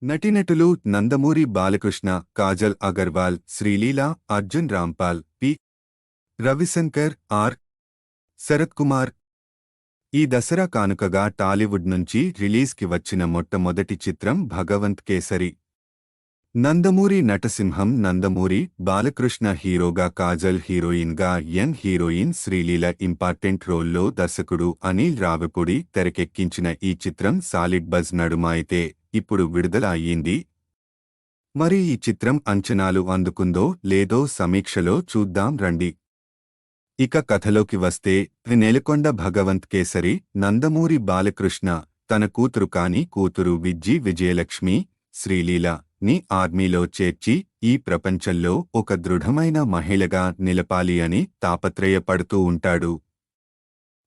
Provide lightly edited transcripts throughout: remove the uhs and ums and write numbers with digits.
నటీనటులు Nandamuri Balakrishna, Kajal Agarwal, Sreeleela, Arjun Rampal, P. Ravishankar, are. Sarath Kumar. ఈ దసరా కానుకగా టాలీవుడ్ నుంచి రిలీజ్కి వచ్చిన మొట్టమొదటి చిత్రం భగవంత్ కేసరి. నందమూరి నటసింహం నందమూరి బాలకృష్ణ హీరోగా, కాజల్ హీరోయిన్గా, యంగ్ హీరోయిన్ శ్రీలీల ఇంపార్టెంట్ రోల్లో దర్శకుడు అనిల్ రావిపూడి తెరకెక్కించిన ఈ చిత్రం సాలిడ్ బజ్ నడుమ అయితే ఇప్పుడు విడుదల అయ్యింది. మరి ఈ చిత్రం అంచనాలు అందుకుందో లేదో సమీక్షలో చూద్దాం రండి. ఇక కథలోకి వస్తే, నెలకొండ భగవంత్ కేసరి నందమూరి బాలకృష్ణ తన కూతురు విజ్జి విజయలక్ష్మి, శ్రీలీల ని ఆర్మీలో చేర్చి ఈ ప్రపంచంలో ఒక దృఢమైన మహిళగా నిలపాలి అని తాపత్రయపడుతూ ఉంటాడు.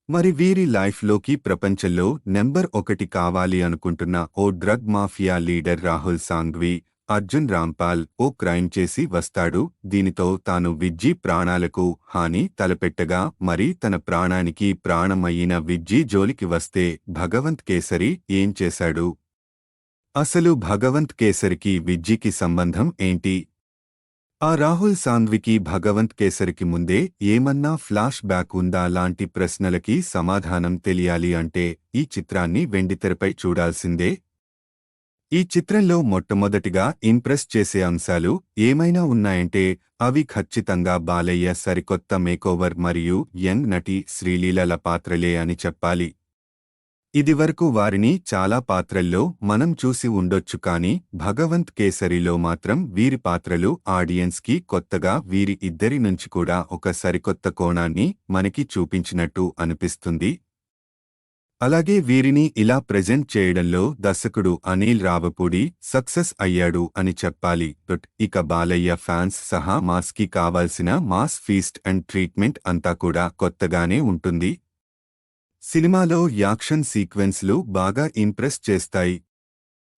మరి వీరి లైఫ్లోకి ప్రపంచంలో నెంబర్ 1 కావాలి అనుకుంటున్న ఓ drug mafia leader Rahul Sanghvi, Arjun Rampal ఓ క్రైమ్ చేసి వస్తాడు. దీనితో తాను విజ్జి ప్రాణాలకు హాని తలపెట్టగా, మరి తన ప్రాణానికి ప్రాణమయ్యిన విజ్జి జోలికి వస్తే భగవంత్ కేసరి ఏం చేశాడు? అసలు భగవంత్ కేసరికి విజ్జికి సంబంధం ఏంటి? ఆ రాహుల్ సాంఘ్వికి భగవంత్ కేసరికి ముందే ఏమన్నా ఫ్లాష్ బ్యాక్ ఉందా లాంటి ప్రశ్నలకి సమాధానం తెలియాలి అంటే ఈ చిత్రాన్ని వెండితెరపై చూడాల్సిందే. ఈ చిత్రంలో మొట్టమొదటిగా ఇంప్రెస్ చేసే అంశాలు ఏమైనా ఉన్నాయంటే అవి ఖచ్చితంగా బాలయ్య సరికొత్త మేకోవర్ మరియు యంగ్ నటి శ్రీలీలల పాత్రలే అని చెప్పాలి. ఇదివరకు వారిని చాలా పాత్రల్లో మనం చూసి ఉండొచ్చు, కానీ భగవంత్ కేసరిలో మాత్రం వీరి పాత్రలు ఆడియన్స్కి కొత్తగా, వీరి ఇద్దరి నుంచి కూడా ఒక సరికొత్త కోణాన్ని మనకి చూపించినట్టు అనిపిస్తుంది. అలాగే వీరిని ఇలా ప్రెజెంట్ చేయడంలో దర్శకుడు అనిల్ రావిపూడి సక్సెస్ అయ్యాడు అని చెప్పాలి. ఇక బాలయ్య ఫ్యాన్స్ సహా మాస్కి కావాల్సిన మాస్ ఫీస్ట్ అండ్ ట్రీట్మెంట్ అంతా కూడా కొత్తగానే ఉంటుంది. సినిమాలో యాక్షన్ సీక్వెన్స్లు బాగా ఇంప్రెస్ చేస్తాయి.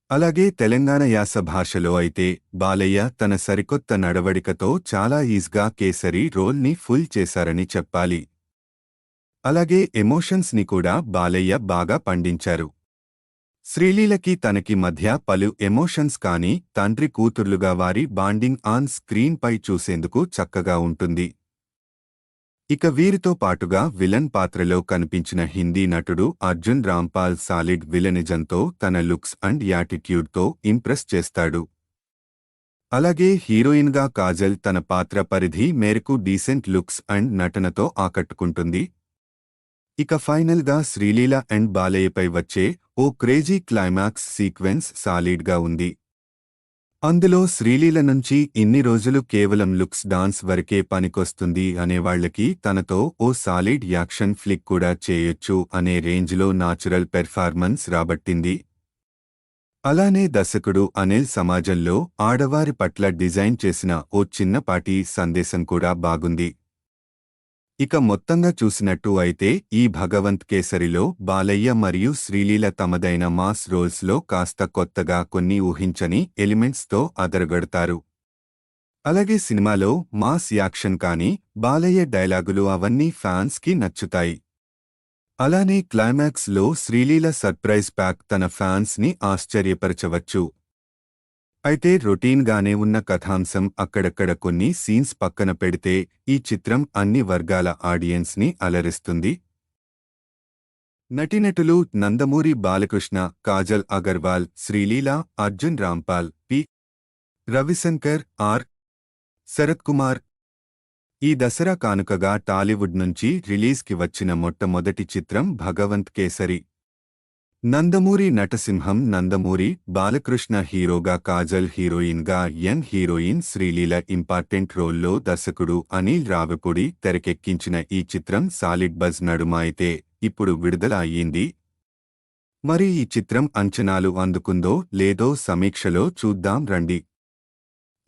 అలాగే తెలంగాణ యాస భాషలో అయితే బాలయ్య తన సరికొత్త నడవడికతో చాలా ఈజీగా కేసరి రోల్ని ఫుల్ చేశారని చెప్పాలి. అలాగే ఎమోషన్స్ ని కూడా బాలయ్య బాగా పండించారు. శ్రీలీలకి తనకి మధ్య పలు ఎమోషన్స్ కానీ తండ్రి కూతుర్లుగా వారి బాండింగ్ ఆన్ స్క్రీన్ పై చూసేందుకు చక్కగా ఉంటుంది. ఇక వీరితో పాటుగా విలన్ పాత్రలో కనిపించిన హిందీ నటుడు అర్జున్ రాంపాల్ సాలిడ్ విలనిజంతో తన లుక్స్ అండ్ యాటిట్యూడ్తో ఇంప్రెస్ చేస్తాడు. అలాగే హీరోయిన్గా కాజల్ తన పాత్ర పరిధి మేరకు డీసెంట్ లుక్స్ అండ్ నటనతో ఆకట్టుకుంటుంది. ఇక ఫైనల్గా శ్రీలీల అండ్ బాలయ్యపై వచ్చే ఓ క్రేజీ క్లైమాక్స్ సీక్వెన్స్ సాలిడ్గా ఉంది. అందులో శ్రీలీల నుంచి ఇన్ని రోజులు కేవలం లుక్స్ డాన్స్ వరకే పనికొస్తుంది అనేవాళ్లకి తనతో ఓ సాలిడ్ యాక్షన్ ఫ్లిక్ కూడా చేయొచ్చు అనే రేంజ్లో నాచురల్ పెర్ఫార్మెన్స్ రాబట్టింది. అలానే దర్శకుడు అనిల్ సమాజంలో ఆడవారి పట్ల డిజైన్ చేసిన ఓ చిన్నపాటి సందేశం కూడా బాగుంది. ఇక మొత్తంగా చూసినట్టు అయితే ఈ భగవంత్ కేసరిలో బాలయ్య మరియు శ్రీలీల తమదైన మాస్ రోల్స్లో కాస్త కొత్తగా కొన్ని ఊహించని ఎలిమెంట్స్తో అదరగొడతారు. అలాగే సినిమాలో మాస్ యాక్షన్ కానీ, బాలయ్య డైలాగులు అవన్నీ ఫ్యాన్స్కి నచ్చుతాయి. అలానే క్లైమాక్స్లో శ్రీలీల సర్ప్రైజ్ ప్యాక్ తన ఫ్యాన్స్ని ఆశ్చర్యపరచవచ్చు. అయితే రొటీన్గానే ఉన్న కథాంశం అక్కడక్కడ కొన్ని సీన్స్ పక్కన పెడితే ఈ చిత్రం అన్ని వర్గాల ఆడియన్స్ని అలరిస్తుంది. నటీనటులు నందమూరి బాలకృష్ణ, కాజల్ అగర్వాల్, శ్రీలీల, అర్జున్ రాంపాల్, పి. రవిశంకర్, ఆర్. శరత్ కుమార్. ఈ దసరా కానుకగా టాలీవుడ్ నుంచి రిలీజ్కి వచ్చిన మొట్టమొదటి చిత్రం భగవంత్ కేసరి. నందమూరి నటసింహం నందమూరి బాలకృష్ణ హీరోగా, కాజల్ హీరోయిన్గా, యంగ్ హీరోయిన్ శ్రీలీల ఇంపార్టెంట్ రోల్లో దర్శకుడు అనిల్ రావిపూడి తెరకెక్కించిన ఈ చిత్రం సాలిడ్ బజ్ నడుమ అయితే ఇప్పుడు విడుదల అయ్యింది. మరి ఈ చిత్రం అంచనాలు అందుకుందో లేదో సమీక్షలో చూద్దాం రండి.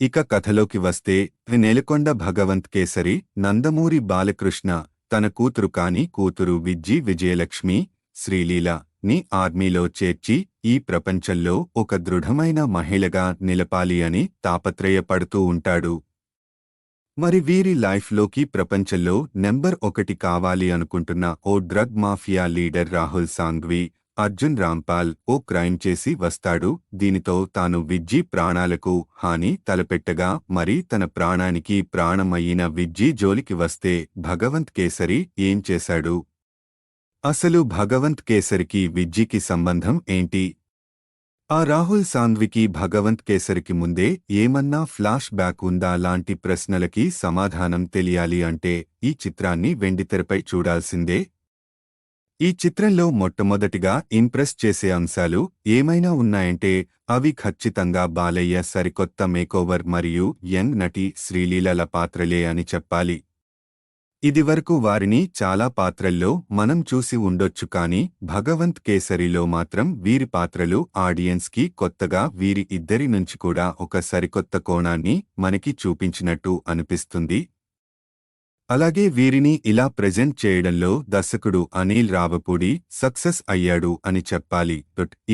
ఇక కథలోకి వస్తే, నెలకొండ భగవంత్ కేసరి నందమూరి బాలకృష్ణ తన కూతురు విజ్జి విజయలక్ష్మి, శ్రీలీల ని ఆర్మీలో చేర్చి ఈ ప్రపంచంలో ఒక దృఢమైన మహిళగా నిలపాలి అని తాపత్రయపడుతూ ఉంటాడు. మరి వీరి లైఫ్లోకి ప్రపంచంలో నెంబర్ 1 కావాలి అనుకుంటున్న ఓ drug mafia leader Rahul Sanghvi, Arjun Rampal ఓ క్రైమ్ చేసి వస్తాడు. దీనితో తాను విజ్జి ప్రాణాలకు హాని తలపెట్టగా మరి తన ప్రాణానికి ప్రాణమయ్యిన విజ్జి జోలికి వస్తే భగవంత్ కేసరి ఏం చేశాడు? అసలు భగవంత్ కేసరికి విజ్జికి సంబంధం ఏంటి? ఆ రాహుల్ సాంఘ్వికి భగవంత్ కేసరికి ముందే ఏమన్నా ఫ్లాష్ బ్యాక్ ఉందా లాంటి ప్రశ్నలకి సమాధానం తెలియాలి అంటే ఈ చిత్రాన్ని వెండితెరపై చూడాల్సిందే. ఈ చిత్రంలో మొట్టమొదటిగా ఇంప్రెస్ చేసే అంశాలు ఏమైనా ఉన్నాయంటే అవి ఖచ్చితంగా బాలయ్య సరికొత్త మేకోవర్ మరియు యంగ్ నటి శ్రీలీలల పాత్రలే అని చెప్పాలి. ఇదివరకు వారిని చాలా పాత్రల్లో మనం చూసి ఉండొచ్చు, కానీ భగవంత్ కేసరిలో మాత్రం వీరి పాత్రలు ఆడియన్స్కి కొత్తగా వీరి ఇద్దరి నుంచి కూడా ఒక సరికొత్త కోణాన్ని మనకి చూపించినట్టు అనిపిస్తుంది. అలాగే వీరిని ఇలా ప్రెజెంట్ చేయడంలో దర్శకుడు అనిల్ రావిపూడి సక్సెస్ అయ్యాడు అని చెప్పాలి.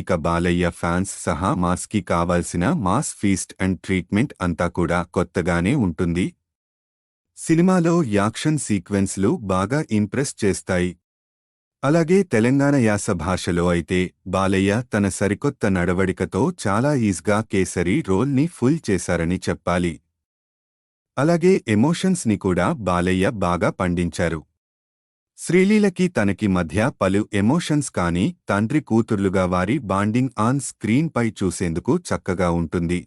ఇక బాలయ్య ఫ్యాన్స్ సహా మాస్కి కావాల్సిన మాస్ ఫీస్ట్ అండ్ ట్రీట్మెంట్ అంతా కూడా కొత్తగానే ఉంటుంది. సినిమాలో యాక్షన్ సీక్వెన్స్లు బాగా ఇంప్రెస్ చేస్తాయి. అలాగే తెలంగాణ యాస భాషలో అయితే బాలయ్య తన సరికొత్త నడవడికతో చాలా ఈజీగా కేసరి రోల్ని ఫుల్ చేశారని చెప్పాలి. అలాగే ఎమోషన్స్ని కూడా బాలయ్య బాగా పండించారు. శ్రీలీలకి తనకి మధ్య పలు ఎమోషన్స్ కానీ తండ్రి కూతుర్లుగా వారి బాండింగ్ ఆన్ స్క్రీన్ పై చూసేందుకు చక్కగా ఉంటుంది.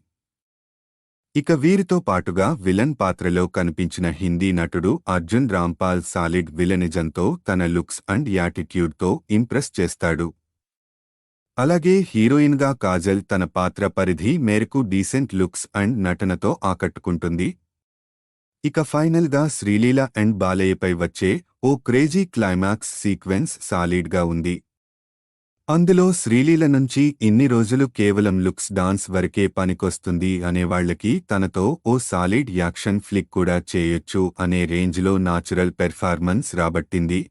ఇక వీరితో పాటుగా విలన్ పాత్రలో కనిపించిన హిందీ నటుడు అర్జున్ రాంపాల్ సాలిడ్ విలనిజంతో తన లుక్స్ అండ్ యాటిట్యూడ్తో ఇంప్రెస్ చేస్తాడు. అలాగే హీరోయిన్గా కాజల్ తన పాత్ర పరిధి మేరకు డీసెంట్ లుక్స్ అండ్ నటనతో ఆకట్టుకుంటుంది. ఇక ఫైనల్గా శ్రీలీల అండ్ బాలయ్యపై వచ్చే ఓ క్రేజీ క్లైమాక్స్ సీక్వెన్స్ సాలిడ్గా ఉంది. అందులో శ్రీలీల నుంచి ఇన్ని రోజులు కేవలం లుక్స్ డాన్స్ వరకే పనికొస్తుంది అనేవాళ్లకి తనతో ఓ సాలిడ్ యాక్షన్ ఫ్లిక్ కూడా చేయొచ్చు అనే రేంజ్లో నాచురల్ పెర్ఫార్మెన్స్ రాబట్టింది.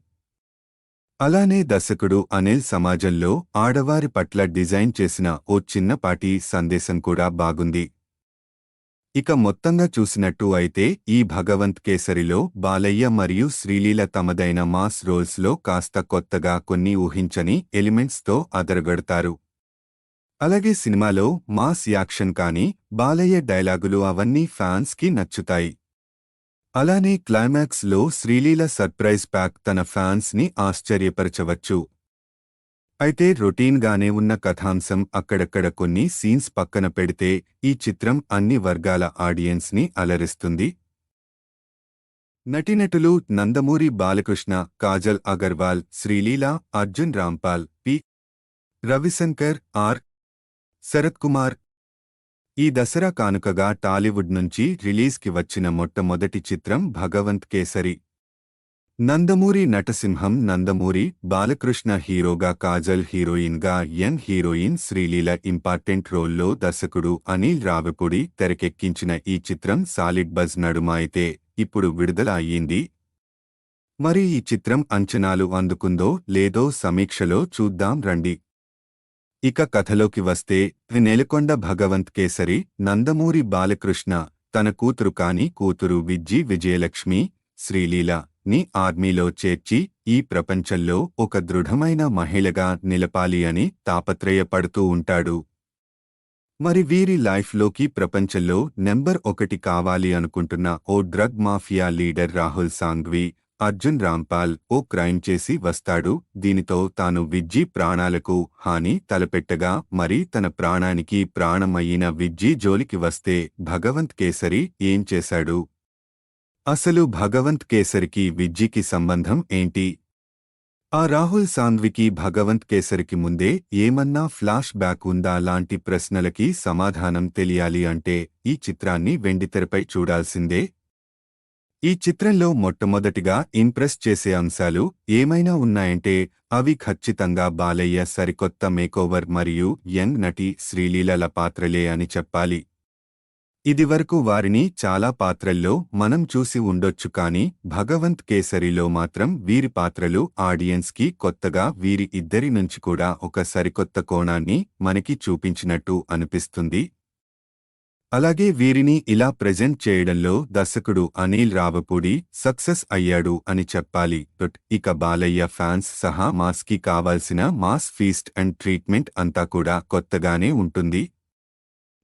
అలానే దర్శకుడు అనిల్ సమాజంలో ఆడవారి పట్ల డిజైన్ చేసిన ఓ చిన్నపాటి సందేశం కూడా బాగుంది. ఇక మొత్తంగా చూసినట్టు అయితే ఈ భగవంత్ కేసరిలో బాలయ్య మరియు శ్రీలీల తమదైన మాస్ రోల్స్లో కాస్త కొత్తగా కొన్ని ఊహించని ఎలిమెంట్స్తో అదరగొడతారు. అలాగే సినిమాలో మాస్ యాక్షన్ కానీ బాలయ్య డైలాగులు అవన్నీ ఫ్యాన్స్కి నచ్చుతాయి. అలానే క్లైమాక్స్లో శ్రీలీల సర్ప్రైజ్ ప్యాక్ తన ఫ్యాన్స్ని ఆశ్చర్యపరచవచ్చు. అయితే రొటీన్గానే ఉన్న కథాంశం అక్కడక్కడ కొన్ని సీన్స్ పక్కన పెడితే ఈ చిత్రం అన్ని వర్గాల ఆడియన్స్ని అలరిస్తుంది. నటీనటులు నందమూరి బాలకృష్ణ, కాజల్ అగర్వాల్, శ్రీలీల, అర్జున్ రాంపాల్, పి. రవిశంకర్, ఆర్. శరత్ కుమార్. ఈ దసరా కానుకగా టాలీవుడ్ నుంచి రిలీజ్కి వచ్చిన మొట్టమొదటి చిత్రం భగవంత్ కేసరి. నందమూరి నటసింహం నందమూరి బాలకృష్ణ హీరోగా, కాజల్ హీరోయిన్గా, యంగ్ హీరోయిన్ శ్రీలీల ఇంపార్టెంట్ రోల్లో దర్శకుడు అనిల్ రావిపూడి తెరకెక్కించిన ఈ చిత్రం సాలిడ్ బజ్ నడుమ అయితే ఇప్పుడు విడుదల అయ్యింది. మరి ఈ చిత్రం అంచనాలు అందుకుందో లేదో సమీక్షలో చూద్దాం రండి. ఇక కథలోకి వస్తే నెలకొండ భగవంత్ కేసరి నందమూరి బాలకృష్ణ తన కూతురు కాని కూతురు విజ్జి విజయలక్ష్మి శ్రీలీల ని ఆర్మీలో చేర్చి ఈ ప్రపంచంలో ఒక దృఢమైన మహిళగా నిలపాలి అని తాపత్రయపడుతూ ఉంటాడు. మరి వీరి లైఫ్లోకి ప్రపంచంలో నెంబర్ 1 కావాలి అనుకుంటున్న ఓ drug mafia leader Rahul Sanghvi, Arjun Rampal ఓ క్రైమ్ చేసి వస్తాడు. దీనితో తాను విజ్జి ప్రాణాలకు హాని తలపెట్టగా మరి తన ప్రాణానికి ప్రాణమయ్యిన విజ్జి జోలికి వస్తే భగవంత్ కేసరి ఏం చేశాడు? అసలు భగవంత్ కేసరికి విజ్జికి సంబంధం ఏంటి? ఆ రాహుల్ సాంఘ్వికి భగవంత్ కేసరికి ముందే ఏమన్నా ఫ్లాష్ బ్యాక్ ఉందా లాంటి ప్రశ్నలకి సమాధానం తెలియాలి అంటే ఈ చిత్రాన్ని వెండితెరపై చూడాల్సిందే. ఈ చిత్రంలో మొట్టమొదటిగా ఇంప్రెస్ చేసే అంశాలు ఏమైనా ఉన్నాయంటే అవి ఖచ్చితంగా బాలయ్య సరికొత్త మేకోవర్ మరియు యంగ్ నటి శ్రీలీలల పాత్రలే అని చెప్పాలి. ఇదివరకు వారిని చాలా పాత్రల్లో మనం చూసి ఉండొచ్చు, కానీ భగవంత్ కేసరిలో మాత్రం వీరి పాత్రలు ఆడియన్స్కి కొత్తగా వీరి ఇద్దరి నుంచి కూడా ఒక సరికొత్త కోణాన్ని మనకి చూపించినట్టు అనిపిస్తుంది. అలాగే వీరిని ఇలా ప్రెజెంట్ చేయడంలో దర్శకుడు అనిల్ రావిపూడి సక్సెస్ అయ్యాడు అని చెప్పాలి. ఇక బాలయ్య ఫ్యాన్స్ సహా మాస్కి కావాల్సిన మాస్ ఫీస్ట్ అండ్ ట్రీట్మెంట్ అంతా కూడా కొత్తగానే ఉంటుంది.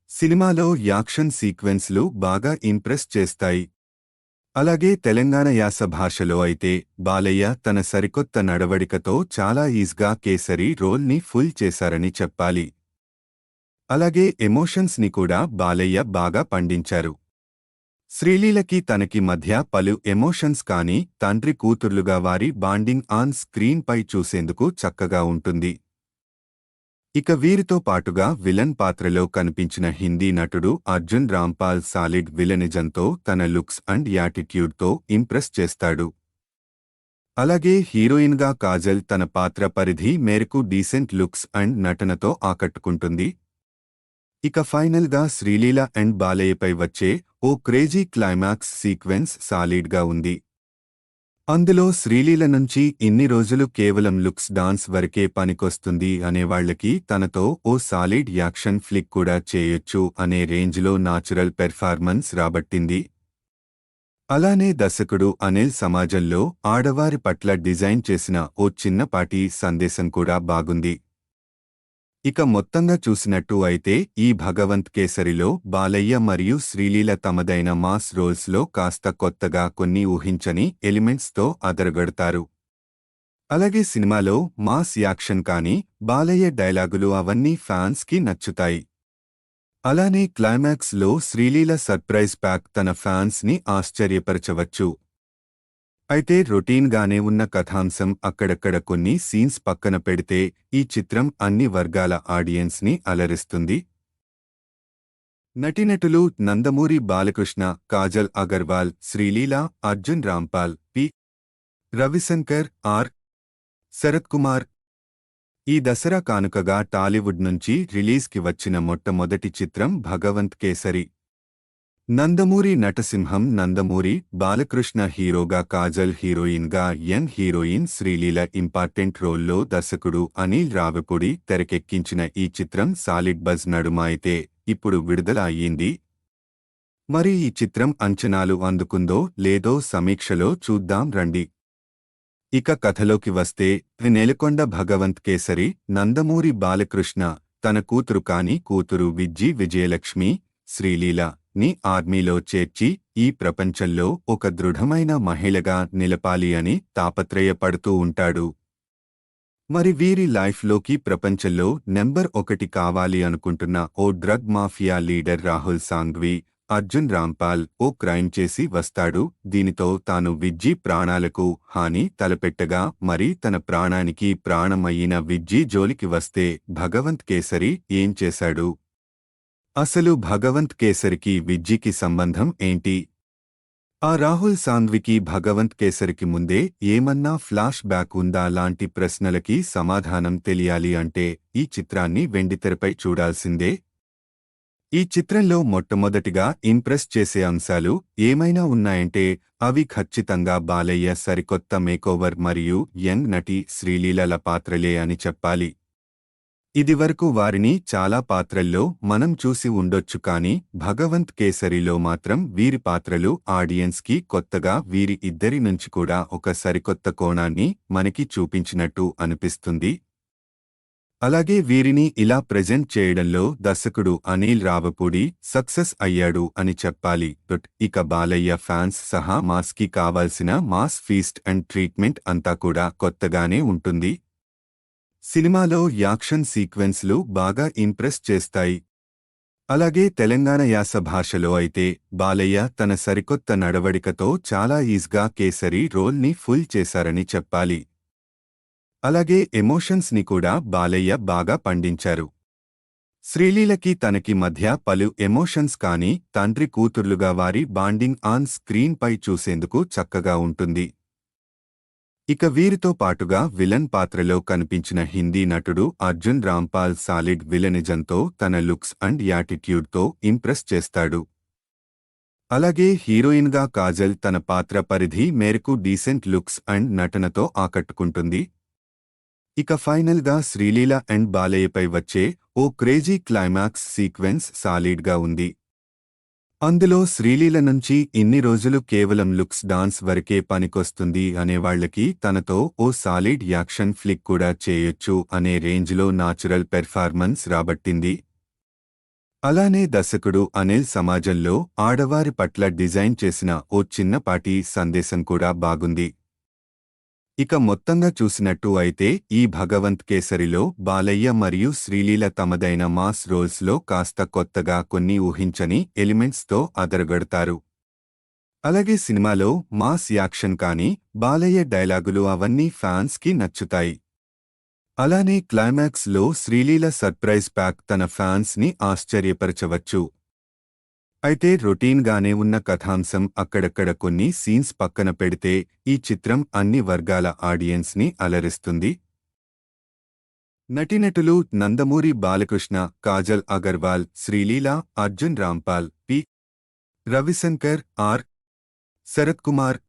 సినిమాలో యాక్షన్ సీక్వెన్స్లు బాగా ఇంప్రెస్ చేస్తాయి. అలాగే తెలంగాణ యాస భాషలో అయితే బాలయ్య తన సరికొత్త నడవడికతో చాలా ఈజ్గా కేసరి రోల్ని ఫుల్ చేశారని చెప్పాలి. అలాగే ఎమోషన్స్ ని కూడా బాలయ్య బాగా పండించారు. శ్రీలీలకి తనకి మధ్య పలు ఎమోషన్స్ కానీ తండ్రి కూతుర్లుగా వారి బాండింగ్ ఆన్ స్క్రీన్ పై చూసేందుకు చక్కగా ఉంటుంది. ఇక వీరితో పాటుగా విలన్ పాత్రలో కనిపించిన హిందీ నటుడు అర్జున్ రాంపాల్ సాలిడ్ విలనిజంతో తన లుక్స్ అండ్ యాటిట్యూడ్తో ఇంప్రెస్ చేస్తాడు. అలాగే హీరోయిన్గా కాజల్ తన పాత్ర పరిధి మేరకు డీసెంట్ లుక్స్ అండ్ నటనతో ఆకట్టుకుంటుంది. ఇక ఫైనల్గా శ్రీలీల అండ్ బాలయ్యపై వచ్చే ఓ క్రేజీ క్లైమాక్స్ సీక్వెన్స్ సాలిడ్గా ఉంది. అందులో శ్రీలీల నుంచి ఇన్ని రోజులు కేవలం లుక్స్ డాన్స్ వరకే పనికొస్తుంది అనేవాళ్లకి తనతో ఓ సాలిడ్ యాక్షన్ ఫ్లిక్ కూడా చేయొచ్చు అనే రేంజ్లో నాచురల్ పెర్ఫార్మెన్స్ రాబట్టింది. అలానే దర్శకుడు అనిల్ సమాజంలో ఆడవారి పట్ల డిజైన్ చేసిన ఓ చిన్నపాటి సందేశం కూడా బాగుంది. ఇక మొత్తంగా చూసినట్టు అయితే ఈ భగవంత్ కేసరిలో బాలయ్య మరియు శ్రీలీల తమదైన మాస్ రోల్స్లో కాస్త కొత్తగా కొన్ని ఊహించని ఎలిమెంట్స్తో అదరగొడతారు. అలాగే సినిమాలో మాస్ యాక్షన్ కానీ బాలయ్య డైలాగులు అవన్నీ ఫ్యాన్స్కి నచ్చుతాయి. అలానే క్లైమాక్స్లో శ్రీలీల సర్ప్రైజ్ ప్యాక్ తన ఫ్యాన్స్ని ఆశ్చర్యపరచవచ్చు. అయితే రొటీన్గానే ఉన్న కథాంశం అక్కడక్కడ కొన్ని సీన్స్ పక్కన పెడితే ఈ చిత్రం అన్ని వర్గాల ఆడియన్స్ని అలరిస్తుంది. నటీనటులు నందమూరి బాలకృష్ణ, కాజల్ అగర్వాల్, శ్రీలీల, అర్జున్ రాంపాల్, పి. రవిశంకర్, ఆర్. శరత్ కుమార్. ఈ దసరా కానుకగా టాలీవుడ్ నుంచి రిలీజ్కి వచ్చిన మొట్టమొదటి చిత్రం భగవంత్ కేసరి. నందమూరి నటసింహం నందమూరి బాలకృష్ణ హీరోగా, కాజల్ హీరోయిన్గా, యంగ్ హీరోయిన్ శ్రీలీల ఇంపార్టెంట్ రోల్లో దర్శకుడు అనిల్ రావిపూడి తెరకెక్కించిన ఈ చిత్రం సాలిడ్ బజ్ నడుమ అయితే ఇప్పుడు విడుదల అయ్యింది. మరి ఈ చిత్రం అంచనాలు అందుకుందో లేదో సమీక్షలో చూద్దాం రండి. ఇక కథలోకి వస్తే నెలకొండ భగవంత్ కేసరి నందమూరి బాలకృష్ణ తన కూతురు విజ్జి విజయలక్ష్మి శ్రీలీల ని ఆర్మీలో చేర్చి ఈ ప్రపంచంలో ఒక దృఢమైన మహిళగా నిలపాలి అని తాపత్రయపడుతూ ఉంటాడు. మరి వీరి లైఫ్లోకి ప్రపంచంలో నెంబర్ 1 కావాలి అనుకుంటున్న ఓ drug mafia leader Rahul Sanghvi, Arjun Rampal ఓ క్రైమ్ చేసి వస్తాడు. దీనితో తాను విజ్జి ప్రాణాలకు హాని తలపెట్టగా మరి తన ప్రాణానికి ప్రాణమయ్యిన విజ్జి జోలికి వస్తే భగవంత్ కేసరి ఏం చేశాడు? అసలు భగవంత్ కేసరికి విజ్జికి సంబంధం ఏంటి? ఆ రాహుల్ సాంఘ్వికి భగవంత్ కేసరికి ముందే ఏమన్నా ఫ్లాష్ బ్యాక్ ఉందా లాంటి ప్రశ్నలకి సమాధానం తెలియాలి అంటే ఈ చిత్రాన్ని వెండితెరపై చూడాల్సిందే. ఈ చిత్రంలో మొట్టమొదటిగా ఇంప్రెస్ చేసే అంశాలు ఏమైనా ఉన్నాయంటే అవి ఖచ్చితంగా బాలయ్య సరికొత్త మేకోవర్ మరియు యంగ్ నటి శ్రీలీలల పాత్రలే అని చెప్పాలి. ఇదివరకు వారిని చాలా పాత్రల్లో మనం చూసి ఉండొచ్చు కానీ భగవంత్ కేసరిలో మాత్రం వీరి పాత్రలు ఆడియన్స్కి కొత్తగా వీరి ఇద్దరి నుంచి కూడా ఒక సరికొత్త కోణాన్ని మనకి చూపించినట్టు అనిపిస్తుంది. అలాగే వీరిని ఇలా ప్రెజెంట్ చేయడంలో దర్శకుడు అనిల్ రావిపూడి సక్సెస్ అయ్యాడు అని చెప్పాలి. ఇక బాలయ్య ఫ్యాన్స్ సహా మాస్కి కావాల్సిన మాస్ ఫీస్ట్ అండ్ ట్రీట్మెంట్ అంతా కూడా కొత్తగానే ఉంటుంది. సినిమాలో యాక్షన్ సీక్వెన్స్లు బాగా ఇంప్రెస్ చేస్తాయి. అలాగే తెలంగాణ యాస భాషలో అయితే బాలయ్య తన సరికొత్త నడవడికతో చాలా ఈజ్గా కేసరి రోల్ని ఫుల్ చేశారని చెప్పాలి. అలాగే ఎమోషన్స్ ని కూడా బాలయ్య బాగా పండించారు. శ్రీలీలకి తనకి మధ్య పలు ఎమోషన్స్ కానీ తండ్రి కూతుర్లుగా వారి బాండింగ్ ఆన్ స్క్రీన్ పై చూసేందుకు చక్కగా ఉంటుంది. ఇక వీరితో పాటుగా విలన్ పాత్రలో కనిపించిన హిందీ నటుడు అర్జున్ రాంపాల్ సాలిడ్ విలనిజంతో తన లుక్స్ అండ్ యాటిట్యూడ్తో ఇంప్రెస్ చేస్తాడు. అలాగే హీరోయిన్గా కాజల్ తన పాత్ర పరిధి మేరకు డీసెంట్ లుక్స్ అండ్ నటనతో ఆకట్టుకుంటుంది. ఇక ఫైనల్గా శ్రీలీల అండ్ బాలయ్యపై వచ్చే ఓ క్రేజీ క్లైమాక్స్ సీక్వెన్స్ సాలిడ్గా ఉంది. అందులో శ్రీలీల నుంచి ఇన్ని రోజులు కేవలం లుక్స్ డాన్స్ వరకే పనికొస్తుంది అనేవాళ్లకి తనతో ఓ సాలిడ్ యాక్షన్ ఫ్లిక్ కూడా చేయొచ్చు అనే రేంజ్లో నాచురల్ పెర్ఫార్మెన్స్ రాబట్టింది. అలానే దర్శకుడు అనిల్ సమాజంలో ఆడవారి పట్ల డిజైన్ చేసిన ఓ చిన్నపాటి సందేశం కూడా బాగుంది. ఇక మొత్తంగా చూసినట్టు అయితే ఈ భగవంత్ కేసరిలో బాలయ్య మరియు శ్రీలీల తమదైన మాస్ రోల్స్లో కాస్త కొత్తగా కొన్ని ఊహించని ఎలిమెంట్స్తో అదరగొడతారు. అలాగే సినిమాలో మాస్ యాక్షన్ కానీ బాలయ్య డైలాగులు అవన్నీ ఫ్యాన్స్కి నచ్చుతాయి. అలానే క్లైమాక్స్ లో శ్రీలీల సర్ప్రైజ్ ప్యాక్ తన ఫ్యాన్స్ ని ఆశ్చర్యపరచవచ్చు. అయితే రొటీన్గానే ఉన్న కథాంశం అక్కడక్కడ కొన్ని సీన్స్ పక్కన పెడితే ఈ చిత్రం అన్ని వర్గాల ఆడియన్స్ ని అలరిస్తుంది. నటీనటులు నందమూరి బాలకృష్ణ, కాజల్ అగర్వాల్, శ్రీలీల, అర్జున్ రాంపాల్, పి. రవిశంకర్, ఆర్. శరత్ కుమార్.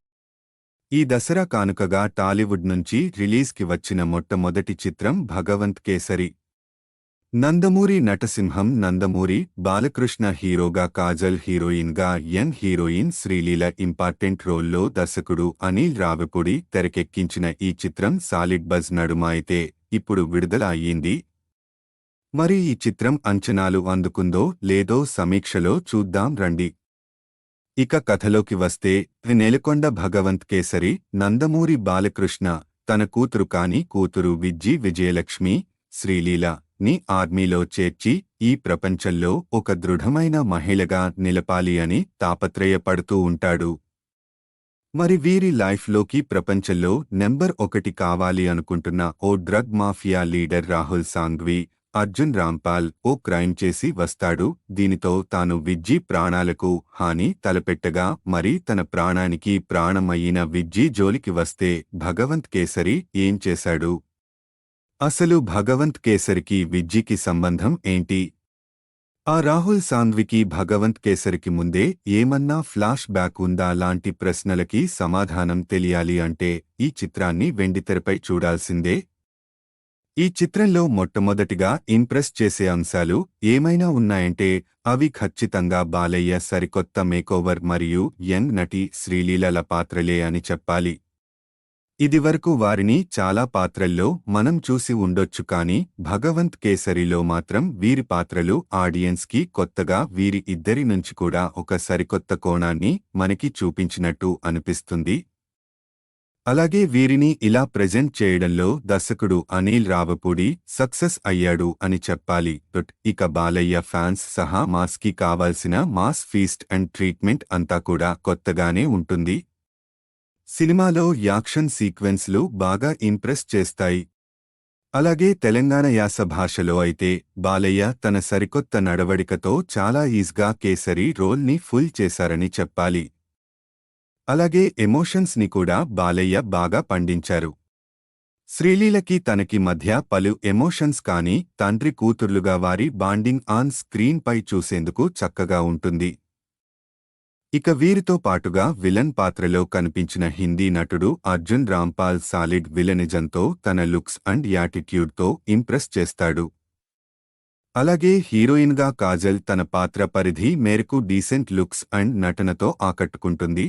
ఈ దసరా కానుకగా టాలీవుడ్ నుంచి రిలీజ్కి వచ్చిన మొట్టమొదటి చిత్రం భగవంత్ కేసరి. నందమూరి నటసింహం నందమూరి బాలకృష్ణ హీరోగా, కాజల్ హీరోయిన్గా, యంగ్ హీరోయిన్ శ్రీలీల ఇంపార్టెంట్ రోల్లో దర్శకుడు అనిల్ రావిపూడి తెరకెక్కించిన ఈ చిత్రం సాలిడ్ బజ్ నడుమ అయితే ఇప్పుడు విడుదల అయ్యింది. మరి ఈ చిత్రం అంచనాలు అందుకుందో లేదో సమీక్షలో చూద్దాం రండి. ఇక కథలోకి వస్తే నెలకొండ భగవంత్ కేసరి నందమూరి బాలకృష్ణ తన కూతురు కాని కూతురు విజయలక్ష్మి శ్రీలీల ని ఆర్మీలో చేర్చి ఈ ప్రపంచంలో ఒక దృఢమైన మహిళగా నిలపాలి అని తాపత్రయపడుతూ ఉంటాడు. మరి వీరి లైఫ్లోకి ప్రపంచంలో నెంబర్ 1 కావాలి అనుకుంటున్న ఓ drug mafia leader Rahul Sanghvi, Arjun Rampal ఓ క్రైమ్ చేసి వస్తాడు. దీనితో తాను విజ్జీ ప్రాణాలకు హాని తలపెట్టగా మరి తన ప్రాణానికి ప్రాణమయ్యిన విజ్జీ జోలికి వస్తే భగవంత్ కేసరి ఏం చేశాడు? అసలు భగవంత్ కేసరికి విజ్జీకి సంబంధం ఏంటి? ఆ రాహుల్ సాంఘ్వికి భగవంత్ కేసరికి ముందే ఏమన్నా ఫ్లాష్ బ్యాక్ ఉందా లాంటి ప్రశ్నలకి సమాధానం తెలియాలి అంటే ఈ చిత్రాన్ని వెండితెరపై చూడాల్సిందే. ఈ చిత్రంలో మొట్టమొదటిగా ఇంప్రెస్ చేసే అంశాలు ఏమైనా ఉన్నాయంటే అవి ఖచ్చితంగా బాలయ్య సరికొత్త మేకోవర్ మరియు యంగ్ నటి శ్రీలీలల పాత్రలే అని చెప్పాలి. ఇదివరకు వారిని చాలా పాత్రల్లో మనం చూసి ఉండొచ్చు కానీ భగవంత్ కేసరిలో మాత్రం వీరి పాత్రలు ఆడియన్స్కి కొత్తగా వీరి ఇద్దరి నుంచి కూడా ఒక సరికొత్త కోణాన్ని మనకి చూపించినట్టు అనిపిస్తుంది. అలాగే వీరిని ఇలా ప్రెజెంట్ చేయడంలో దర్శకుడు అనిల్ రావిపూడి సక్సెస్ అయ్యాడు అని చెప్పాలి. ఇక బాలయ్య ఫ్యాన్స్ సహా మాస్కి కావాల్సిన మాస్ ఫీస్ట్ అండ్ ట్రీట్మెంట్ అంతా కూడా కొత్తగానే ఉంటుంది. సినిమాలో యాక్షన్ సీక్వెన్స్లు బాగా ఇంప్రెస్ చేస్తాయి. అలాగే తెలంగాణ యాస భాషలో అయితే బాలయ్య తన సరికొత్త నడవడికతో చాలా ఈజీగా కేసరి రోల్ని ఫుల్ చేశారని చెప్పాలి. అలాగే ఎమోషన్స్ ని కూడా బాలయ్య బాగా పండించారు. శ్రీలీలకి తనకి మధ్య పలు ఎమోషన్స్ కానీ తండ్రి కూతుర్లుగా వారి బాండింగ్ ఆన్ స్క్రీన్ పై చూసేందుకు చక్కగా ఉంటుంది. ఇక వీరితో పాటుగా విలన్ పాత్రలో కనిపించిన హిందీ నటుడు అర్జున్ రాంపాల్ సాలిడ్ విలనిజంతో తన లుక్స్ అండ్ యాటిట్యూడ్తో ఇంప్రెస్ చేస్తాడు. అలాగే హీరోయిన్గా కాజల్ తన పాత్ర పరిధి మేరకు డీసెంట్ లుక్స్ అండ్ నటనతో ఆకట్టుకుంటుంది.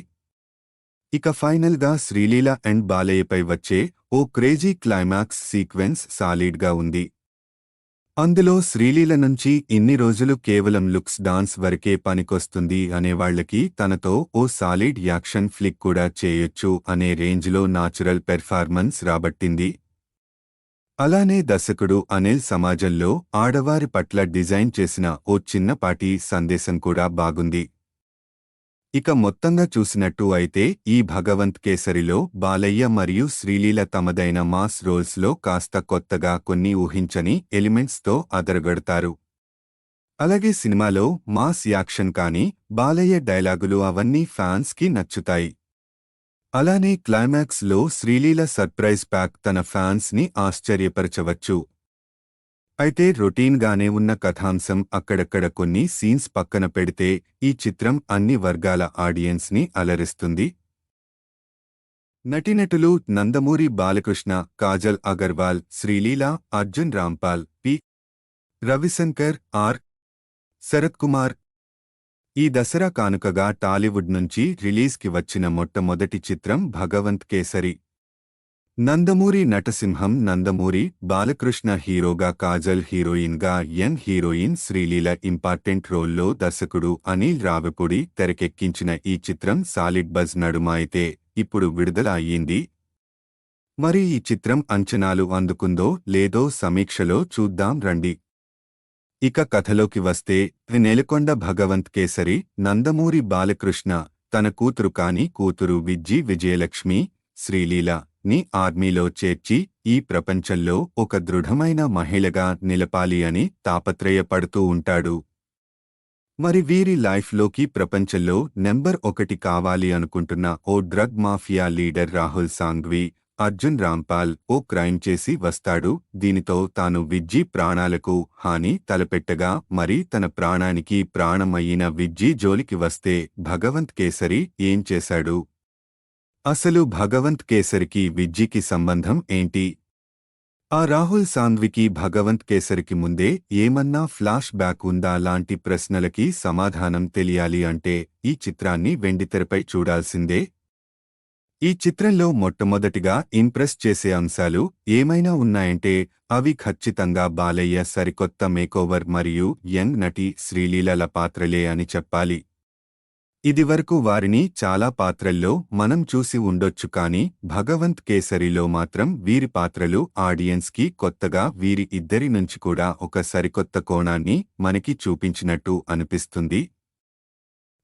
ఇక ఫైనల్గా శ్రీలీల అండ్ బాలయ్యపై వచ్చే ఓ క్రేజీ క్లైమాక్స్ సీక్వెన్స్ సాలిడ్గా ఉంది. అందులో శ్రీలీల నుంచి ఇన్ని రోజులు కేవలం లుక్స్ డాన్స్ వరకే పనికొస్తుంది అనేవాళ్లకి తనతో ఓ సాలిడ్ యాక్షన్ ఫ్లిక్ కూడా చేయొచ్చు అనే రేంజ్లో నాచురల్ పెర్ఫార్మెన్స్ రాబట్టింది. అలానే దర్శకుడు అనిల్ సమాజంలో ఆడవారి పట్ల డిజైన్ చేసిన ఓ చిన్నపాటి సందేశం కూడా బాగుంది. ఇక మొత్తంగా చూసినట్టు అయితే ఈ భగవంత్ కేసరిలో బాలయ్య మరియు శ్రీలీల తమదైన మాస్ రోల్స్లో కాస్త కొత్తగా కొన్ని ఊహించని ఎలిమెంట్స్తో అదరగొడతారు. అలాగే సినిమాలో మాస్ యాక్షన్ కానీ బాలయ్య డైలాగులు అవన్నీ ఫ్యాన్స్కి నచ్చుతాయి. అలానే క్లైమాక్స్ లో శ్రీలీల సర్ప్రైజ్ ప్యాక్ తన ఫ్యాన్స్ ని ఆశ్చర్యపరచవచ్చు. అయితే రొటీన్గానే ఉన్న కథాంశం అక్కడక్కడ కొన్ని సీన్స్ పక్కన పెడితే ఈ చిత్రం అన్ని వర్గాల ఆడియన్స్ ని అలరిస్తుంది. నటీనటులు నందమూరి బాలకృష్ణ, కాజల్ అగర్వాల్, శ్రీలీల, అర్జున్ రాంపాల్, పి. రవిశంకర్, ఆర్. శరత్ కుమార్. ఈ దసరా కానుకగా టాలీవుడ్ నుంచి రిలీజ్కి వచ్చిన మొట్టమొదటి చిత్రం భగవంత్ కేసరి. నందమూరి నటసింహం నందమూరి బాలకృష్ణ హీరోగా, కాజల్ హీరోయిన్గా, యంగ్ హీరోయిన్ శ్రీలీల ఇంపార్టెంట్ రోల్లో దర్శకుడు అనిల్ రావిపూడి తెరకెక్కించిన ఈ చిత్రం సాలిడ్ బజ్ నడుమ అయితే ఇప్పుడు విడుదల అయ్యింది. మరి ఈ చిత్రం అంచనాలు అందుకుందో లేదో సమీక్షలో చూద్దాం రండి. ఇక కథలోకి వస్తే, నెలకొండ భగవంత్ కేసరి నందమూరి బాలకృష్ణ తన కూతురు కాని కూతురు విజ్జి విజయలక్ష్మి శ్రీలీల ని ఆర్మీలో చేర్చి ఈ ప్రపంచంలో ఒక దృఢమైన మహిళగా నిలపాలి అని తాపత్రయపడుతూ ఉంటాడు. మరి వీరి లైఫ్లోకి ప్రపంచంలో నెంబర్ 1 కావాలి అనుకుంటున్న ఓ drug mafia leader Rahul Sanghvi Arjun Rampal ఓ క్రైమ్ చేసి వస్తాడు. దీనితో తాను విజ్జి ప్రాణాలకు హాని తలపెట్టగా మరి తన ప్రాణానికి ప్రాణమయ్యిన విజ్జి జోలికి వస్తే భగవంత్ కేసరి ఏం చేశాడు? అసలు భగవంత్ కేసరికి విజ్జికి సంబంధం ఏంటి? ఆ రాహుల్ సాంఘ్వికి భగవంత్ కేసరికి ముందే ఏమన్నా ఫ్లాష్ బ్యాక్ ఉందా లాంటి ప్రశ్నలకి సమాధానం తెలియాలి అంటే ఈ చిత్రాన్ని వెండితెరపై చూడాల్సిందే. ఈ చిత్రంలో మొట్టమొదటిగా ఇంప్రెస్ చేసే అంశాలు ఏమైనా ఉన్నాయంటే అవి ఖచ్చితంగా బాలయ్య సరికొత్త మేకోవర్ మరియు యంగ్ నటి శ్రీలీలల పాత్రలే అని చెప్పాలి. ఇదివరకు వారిని చాలా పాత్రల్లో మనం చూసి ఉండొచ్చు, కానీ భగవంత్ కేసరిలో మాత్రం వీరి పాత్రలు ఆడియన్స్కి కొత్తగా వీరి ఇద్దరి నుంచి కూడా ఒక సరికొత్త కోణాన్ని మనకి చూపించినట్టు అనిపిస్తుంది.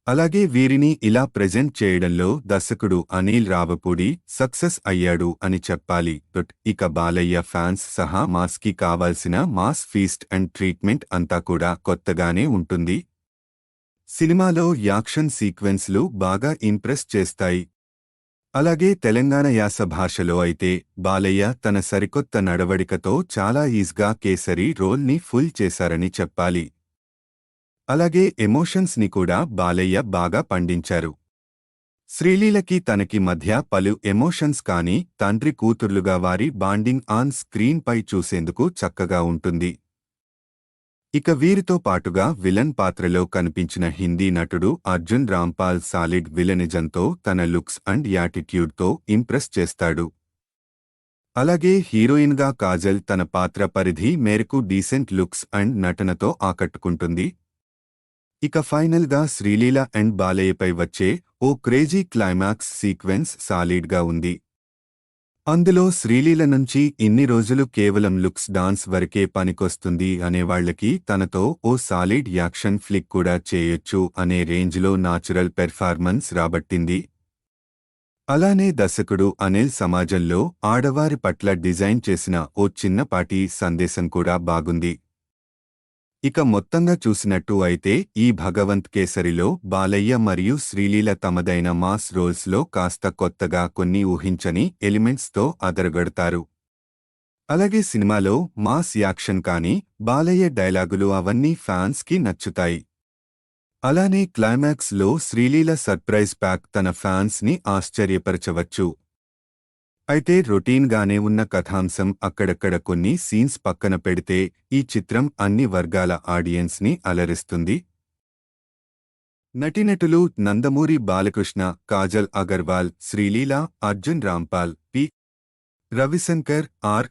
అలాగే వీరిని ఇలా ప్రెజెంట్ చేయడంలో దర్శకుడు అనిల్ రావిపూడి సక్సెస్ అయ్యాడు అని చెప్పాలి. ఇక బాలయ్య ఫ్యాన్స్ సహా మాస్కి కావాల్సిన మాస్ ఫీస్ట్ అండ్ ట్రీట్మెంట్ అంతా కూడా కొత్తగానే ఉంటుంది. సినిమాలో యాక్షన్ సీక్వెన్స్లు బాగా ఇంప్రెస్ చేస్తాయి. అలాగే తెలంగాణ యాస భాషలో అయితే బాలయ్య తన సరికొత్త నడవడికతో చాలా ఈజీగా కేసరి రోల్ని ఫుల్ చేశారని చెప్పాలి. అలాగే ఎమోషన్స్ ని కూడా బాలయ్య బాగా పండించారు. శ్రీలీలకి తనకి మధ్య పలు ఎమోషన్స్ కానీ తండ్రి కూతుర్లుగా వారి బాండింగ్ ఆన్ స్క్రీన్ పై చూసేందుకు చక్కగా ఉంటుంది. ఇక వీరితో పాటుగా విలన్ పాత్రలో కనిపించిన హిందీ నటుడు అర్జున్ రాంపాల్ సాలిడ్ విలనిజంతో తన లుక్స్ అండ్ యాటిట్యూడ్తో ఇంప్రెస్ చేస్తాడు. అలాగే హీరోయిన్గా కాజల్ తన పాత్ర పరిధి మేరకు డీసెంట్ లుక్స్ అండ్ నటనతో ఆకట్టుకుంటుంది. ఇక ఫైనల్గా శ్రీలీల అండ్ బాలయ్యపై వచ్చే ఓ క్రేజీ క్లైమాక్స్ సీక్వెన్స్ సాలిడ్గా ఉంది. అందులో శ్రీలీల నుంచి ఇన్ని రోజులు కేవలం లుక్స్ డాన్స్ వరకే పనికొస్తుంది అనేవాళ్లకి తనతో ఓ సాలిడ్ యాక్షన్ ఫ్లిక్ కూడా చేయొచ్చు అనే రేంజ్లో నాచురల్ పెర్ఫార్మెన్స్ రాబట్టింది. అలానే దర్శకుడు అనిల్ సమాజంలో ఆడవారి పట్ల డిజైన్ చేసిన ఓ చిన్నపాటి సందేశం కూడా బాగుంది. ఇక మొత్తంగా చూసినట్టు అయితే ఈ భగవంత్ కేసరిలో బాలయ్య మరియు శ్రీలీల తమదైన మాస్ రోల్స్లో కాస్త కొత్తగా కొన్ని ఊహించని ఎలిమెంట్స్తో అదరగొడతారు. అలాగే సినిమాలో మాస్ యాక్షన్ కానీ బాలయ్య డైలాగులు అవన్నీ ఫ్యాన్స్కి నచ్చుతాయి. అలానే క్లైమాక్స్లో శ్రీలీల సర్ప్రైజ్ ప్యాక్ తన ఫ్యాన్స్ని ఆశ్చర్యపరచవచ్చు. అయితే రొటీన్గానే ఉన్న కథాంశం అక్కడక్కడ కొన్ని సీన్స్ పక్కన పెడితే ఈ చిత్రం అన్ని వర్గాల ఆడియన్స్ని అలరిస్తుంది. నటీనటులు నందమూరి బాలకృష్ణ, కాజల్ అగర్వాల్, శ్రీలీల, అర్జున్ రాంపాల్, పి. రవిశంకర్, ఆర్.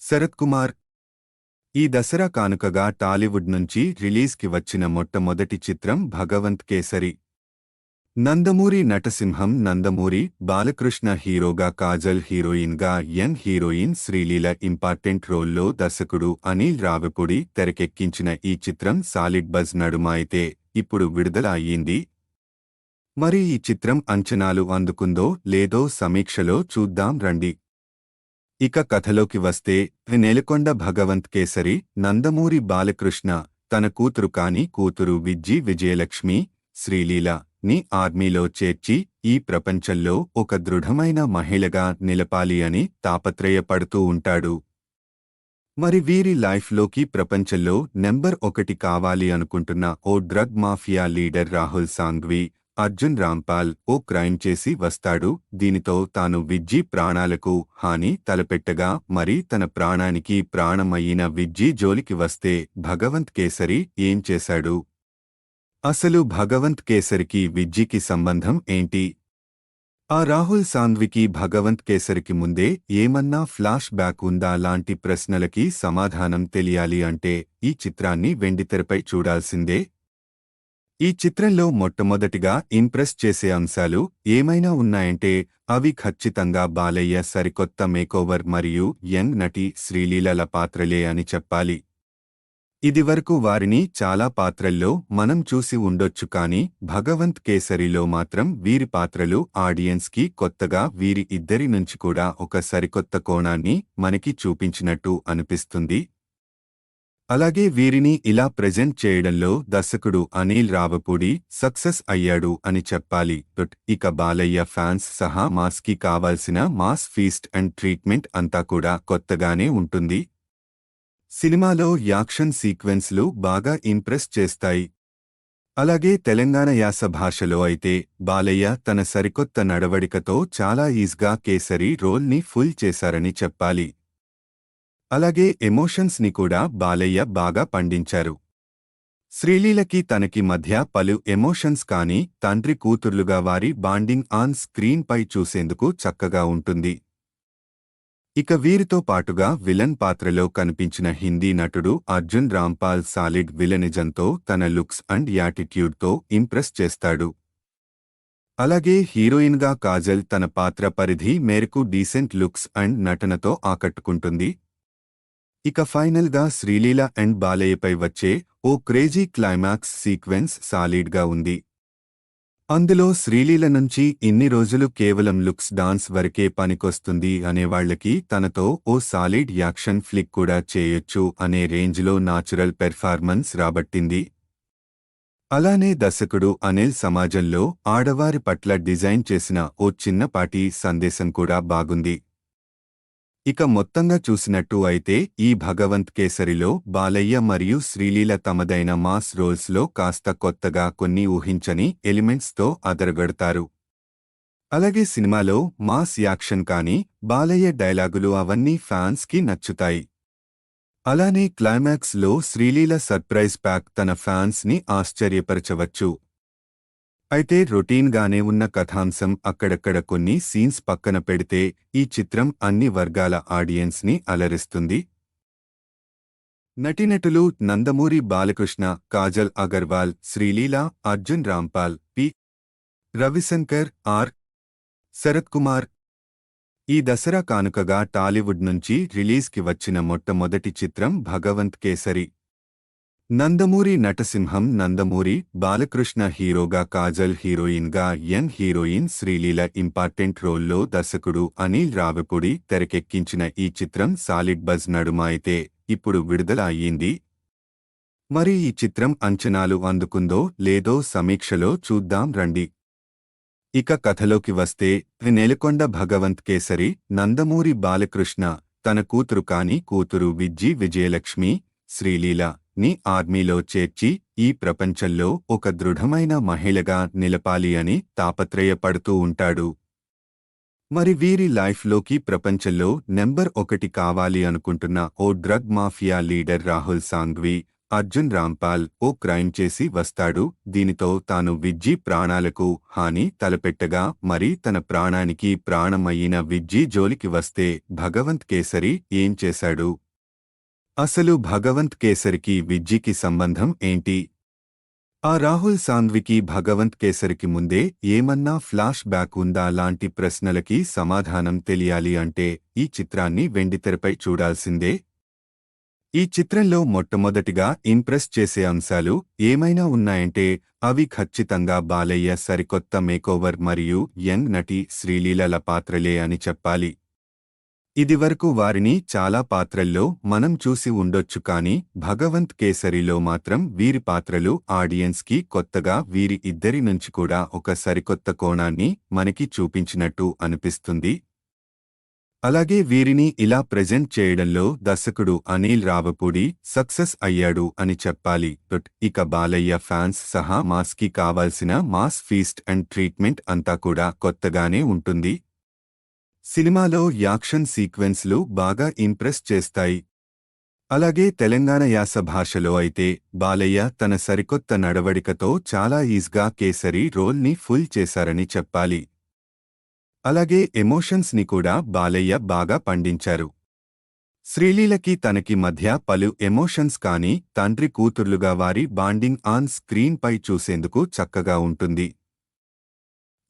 శరత్ కుమార్. ఈ దసరా కానుకగా టాలీవుడ్ నుంచి రిలీజ్కి వచ్చిన మొట్టమొదటి చిత్రం భగవంత్ కేసరి. నందమూరి నటసింహం నందమూరి బాలకృష్ణ హీరోగా, కాజల్ హీరోయిన్గా, యంగ్ హీరోయిన్ శ్రీలీల ఇంపార్టెంట్ రోల్లో దర్శకుడు అనిల్ రావిపూడి తెరకెక్కించిన ఈ చిత్రం సాలిడ్ బజ్ నడుమ అయితే ఇప్పుడు విడుదల అయ్యింది. మరి ఈ చిత్రం అంచనాలు అందుకుందో లేదో సమీక్షలో చూద్దాం రండి. ఇక కథలోకి వస్తే, నెలకొండ భగవంత్ కేసరి నందమూరి బాలకృష్ణ తన కూతురు కాని కూతురు విజ్జి విజయలక్ష్మి శ్రీలీల ని ఆర్మీలో చేర్చి ఈ ప్రపంచంలో ఒక దృఢమైన మహిళగా నిలపాలి అని తాపత్రయపడుతూ ఉంటాడు. మరి వీరి లైఫ్లోకి ప్రపంచంలో నెంబర్ 1 కావాలి అనుకుంటున్న ఓ drug mafia leader Rahul Sanghvi Arjun Rampal ఓ క్రైమ్ చేసి వస్తాడు. దీనితో తాను విజ్జి ప్రాణాలకు హాని తలపెట్టగా మరి తన ప్రాణానికి ప్రాణమయ్యిన విజ్జి జోలికి వస్తే భగవంత్ కేసరి ఏం చేశాడు? అసలు భగవంత్ కేసరికి విజ్జికి సంబంధం ఏంటి? ఆ రాహుల్ సాంఘ్వికి భగవంత్ కేసరికి ముందే ఏమన్నా ఫ్లాష్ బ్యాక్ ఉందా లాంటి ప్రశ్నలకి సమాధానం తెలియాలి అంటే ఈ చిత్రాన్ని వెండితెరపై చూడాల్సిందే. ఈ చిత్రంలో మొట్టమొదటిగా ఇంప్రెస్ చేసే అంశాలు ఏమైనా ఉన్నాయంటే అవి ఖచ్చితంగా బాలయ్య సరికొత్త మేకోవర్ మరియు యంగ్ నటి శ్రీలీలల పాత్రలే అని చెప్పాలి. ఇదివరకు వారిని చాలా పాత్రల్లో మనం చూసి ఉండొచ్చు కానీ భగవంత్ కేసరిలో మాత్రం వీరి పాత్రలు ఆడియన్స్కి కొత్తగా వీరి ఇద్దరి నుంచి కూడా ఒక సరికొత్త కోణాన్ని మనకి చూపించినట్టు అనిపిస్తుంది. అలాగే వీరిని ఇలా ప్రెజెంట్ చేయడంలో దర్శకుడు అనిల్ రావిపూడి సక్సెస్ అయ్యాడు అని చెప్పాలి. ఇక బాలయ్య ఫ్యాన్స్ సహా మాస్కి కావాల్సిన మాస్ ఫీస్ట్ అండ్ ట్రీట్మెంట్ అంతా కూడా కొత్తగానే ఉంటుంది. సినిమాలో యాక్షన్ సీక్వెన్స్లు బాగా ఇంప్రెస్ చేస్తాయి. అలాగే తెలంగాణ యాస భాషలో అయితే బాలయ్య తన సరికొత్త నడవడికతో చాలా ఈజ్గా కేసరి రోల్ని ఫుల్ చేశారని చెప్పాలి. అలాగే ఎమోషన్స్ ని కూడా బాలయ్య బాగా పండించారు. శ్రీలీలకి తనకి మధ్య పలు ఎమోషన్స్ కానీ తండ్రి కూతుర్లుగా వారి బాండింగ్ ఆన్ స్క్రీన్ పై చూసేందుకు చక్కగా ఉంటుంది. ఇక వీరితో పాటుగా విలన్ పాత్రలో కనిపించిన హిందీ నటుడు అర్జున్ రాంపాల్ సాలిడ్ విలనిజంతో తన లుక్స్ అండ్ యాటిట్యూడ్తో ఇంప్రెస్ చేస్తాడు. అలాగే హీరోయిన్గా కాజల్ తన పాత్ర పరిధి మేరకు డీసెంట్ లుక్స్ అండ్ నటనతో ఆకట్టుకుంటుంది. ఇక ఫైనల్గా శ్రీలీల అండ్ బాలయ్యపై వచ్చే ఓ క్రేజీ క్లైమాక్స్ సీక్వెన్స్ సాలిడ్గా ఉంది. అందులో శ్రీలీల నుంచి ఇన్ని రోజులు కేవలం లుక్స్ డాన్స్ వరకే పనికొస్తుంది అనేవాళ్లకి తనతో ఓ సాలిడ్ యాక్షన్ ఫ్లిక్ కూడా చేయొచ్చు అనే రేంజ్లో నాచురల్ పెర్ఫార్మెన్స్ రాబట్టింది. అలానే దర్శకుడు అనిల్ సమాజంలో ఆడవారి పట్ల డిజైన్ చేసిన ఓ చిన్నపాటి సందేశం కూడా బాగుంది. ఇక మొత్తంగా చూసినట్టు అయితే ఈ భగవంత్ కేసరిలో బాలయ్య మరియు శ్రీలీల తమదైన మాస్ రోల్స్లో కాస్త కొత్తగా కొన్ని ఊహించని ఎలిమెంట్స్తో అదరగొడతారు. అలాగే సినిమాలో మాస్ యాక్షన్ కానీ బాలయ్య డైలాగులు అవన్నీ ఫ్యాన్స్కి నచ్చుతాయి. అలానే క్లైమాక్స్లో శ్రీలీల సర్ప్రైజ్ ప్యాక్ తన ఫ్యాన్స్ని ఆశ్చర్యపరచవచ్చు. అయితే రొటీన్గానే ఉన్న కథాంశం అక్కడక్కడ కొన్ని సీన్స్ పక్కన పెడితే ఈ చిత్రం అన్ని వర్గాల ఆడియన్స్ని అలరిస్తుంది. నటీనటులు నందమూరి బాలకృష్ణ, కాజల్ అగర్వాల్, శ్రీలీల, అర్జున్ రాంపాల్, పి. రవిశంకర్, ఆర్. శరత్ కుమార్. ఈ దసరా కానుకగా టాలీవుడ్ నుంచి రిలీజ్కి వచ్చిన మొట్టమొదటి చిత్రం భగవంత్ కేసరి. నందమూరి నటసింహం నందమూరి బాలకృష్ణ హీరోగా, కాజల్ హీరోయిన్గా, యంగ్ హీరోయిన్ శ్రీలీల ఇంపార్టెంట్ రోల్లో దర్శకుడు అనిల్ రావిపూడి తెరకెక్కించిన ఈ చిత్రం సాలిడ్ బజ్ నడుమ అయితే ఇప్పుడు విడుదల అయ్యింది. మరి ఈ చిత్రం అంచనాలు అందుకుందో లేదో సమీక్షలో చూద్దాం రండి. ఇక కథలోకి వస్తే నెలకొండ భగవంత్ కేసరి నందమూరి బాలకృష్ణ తన కూతురు కాని కూతురు విజయలక్ష్మి శ్రీలీల ని ఆర్మీలో చేర్చి ఈ ప్రపంచంలో ఒక దృఢమైన మహిళగా నిలపాలి అని తాపత్రయపడుతూ ఉంటాడు. మరి వీరి లైఫ్లోకి ప్రపంచంలో నెంబర్ 1 కావాలి అనుకుంటున్న ఓ drug mafia leader Rahul Sanghvi, Arjun Rampal ఓ క్రైమ్ చేసి వస్తాడు. దీనితో తాను విజ్జి ప్రాణాలకు హాని తలపెట్టగా మరి తన ప్రాణానికి ప్రాణమయ్యిన విజ్జి జోలికి వస్తే భగవంత్ కేసరి ఏం చేశాడు? అసలు భగవంత్ కేసరికి విజ్జికి సంబంధం ఏంటి? ఆ రాహుల్ సాంఘ్వికి భగవంత్ కేసరికి ముందే ఏమన్నా ఫ్లాష్ బ్యాక్ ఉందా లాంటి ప్రశ్నలకి సమాధానం తెలియాలి అంటే ఈ చిత్రాన్ని వెండితెరపై చూడాల్సిందే. ఈ చిత్రంలో మొట్టమొదటిగా ఇంప్రెస్ చేసే అంశాలు ఏమైనా ఉన్నాయంటే అవి ఖచ్చితంగా బాలయ్య సరికొత్త మేకోవర్ మరియు యంగ్ నటి శ్రీలీలల పాత్రలే అని చెప్పాలి. ఇదివరకు వారిని చాలా పాత్రల్లో మనం చూసి ఉండొచ్చు కానీ భగవంత్ కేసరిలో మాత్రం వీరి పాత్రలు ఆడియన్స్కి కొత్తగా వీరి ఇద్దరి నుంచి కూడా ఒక సరికొత్త కోణాన్ని మనకి చూపించినట్టు అనిపిస్తుంది. అలాగే వీరిని ఇలా ప్రెజెంట్ చేయడంలో దర్శకుడు అనిల్ రావిపూడి సక్సెస్ అయ్యాడు అని చెప్పాలి. ఇక బాలయ్య ఫ్యాన్స్ సహా మాస్కి కావాల్సిన మాస్ ఫీస్ట్ అండ్ ట్రీట్మెంట్ అంతా కూడా కొత్తగానే ఉంటుంది. సినిమాలో యాక్షన్ సీక్వెన్స్లు బాగా ఇంప్రెస్ చేస్తాయి. అలాగే తెలంగాణ యాస భాషలో అయితే బాలయ్య తన సరికొత్త నడవడికతో చాలా ఈజ్గా కేసరి రోల్ని ఫుల్ చేశారని చెప్పాలి. అలాగే ఎమోషన్స్ ని కూడా బాలయ్య బాగా పండించారు. శ్రీలీలకి తనకి మధ్య పలు ఎమోషన్స్ కానీ తండ్రి కూతుర్లుగా వారి బాండింగ్ ఆన్ స్క్రీన్ పై చూసేందుకు చక్కగా ఉంటుంది.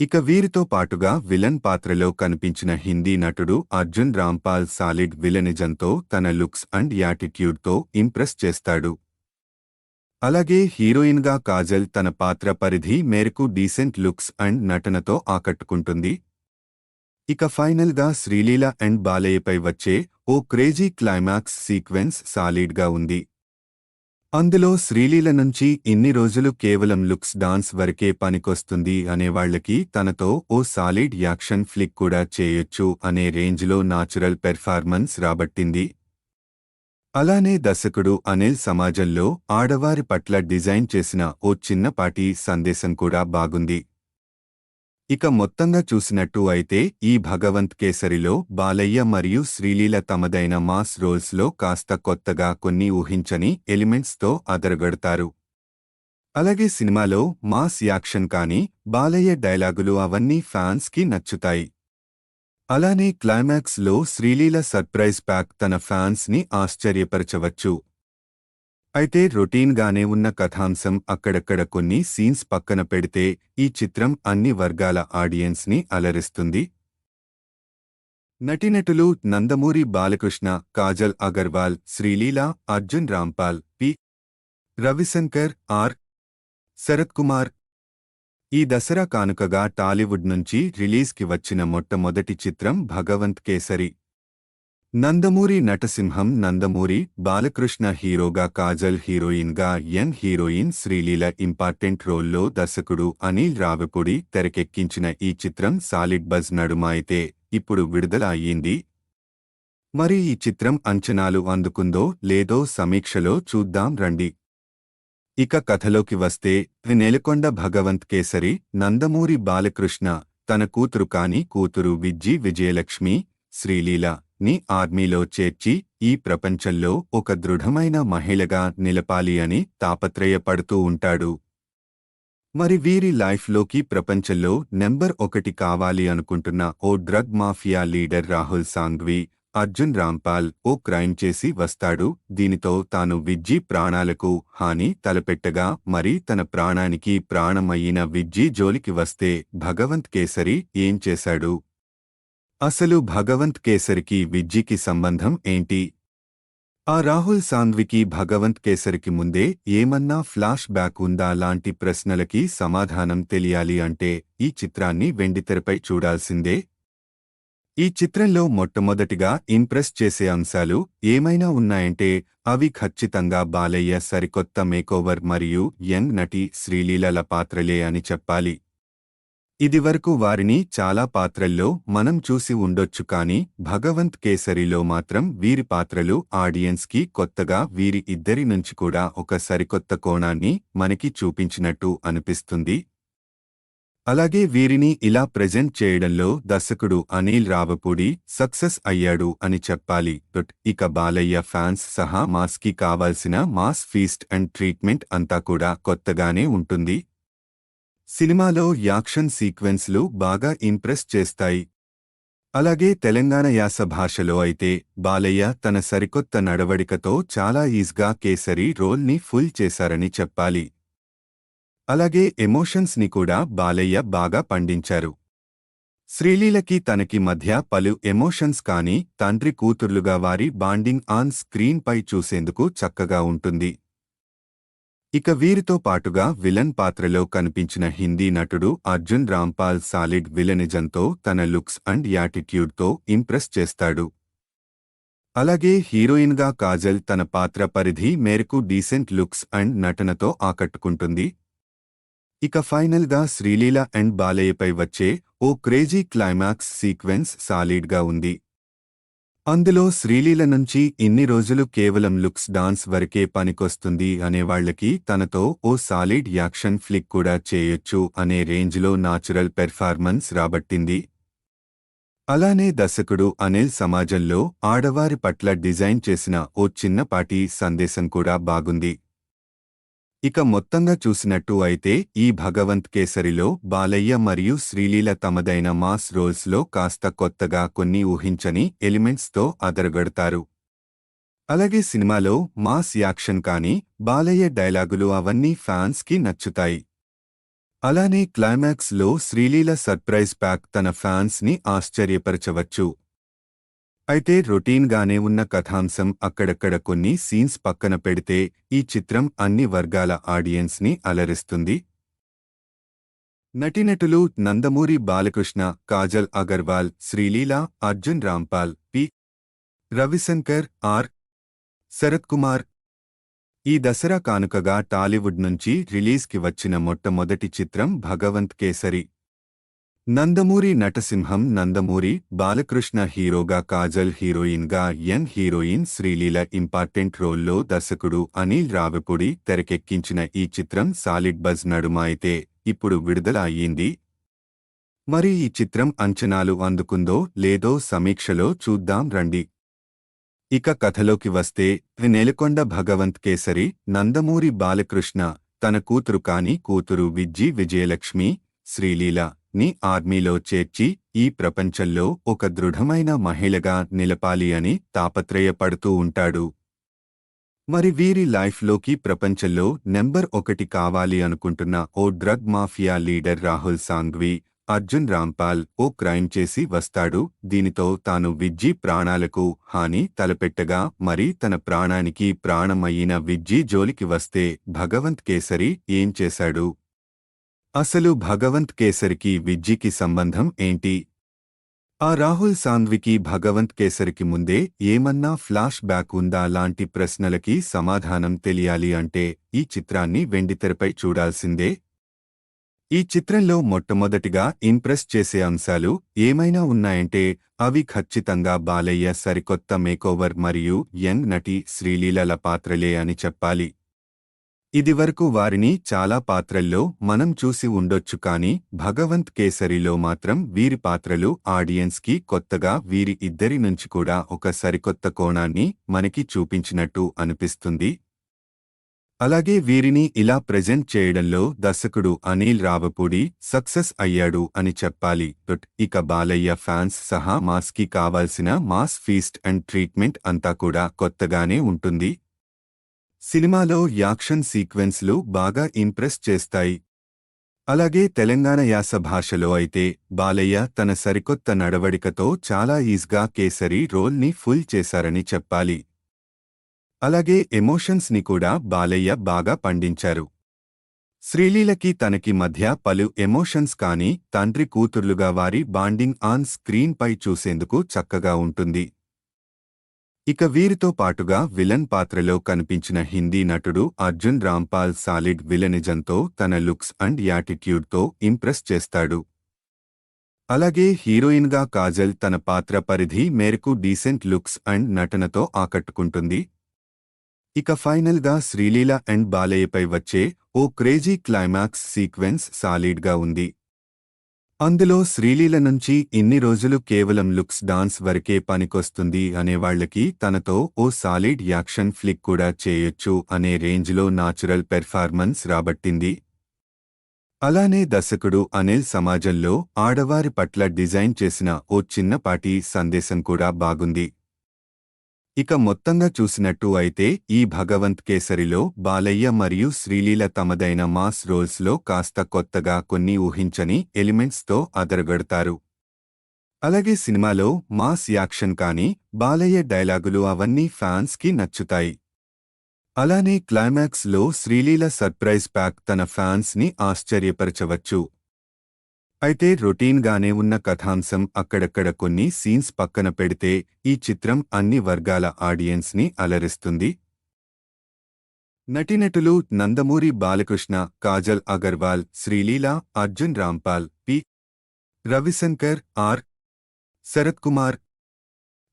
ఇక వీరితో పాటుగా విలన్ పాత్రలో కనిపించిన హిందీ నటుడు అర్జున్ రాంపాల్ సాలిడ్ విలనిజంతో తన లుక్స్ అండ్ యాటిట్యూడ్తో ఇంప్రెస్ చేస్తాడు. అలాగే హీరోయిన్గా కాజల్ తన పాత్ర పరిధి మేరకు డీసెంట్ లుక్స్ అండ్ నటనతో ఆకట్టుకుంటుంది. ఇక ఫైనల్గా శ్రీలీల అండ్ బాలయ్యపై వచ్చే ఓ క్రేజీ క్లైమాక్స్ సీక్వెన్స్ సాలిడ్గా ఉంది. అందులో శ్రీలీల నుంచి ఇన్ని రోజులు కేవలం లుక్స్ డాన్స్ వరకే పనికొస్తుంది అనేవాళ్లకి తనతో ఓ సాలిడ్ యాక్షన్ ఫ్లిక్ కూడా చేయొచ్చు అనే రేంజ్లో నాచురల్ పెర్ఫార్మెన్స్ రాబట్టింది. అలానే దర్శకుడు అనిల్ సమాజంలో ఆడవారి పట్ల డిజైన్ చేసిన ఓ చిన్నపాటి సందేశం కూడా బాగుంది. ఇక మొత్తంగా చూసినట్టు అయితే ఈ భగవంత్ కేసరిలో బాలయ్య మరియు శ్రీలీల తమదైన మాస్ రోల్స్లో కాస్త కొత్తగా కొన్ని ఊహించని ఎలిమెంట్స్తో అదరగొడతారు. అలాగే సినిమాలో మాస్ యాక్షన్ కానీ బాలయ్య డైలాగులు అవన్నీ ఫ్యాన్స్కి నచ్చుతాయి. అలానే క్లైమాక్స్లో శ్రీలీల సర్ప్రైజ్ ప్యాక్ తన ఫ్యాన్స్ని ఆశ్చర్యపరచవచ్చు. అయితే రొటీన్గానే ఉన్న కథాంశం అక్కడక్కడ కొన్ని సీన్స్ పక్కన పెడితే ఈ చిత్రం అన్ని వర్గాల ఆడియన్స్ని అలరిస్తుంది. నటీనటులు నందమూరి బాలకృష్ణ, కాజల్ అగర్వాల్, శ్రీలీల, అర్జున్ రాంపాల్, పి. రవిశంకర్, ఆర్. శరత్ కుమార్. ఈ దసరా కానుకగా టాలీవుడ్ నుంచి రిలీజ్కి వచ్చిన మొట్టమొదటి చిత్రం భగవంత్ కేసరి. నందమూరి నటసింహం నందమూరి బాలకృష్ణ హీరోగా, కాజల్ హీరోయిన్గా, యంగ్ హీరోయిన్ శ్రీలీల ఇంపార్టెంట్ రోల్లో దర్శకుడు అనిల్ రావిపూడి తెరకెక్కించిన ఈ చిత్రం సాలిడ్ బజ్ నడుమ అయితే ఇప్పుడు విడుదల అయ్యింది. మరి ఈ చిత్రం అంచనాలు అందుకుందో లేదో సమీక్షలో చూద్దాం రండి. ఇక కథలోకి వస్తే నెలకొండ భగవంత్ కేసరి నందమూరి బాలకృష్ణ తన కూతురు కాని కూతురు విజ్జి విజయలక్ష్మి శ్రీలీల ని ఆర్మీలో చేర్చి ఈ ప్రపంచంలో ఒక దృఢమైన మహిళగా నిలపాలి అని తాపత్రయపడుతూ ఉంటాడు. మరి వీరి లైఫ్లోకి ప్రపంచంలో నెంబర్ 1 కావాలి అనుకుంటున్న ఓ drug mafia leader Rahul Sanghvi, Arjun Rampal ఓ క్రైమ్ చేసి వస్తాడు. దీనితో తాను విజ్జి ప్రాణాలకు హాని తలపెట్టగా మరి తన ప్రాణానికి ప్రాణమయ్యిన విజ్జి జోలికి వస్తే భగవంత్ కేసరి ఏం చేశాడు? అసలు భగవంత్ కేసరికి విజ్జికి సంబంధం ఏంటి? ఆ రాహుల్ సాంఘ్వికి భగవంత్ కేసరికి ముందే ఏమన్నా ఫ్లాష్ బ్యాక్ ఉందా లాంటి ప్రశ్నలకి సమాధానం తెలియాలి అంటే ఈ చిత్రాన్ని వెండితెరపై చూడాల్సిందే. ఈ చిత్రంలో మొట్టమొదటిగా ఇంప్రెస్ చేసే అంశాలు ఏమైనా ఉన్నాయంటే అవి ఖచ్చితంగా బాలయ్య సరికొత్త మేకోవర్ మరియు యంగ్ నటి శ్రీలీలల పాత్రలే అని చెప్పాలి. ఇదివరకు వారిని చాలా పాత్రల్లో మనం చూసి ఉండొచ్చు కానీ భగవంత్ కేసరిలో మాత్రం వీరి పాత్రలు ఆడియన్స్కి కొత్తగా వీరి ఇద్దరి నుంచి కూడా ఒక సరికొత్త కోణాన్ని మనకి చూపించినట్టు అనిపిస్తుంది. అలాగే వీరిని ఇలా ప్రెజెంట్ చేయడంలో దర్శకుడు అనిల్ రావిపూడి సక్సెస్ అయ్యాడు అని చెప్పాలి. ఇక బాలయ్య ఫ్యాన్స్ సహా మాస్కి కావాల్సిన మాస్ ఫీస్ట్ అండ్ ట్రీట్మెంట్ అంతా కూడా కొత్తగానే ఉంటుంది. సినిమాలో యాక్షన్ సీక్వెన్స్లు బాగా ఇంప్రెస్ చేస్తాయి. అలాగే తెలంగాణ యాస భాషలో అయితే బాలయ్య తన సరికొత్త నడవడికతో చాలా ఈజ్గా కేసరి రోల్ని ఫుల్ చేశారని చెప్పాలి. అలాగే ఎమోషన్స్ ని కూడా బాలయ్య బాగా పండించారు. శ్రీలీలకి తనకి మధ్య పలు ఎమోషన్స్ కానీ తండ్రి కూతుర్లుగా వారి బాండింగ్ ఆన్ స్క్రీన్ పై చూసేందుకు చక్కగా ఉంటుంది. ఇక వీరితో పాటుగా విలన్ పాత్రలో కనిపించిన హిందీ నటుడు అర్జున్ రాంపాల్ సాలిడ్ విలనిజంతో తన లుక్స్ అండ్ యాటిట్యూడ్తో ఇంప్రెస్ చేస్తాడు. అలాగే హీరోయిన్గా కాజల్ తన పాత్ర పరిధి మేరకు డీసెంట్ లుక్స్ అండ్ నటనతో ఆకట్టుకుంటుంది. ఇక ఫైనల్గా శ్రీలీల అండ్ బాలయ్యపై వచ్చే ఓ క్రేజీ క్లైమాక్స్ సీక్వెన్స్ సాలిడ్గా ఉంది. అందులో శ్రీలీల నుంచి ఇన్ని రోజులు కేవలం లుక్స్ డాన్స్ వరకే పనికొస్తుంది అనేవాళ్లకి తనతో ఓ సాలిడ్ యాక్షన్ ఫ్లిక్ కూడా చేయొచ్చు అనే రేంజ్లో నాచురల్ పెర్ఫార్మెన్స్ రాబట్టింది. అలానే దర్శకుడు అనిల్ సమాజంలో ఆడవారి పట్ల డిజైన్ చేసిన ఓ చిన్నపాటి సందేశం కూడా బాగుంది. ఇక మొత్తంగా చూసినట్టు అయితే ఈ భగవంత్ కేసరిలో బాలయ్య మరియు శ్రీలీల తమదైన మాస్ రోల్స్లో కాస్త కొత్తగా కొన్ని ఊహించని ఎలిమెంట్స్తో అదరగొడతారు. అలాగే సినిమాలో మాస్ యాక్షన్ కానీ బాలయ్య డైలాగులు అవన్నీ ఫ్యాన్స్కి నచ్చుతాయి. అలానే క్లైమాక్స్లో శ్రీలీల సర్ప్రైజ్ ప్యాక్ తన ఫ్యాన్స్ని ఆశ్చర్యపరచవచ్చు. అయితే రొటీన్గానే ఉన్న కథాంశం అక్కడక్కడ కొన్ని సీన్స్ పక్కన పెడితే ఈ చిత్రం అన్ని వర్గాల ఆడియన్స్ని అలరిస్తుంది. నటీనటులు నందమూరి బాలకృష్ణ, కాజల్ అగర్వాల్, శ్రీలీల, అర్జున్ రాంపాల్, పి. రవిశంకర్, ఆర్. శరత్ కుమార్. ఈ దసరా కానుకగా టాలీవుడ్ నుంచి రిలీజ్కి వచ్చిన మొట్టమొదటి చిత్రం భగవంత్ కేసరి. నందమూరి నటసింహం నందమూరి బాలకృష్ణ హీరోగా, కాజల్ హీరోయిన్గా, యంగ్ హీరోయిన్ శ్రీలీల ఇంపార్టెంట్ రోల్లో దర్శకుడు అనిల్ రావిపూడి తెరకెక్కించిన ఈ చిత్రం సాలిడ్ బజ్ నడుమ అయితే ఇప్పుడు విడుదల అయ్యింది. మరి ఈ చిత్రం అంచనాలు అందుకుందో లేదో సమీక్షలో చూద్దాం రండి. ఇక కథలోకి వస్తే నెలకొండ భగవంత్ కేసరి నందమూరి బాలకృష్ణ తన కూతురు కాని కూతురు విజయలక్ష్మి, శ్రీలీల ని ఆర్మీలో చేర్చి ఈ ప్రపంచంలో ఒక దృఢమైన మహిళగా నిలపాలి అని తాపత్రయపడుతూ ఉంటాడు. మరి వీరి లైఫ్లోకి ప్రపంచంలో నెంబర్ 1 కావాలి అనుకుంటున్న ఓ drug mafia leader Rahul Sanghvi, Arjun Rampal ఓ క్రైమ్ చేసి వస్తాడు. దీనితో తాను విజ్జి ప్రాణాలకు హాని తలపెట్టగా మరి తన ప్రాణానికి ప్రాణమయ్యిన విజ్జి జోలికి వస్తే భగవంత్ కేసరి ఏం చేశాడు? అసలు భగవంత్ కేసరికి విజ్జికి సంబంధం ఏంటి? ఆ రాహుల్ సాంఘ్వికి భగవంత్ కేసరికి ముందే ఏమన్నా ఫ్లాష్ బ్యాక్ ఉందా లాంటి ప్రశ్నలకి సమాధానం తెలియాలి అంటే ఈ చిత్రాన్ని వెండితెరపై చూడాల్సిందే. ఈ చిత్రంలో మొట్టమొదటిగా ఇంప్రెస్ చేసే అంశాలు ఏమైనా ఉన్నాయంటే అవి ఖచ్చితంగా బాలయ్య సరికొత్త మేకోవర్ మరియు యంగ్ నటి శ్రీలీలల పాత్రలే అని చెప్పాలి. ఇదివరకు వారిని చాలా పాత్రల్లో మనం చూసి ఉండొచ్చు కానీ భగవంత్ కేసరిలో మాత్రం వీరి పాత్రలు ఆడియన్స్కి కొత్తగా వీరి ఇద్దరి నుంచి కూడా ఒక సరికొత్త కోణాన్ని మనకి చూపించినట్టు అనిపిస్తుంది. అలాగే వీరిని ఇలా ప్రెజెంట్ చేయడంలో దర్శకుడు అనిల్ రావిపూడి సక్సెస్ అయ్యాడు అని చెప్పాలి. ఇక బాలయ్య ఫ్యాన్స్ సహా మాస్కి కావాల్సిన మాస్ ఫీస్ట్ అండ్ ట్రీట్మెంట్ అంతా కూడా కొత్తగానే ఉంటుంది. సినిమాలో యాక్షన్ సీక్వెన్స్లు బాగా ఇంప్రెస్ చేస్తాయి. అలాగే తెలంగాణ యాస భాషలో అయితే బాలయ్య తన సరికొత్త నడవడికతో చాలా ఈజీగా కేసరి రోల్ని ఫుల్ చేశారని చెప్పాలి. అలాగే ఎమోషన్స్ని కూడా బాలయ్య బాగా పండించారు. శ్రీలీలకి తనకి మధ్య పలు ఎమోషన్స్ కానీ తండ్రి కూతుర్లుగా వారి బాండింగ్ ఆన్ స్క్రీన్ పై చూసేందుకు చక్కగా ఉంటుంది. ఇక వీరితో పాటుగా విలన్ పాత్రలో కనిపించిన హిందీ నటుడు అర్జున్ రాంపాల్ సాలిడ్ విలనిజంతో తన లుక్స్ అండ్ యాటిట్యూడ్తో ఇంప్రెస్ చేస్తాడు. అలాగే హీరోయిన్గా కాజల్ తన పాత్ర పరిధి మేరకు డీసెంట్ లుక్స్ అండ్ నటనతో ఆకట్టుకుంటుంది. ఇక ఫైనల్గా శ్రీలీల అండ్ బాలయ్యపై వచ్చే ఓ క్రేజీ క్లైమాక్స్ సీక్వెన్స్ సాలిడ్గా ఉంది. అందులో శ్రీలీల నుంచి ఇన్ని రోజులు కేవలం లుక్స్ డాన్స్ వరకే పనికొస్తుంది అనేవాళ్లకి తనతో ఓ సాలిడ్ యాక్షన్ ఫ్లిక్ కూడా చేయొచ్చు అనే రేంజ్లో నాచురల్ పెర్ఫార్మెన్స్ రాబట్టింది. అలానే దర్శకుడు అనిల్ సమాజంలో ఆడవారి పట్ల డిజైన్ చేసిన ఓ చిన్నపాటి సందేశం కూడా బాగుంది. ఇక మొత్తంగా చూసినట్టు అయితే ఈ భగవంత్ కేసరిలో బాలయ్య మరియు శ్రీలీల తమదైన మాస్ రోల్స్లో కాస్త కొత్తగా కొన్ని ఊహించని ఎలిమెంట్స్తో అదరగొడతారు. అలాగే సినిమాలో మాస్ యాక్షన్ కానీ బాలయ్య డైలాగులు అవన్నీ ఫ్యాన్స్కి నచ్చుతాయి. అలానే క్లైమాక్స్లో శ్రీలీల సర్ప్రైజ్ ప్యాక్ తన ఫ్యాన్స్ని ఆశ్చర్యపరచవచ్చు. అయితే రొటీన్గానే ఉన్న కథాంశం అక్కడక్కడ కొన్ని సీన్స్ పక్కన పెడితే ఈ చిత్రం అన్ని వర్గాల ఆడియన్స్ని అలరిస్తుంది. నటీనటులు నందమూరి బాలకృష్ణ, కాజల్ అగర్వాల్, శ్రీలీల, అర్జున్ రాంపాల్, పి. రవిశంకర్, ఆర్. శరత్ కుమార్.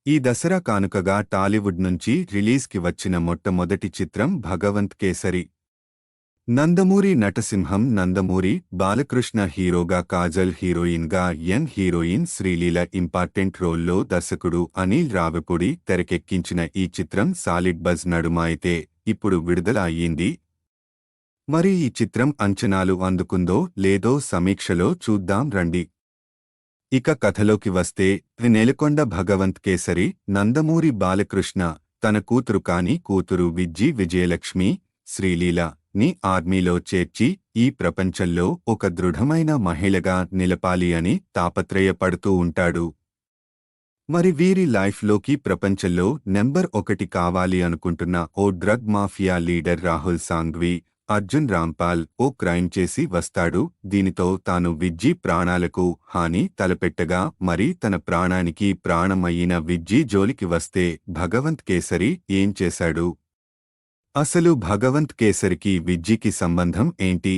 ఈ దసరా కానుకగా టాలీవుడ్ నుంచి రిలీజ్కి వచ్చిన మొట్టమొదటి చిత్రం భగవంత్ కేసరి. నందమూరి నటసింహం నందమూరి బాలకృష్ణ హీరోగా కాజల్ హీరోయిన్గా యంగ్ హీరోయిన్ శ్రీలీల ఇంపార్టెంట్ రోల్లో దర్శకుడు అనిల్ రావిపూడి తెరకెక్కించిన ఈ చిత్రం సాలిడ్ బజ్ నడుమ అయితే ఇప్పుడు విడుదల అయ్యింది. మరి ఈ చిత్రం అంచనాలు అందుకుందో లేదో సమీక్షలో చూద్దాం రండి. ఇక కథలోకి వస్తే నెలకొండ భగవంత్ కేసరి నందమూరి బాలకృష్ణ తన కూతురు కాని కూతురు విజ్జి విజయలక్ష్మి శ్రీలీల ని ఆర్మీలో చేర్చి ఈ ప్రపంచంలో ఒక దృఢమైన మహిళగా నిలపాలి అని తాపత్రయపడుతూ ఉంటాడు. మరి వీరి లైఫ్లోకి ప్రపంచంలో నెంబర్ 1 కావాలి అనుకుంటున్న ఓ drug mafia leader Rahul Sanghvi Arjun Rampal ఓ క్రైమ్ చేసి వస్తాడు. దీనితో తాను విజ్జి ప్రాణాలకు హాని తలపెట్టగా మరి తన ప్రాణానికి ప్రాణమయ్యిన విజ్జి జోలికి వస్తే భగవంత్ కేసరి ఏం చేశాడు? అసలు భగవంత్ కేసరికి విజ్జికి సంబంధం ఏంటి?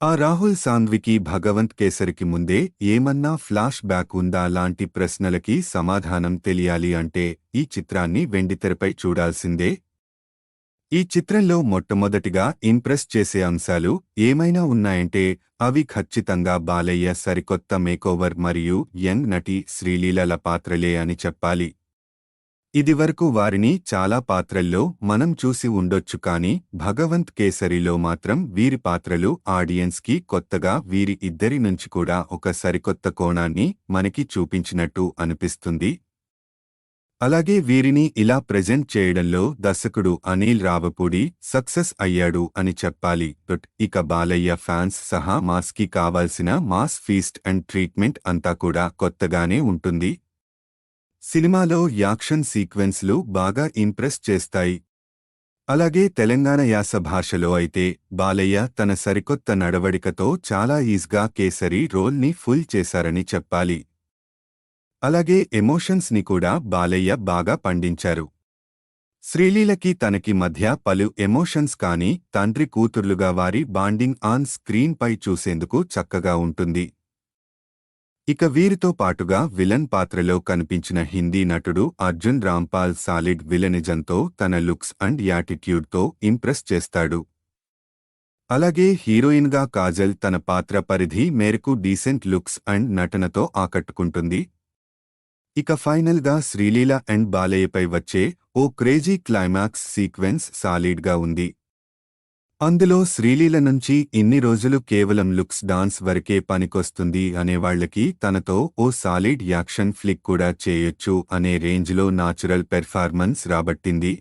ఆ రాహుల్ సాంఘ్వికి భగవంత్ కేసరికి ముందే ఏమన్నా ఫ్లాష్ బ్యాక్ ఉందా లాంటి ప్రశ్నలకి సమాధానం తెలియాలి అంటే ఈ చిత్రాన్ని వెండితెరపై చూడాల్సిందే. ఈ చిత్రంలో మొట్టమొదటిగా ఇంప్రెస్ చేసే అంశాలు ఏమైనా ఉన్నాయంటే అవి ఖచ్చితంగా బాలయ్య సరికొత్త మేకోవర్ మరియు యంగ్ నటి శ్రీలీలల పాత్రలే అని చెప్పాలి. ఇదివరకు వారిని చాలా పాత్రల్లో మనం చూసి ఉండొచ్చు కానీ భగవంత్ కేసరిలో మాత్రం వీరి పాత్రలు ఆడియన్స్కి కొత్తగా వీరి ఇద్దరి నుంచి కూడా ఒక సరికొత్త కోణాన్ని మనకి చూపించినట్టు అనిపిస్తుంది. అలాగే వీరిని ఇలా ప్రెజెంట్ చేయడంలో దర్శకుడు అనిల్ రావిపూడి సక్సెస్ అయ్యాడు అని చెప్పాలి. ఇక బాలయ్య ఫ్యాన్స్ సహా మాస్కి కావాల్సిన మాస్ ఫీస్ట్ అండ్ ట్రీట్మెంట్ అంతా కూడా కొత్తగానే ఉంటుంది. సినిమాలో యాక్షన్ సీక్వెన్స్లు బాగా ఇంప్రెస్ చేస్తాయి. అలాగే తెలంగాణ యాస భాషలో అయితే బాలయ్య తన సరికొత్త నడవడికతో చాలా ఈజీగా కేసరి రోల్ని ఫుల్ చేశారని చెప్పాలి. అలాగే ఎమోషన్స్ని కూడా బాలయ్య బాగా పండించారు. శ్రీలీలకి తనకి మధ్య పలు ఎమోషన్స్ కానీ తండ్రి కూతుర్లుగా వారి బాండింగ్ ఆన్ స్క్రీన్ పై చూసేందుకు చక్కగా ఉంటుంది. ఇక వీరితో పాటుగా విలన్ పాత్రలో కనిపించిన హిందీ నటుడు అర్జున్ రాంపాల్ సాలిడ్ విలనిజంతో తన లుక్స్ అండ్ యాటిట్యూడ్తో ఇంప్రెస్ చేస్తాడు. అలాగే హీరోయిన్గా కాజల్ తన పాత్ర పరిధి మేరకు డీసెంట్ లుక్స్ అండ్ నటనతో ఆకట్టుకుంటుంది. ఇక ఫైనల్గా శ్రీలీల అండ్ బాలయ్యపై వచ్చే ఓ క్రేజీ క్లైమాక్స్ సీక్వెన్స్ సాలిడ్గా ఉంది. అందులో శ్రీలీల నుంచి ఇన్ని రోజులు కేవలం లుక్స్ డాన్స్ వరకే పనికొస్తుంది అనేవాళ్లకి తనతో ఓ సాలిడ్ యాక్షన్ ఫ్లిక్ కూడా చేయొచ్చు అనే రేంజ్లో నాచురల్ పెర్ఫార్మెన్స్ రాబట్టింది.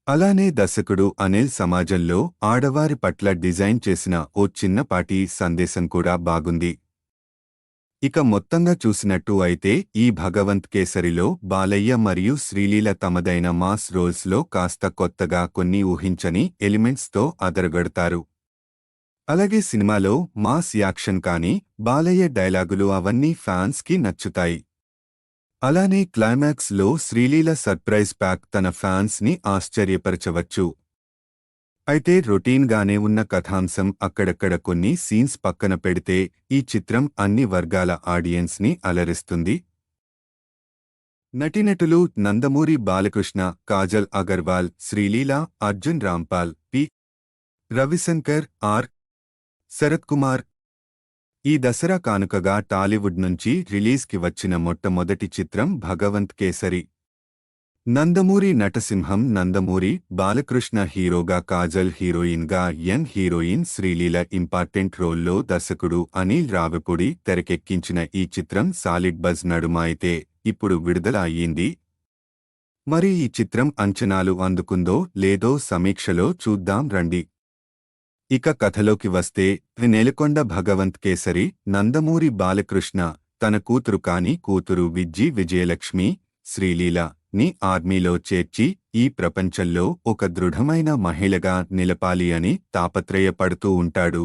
అలానే దర్శకుడు అనిల్ సమాజంలో ఆడవారి పట్ల డిజైన్ చేసిన ఓ చిన్నపాటి సందేశం కూడా బాగుంది. ఇక మొత్తంగా చూసినట్టు అయితే ఈ భగవంత్ కేసరిలో బాలయ్య మరియు శ్రీలీల తమదైన మాస్ రోల్స్లో కాస్త కొత్తగా కొన్ని ఊహించని ఎలిమెంట్స్తో అదరగొడతారు. అలాగే సినిమాలో మాస్ యాక్షన్ కానీ బాలయ్య డైలాగులు అవన్నీ ఫ్యాన్స్కి నచ్చుతాయి. అలానే క్లైమాక్స్లో శ్రీలీల సర్ప్రైజ్ ప్యాక్ తన ఫ్యాన్స్ని ఆశ్చర్యపరచవచ్చు. అయితే రొటీన్గానే ఉన్న కథాంశం అక్కడక్కడ కొన్ని సీన్స్ పక్కన పెడితే ఈ చిత్రం అన్ని వర్గాల ఆడియన్స్ని అలరిస్తుంది. నటీనటులు నందమూరి బాలకృష్ణ, కాజల్ అగర్వాల్, శ్రీలీల, అర్జున్ రాంపాల్, పి. రవిశంకర్, ఆర్. శరత్ కుమార్. ఈ దసరా కానుకగా టాలీవుడ్ నుంచి రిలీజ్కి వచ్చిన మొట్టమొదటి చిత్రం భగవంత్ కేసరి. నందమూరి నటసింహం నందమూరి బాలకృష్ణ హీరోగా కాజల్ హీరోయిన్గా యంగ్ హీరోయిన్ శ్రీలీల ఇంపార్టెంట్ రోల్లో దర్శకుడు అనిల్ రావిపూడి తెరకెక్కించిన ఈ చిత్రం సాలిడ్ బజ్ నడుమ అయితే ఇప్పుడు విడుదల అయ్యింది. మరి ఈ చిత్రం అంచనాలు అందుకుందో లేదో సమీక్షలో చూద్దాం రండి. ఇక కథలోకి వస్తే నెలకొండ భగవంత్ కేసరి నందమూరి బాలకృష్ణ తన కూతురు కాని కూతురు విజ్జి విజయలక్ష్మి శ్రీలీల ని ఆర్మీలో చేర్చి ఈ ప్రపంచంలో ఒక దృఢమైన మహిళగా నిలపాలి అని తాపత్రయపడుతూ ఉంటాడు.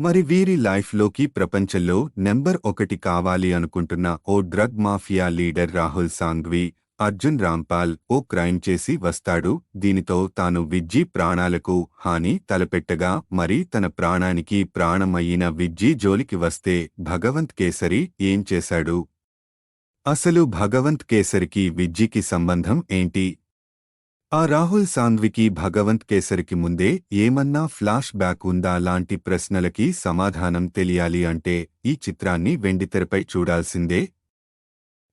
మరి వీరి లైఫ్లోకి ప్రపంచంలో నెంబర్ 1 కావాలి అనుకుంటున్న ఓ drug mafia leader Rahul Sanghvi Arjun Rampal ఓ క్రైమ్ చేసి వస్తాడు. దీనితో తాను విజ్జి ప్రాణాలకు హాని తలపెట్టగా మరి తన ప్రాణానికి ప్రాణమయ్యిన విజ్జి జోలికి వస్తే భగవంత్ కేసరి ఏం చేశాడు? అసలు భగవంత్ కేసరికి విజ్జికి సంబంధం ఏంటి? ఆ రాహుల్ సాంఘ్వికి భగవంత్ కేసరికి ముందే ఏమన్నా ఫ్లాష్ బ్యాక్ ఉందా లాంటి ప్రశ్నలకి సమాధానం తెలియాలి అంటే ఈ చిత్రాన్ని వెండితెరపై చూడాల్సిందే.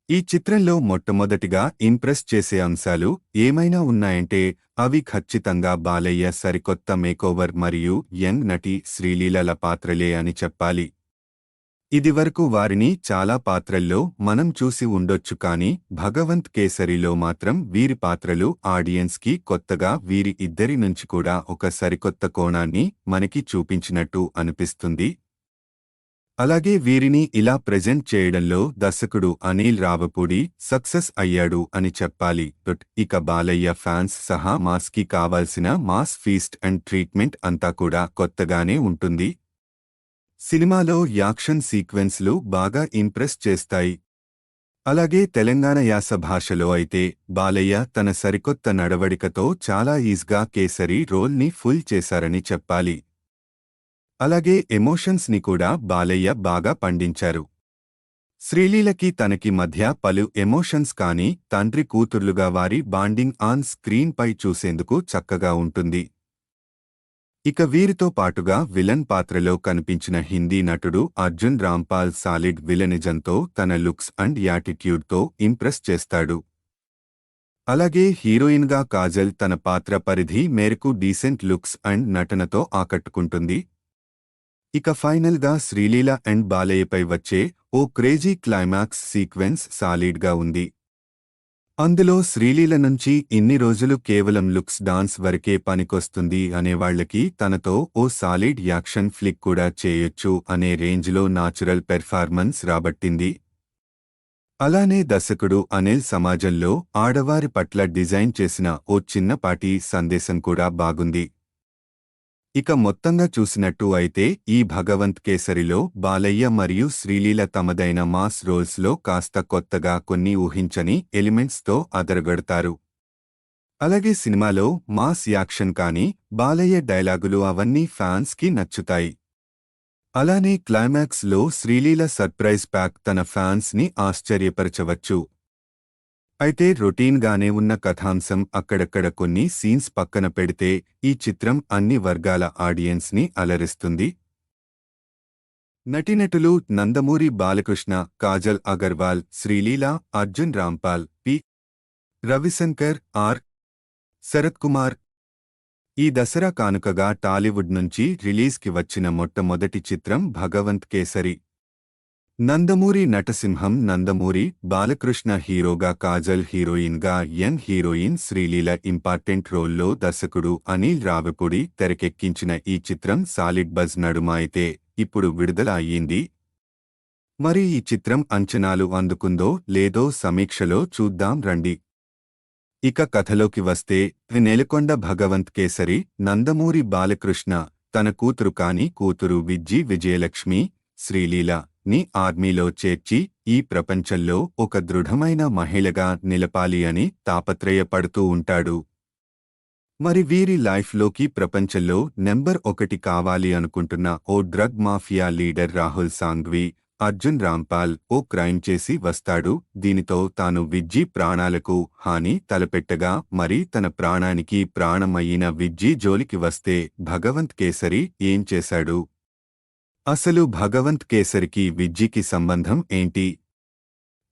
ఈ చిత్రంలో మొట్టమొదటిగా ఇంప్రెస్ చేసే అంశాలు ఏమైనా ఉన్నాయంటే అవి ఖచ్చితంగా బాలయ్య సరికొత్త మేకోవర్ మరియు యంగ్ నటి శ్రీలీలల పాత్రలే అని చెప్పాలి. ఇదివరకు వారిని చాలా పాత్రల్లో మనం చూసి ఉండొచ్చు కానీ భగవంత్ కేసరిలో మాత్రం వీరి పాత్రలు ఆడియన్స్కి కొత్తగా వీరి ఇద్దరి నుంచి కూడా ఒక సరికొత్త కోణాన్ని మనకి చూపించినట్టు అనిపిస్తుంది. అలాగే వీరిని ఇలా ప్రెజెంట్ చేయడంలో దర్శకుడు అనిల్ రావిపూడి సక్సెస్ అయ్యాడు అని చెప్పాలి. ఇక బాలయ్య ఫ్యాన్స్ సహా మాస్కి కావాల్సిన మాస్ ఫీస్ట్ అండ్ ట్రీట్మెంట్ అంతా కూడా కొత్తగానే ఉంటుంది. సినిమాలో యాక్షన్ సీక్వెన్స్లు బాగా ఇంప్రెస్ చేస్తాయి. అలాగే తెలంగాణ యాస భాషలో అయితే బాలయ్య తన సరికొత్త నడవడికతో చాలా ఈజీగా కేసరి రోల్ని ఫుల్ చేశారని చెప్పాలి. అలాగే ఎమోషన్స్ ని కూడా బాలయ్య బాగా పండించారు. శ్రీలీలకి తనకి మధ్య పలు ఎమోషన్స్ కానీ తండ్రి కూతుర్లుగా వారి బాండింగ్ ఆన్ స్క్రీన్ పై చూసేందుకు చక్కగా ఉంటుంది. ఇక వీరితో పాటుగా విలన్ పాత్రలో కనిపించిన హిందీ నటుడు అర్జున్ రాంపాల్ సాలిడ్ విలనిజంతో తన లుక్స్ అండ్ యాటిట్యూడ్తో ఇంప్రెస్ చేస్తాడు. అలాగే హీరోయిన్గా కాజల్ తన పాత్ర పరిధి మేరకు డీసెంట్ లుక్స్ అండ్ నటనతో ఆకట్టుకుంటుంది. ఇక ఫైనల్గా శ్రీలీల అండ్ బాలయ్యపై వచ్చే ఓ క్రేజీ క్లైమాక్స్ సీక్వెన్స్ సాలిడ్గా ఉంది. అందులో శ్రీలీల నుంచి ఇన్ని రోజులు కేవలం లుక్స్ డాన్స్ వరకే పనికొస్తుంది అనేవాళ్లకి తనతో ఓ సాలిడ్ యాక్షన్ ఫ్లిక్ కూడా చేయొచ్చు అనే రేంజ్లో నాచురల్ పెర్ఫార్మెన్స్ రాబట్టింది. అలానే దర్శకుడు అనిల్ సమాజంలో ఆడవారి పట్ల డిజైన్ చేసిన ఓ చిన్నపాటి సందేశం కూడా బాగుంది. ఇక మొత్తంగా చూసినట్టు అయితే ఈ భగవంత్ కేసరిలో బాలయ్య మరియు శ్రీలీల తమదైన మాస్ రోల్స్లో కాస్త కొత్తగా కొన్ని ఊహించని ఎలిమెంట్స్తో అదరగొడతారు. అలాగే సినిమాలో మాస్ యాక్షన్ కానీ బాలయ్య డైలాగులు అవన్నీ ఫ్యాన్స్కి నచ్చుతాయి. అలానే క్లైమాక్స్లో శ్రీలీల సర్ప్రైజ్ ప్యాక్ తన ఫ్యాన్స్ని ఆశ్చర్యపరచవచ్చు. అయితే రొటీన్గానే ఉన్న కథాంశం అక్కడక్కడ కొన్ని సీన్స్ పక్కన పెడితే ఈ చిత్రం అన్ని వర్గాల ఆడియన్స్ని అలరిస్తుంది. నటీనటులు నందమూరి బాలకృష్ణ, కాజల్ అగర్వాల్, శ్రీలీల, అర్జున్ రాంపాల్, పి. రవిశంకర్, ఆర్. శరత్ కుమార్. ఈ దసరా కానుకగా టాలీవుడ్ నుంచి రిలీజ్కి వచ్చిన మొట్టమొదటి చిత్రం భగవంత్ కేసరి. నందమూరి నటసింహం నందమూరి బాలకృష్ణ హీరోగా, కాజల్ హీరోయిన్గా, యంగ్ హీరోయిన్ శ్రీలీల ఇంపార్టెంట్ రోల్లో దర్శకుడు అనిల్ రావిపూడి తెరకెక్కించిన ఈ చిత్రం సాలిడ్ బజ్ నడుమ అయితే ఇప్పుడు విడుదల అయ్యింది. మరి ఈ చిత్రం అంచనాలు అందుకుందో లేదో సమీక్షలో చూద్దాం రండి. ఇక కథలోకి వస్తే నెలకొండ భగవంత్ కేసరి నందమూరి బాలకృష్ణ తన కూతురు కాని కూతురు విజయలక్ష్మి శ్రీలీల ని ఆర్మీలో చేర్చి ఈ ప్రపంచంలో ఒక దృఢమైన మహిళగా నిలపాలి అని తాపత్రయపడుతూ ఉంటాడు. మరి వీరి లైఫ్లోకి ప్రపంచంలో నెంబర్ 1 కావాలి అనుకుంటున్న ఓ drug mafia leader Rahul Sanghvi, Arjun Rampal ఓ క్రైమ్ చేసి వస్తాడు. దీనితో తాను విజ్జి ప్రాణాలకు హాని తలపెట్టగా మరి తన ప్రాణానికి ప్రాణమయ్యిన విజ్జి జోలికి వస్తే భగవంత్ కేసరి ఏం చేశాడు? అసలు భగవంత్ కేసరికి విజ్జికి సంబంధం ఏంటి?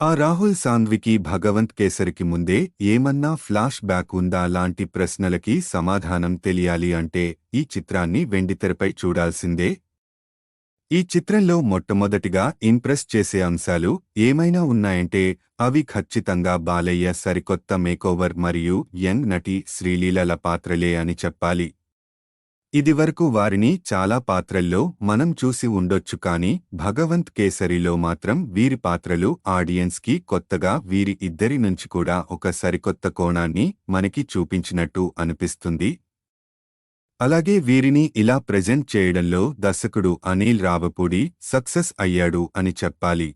ఆ రాహుల్ సాంఘ్వికి భగవంత్ కేసరికి ముందే ఏమన్నా ఫ్లాష్ బ్యాక్ ఉందా లాంటి ప్రశ్నలకి సమాధానం తెలియాలి అంటే ఈ చిత్రాన్ని వెండితెరపై చూడాల్సిందే. ఈ చిత్రంలో మొట్టమొదటిగా ఇంప్రెస్ చేసే అంశాలు ఏమైనా ఉన్నాయంటే అవి ఖచ్చితంగా బాలయ్య సరికొత్త మేకోవర్ మరియు యంగ్ నటి శ్రీలీలల పాత్రలే అని చెప్పాలి. ఇదివరకు వారిని చాలా పాత్రల్లో మనం చూసి ఉండొచ్చు కానీ భగవంత్ కేసరిలో మాత్రం వీరి పాత్రలు ఆడియన్స్కి కొత్తగా వీరి ఇద్దరి నుంచి కూడా ఒక సరికొత్త కోణాన్ని మనకి చూపించినట్టు అనిపిస్తుంది. అలాగే వీరిని ఇలా ప్రెజెంట్ చేయడంలో దర్శకుడు అనిల్ రావిపూడి సక్సెస్ అయ్యాడు అని చెప్పాలి.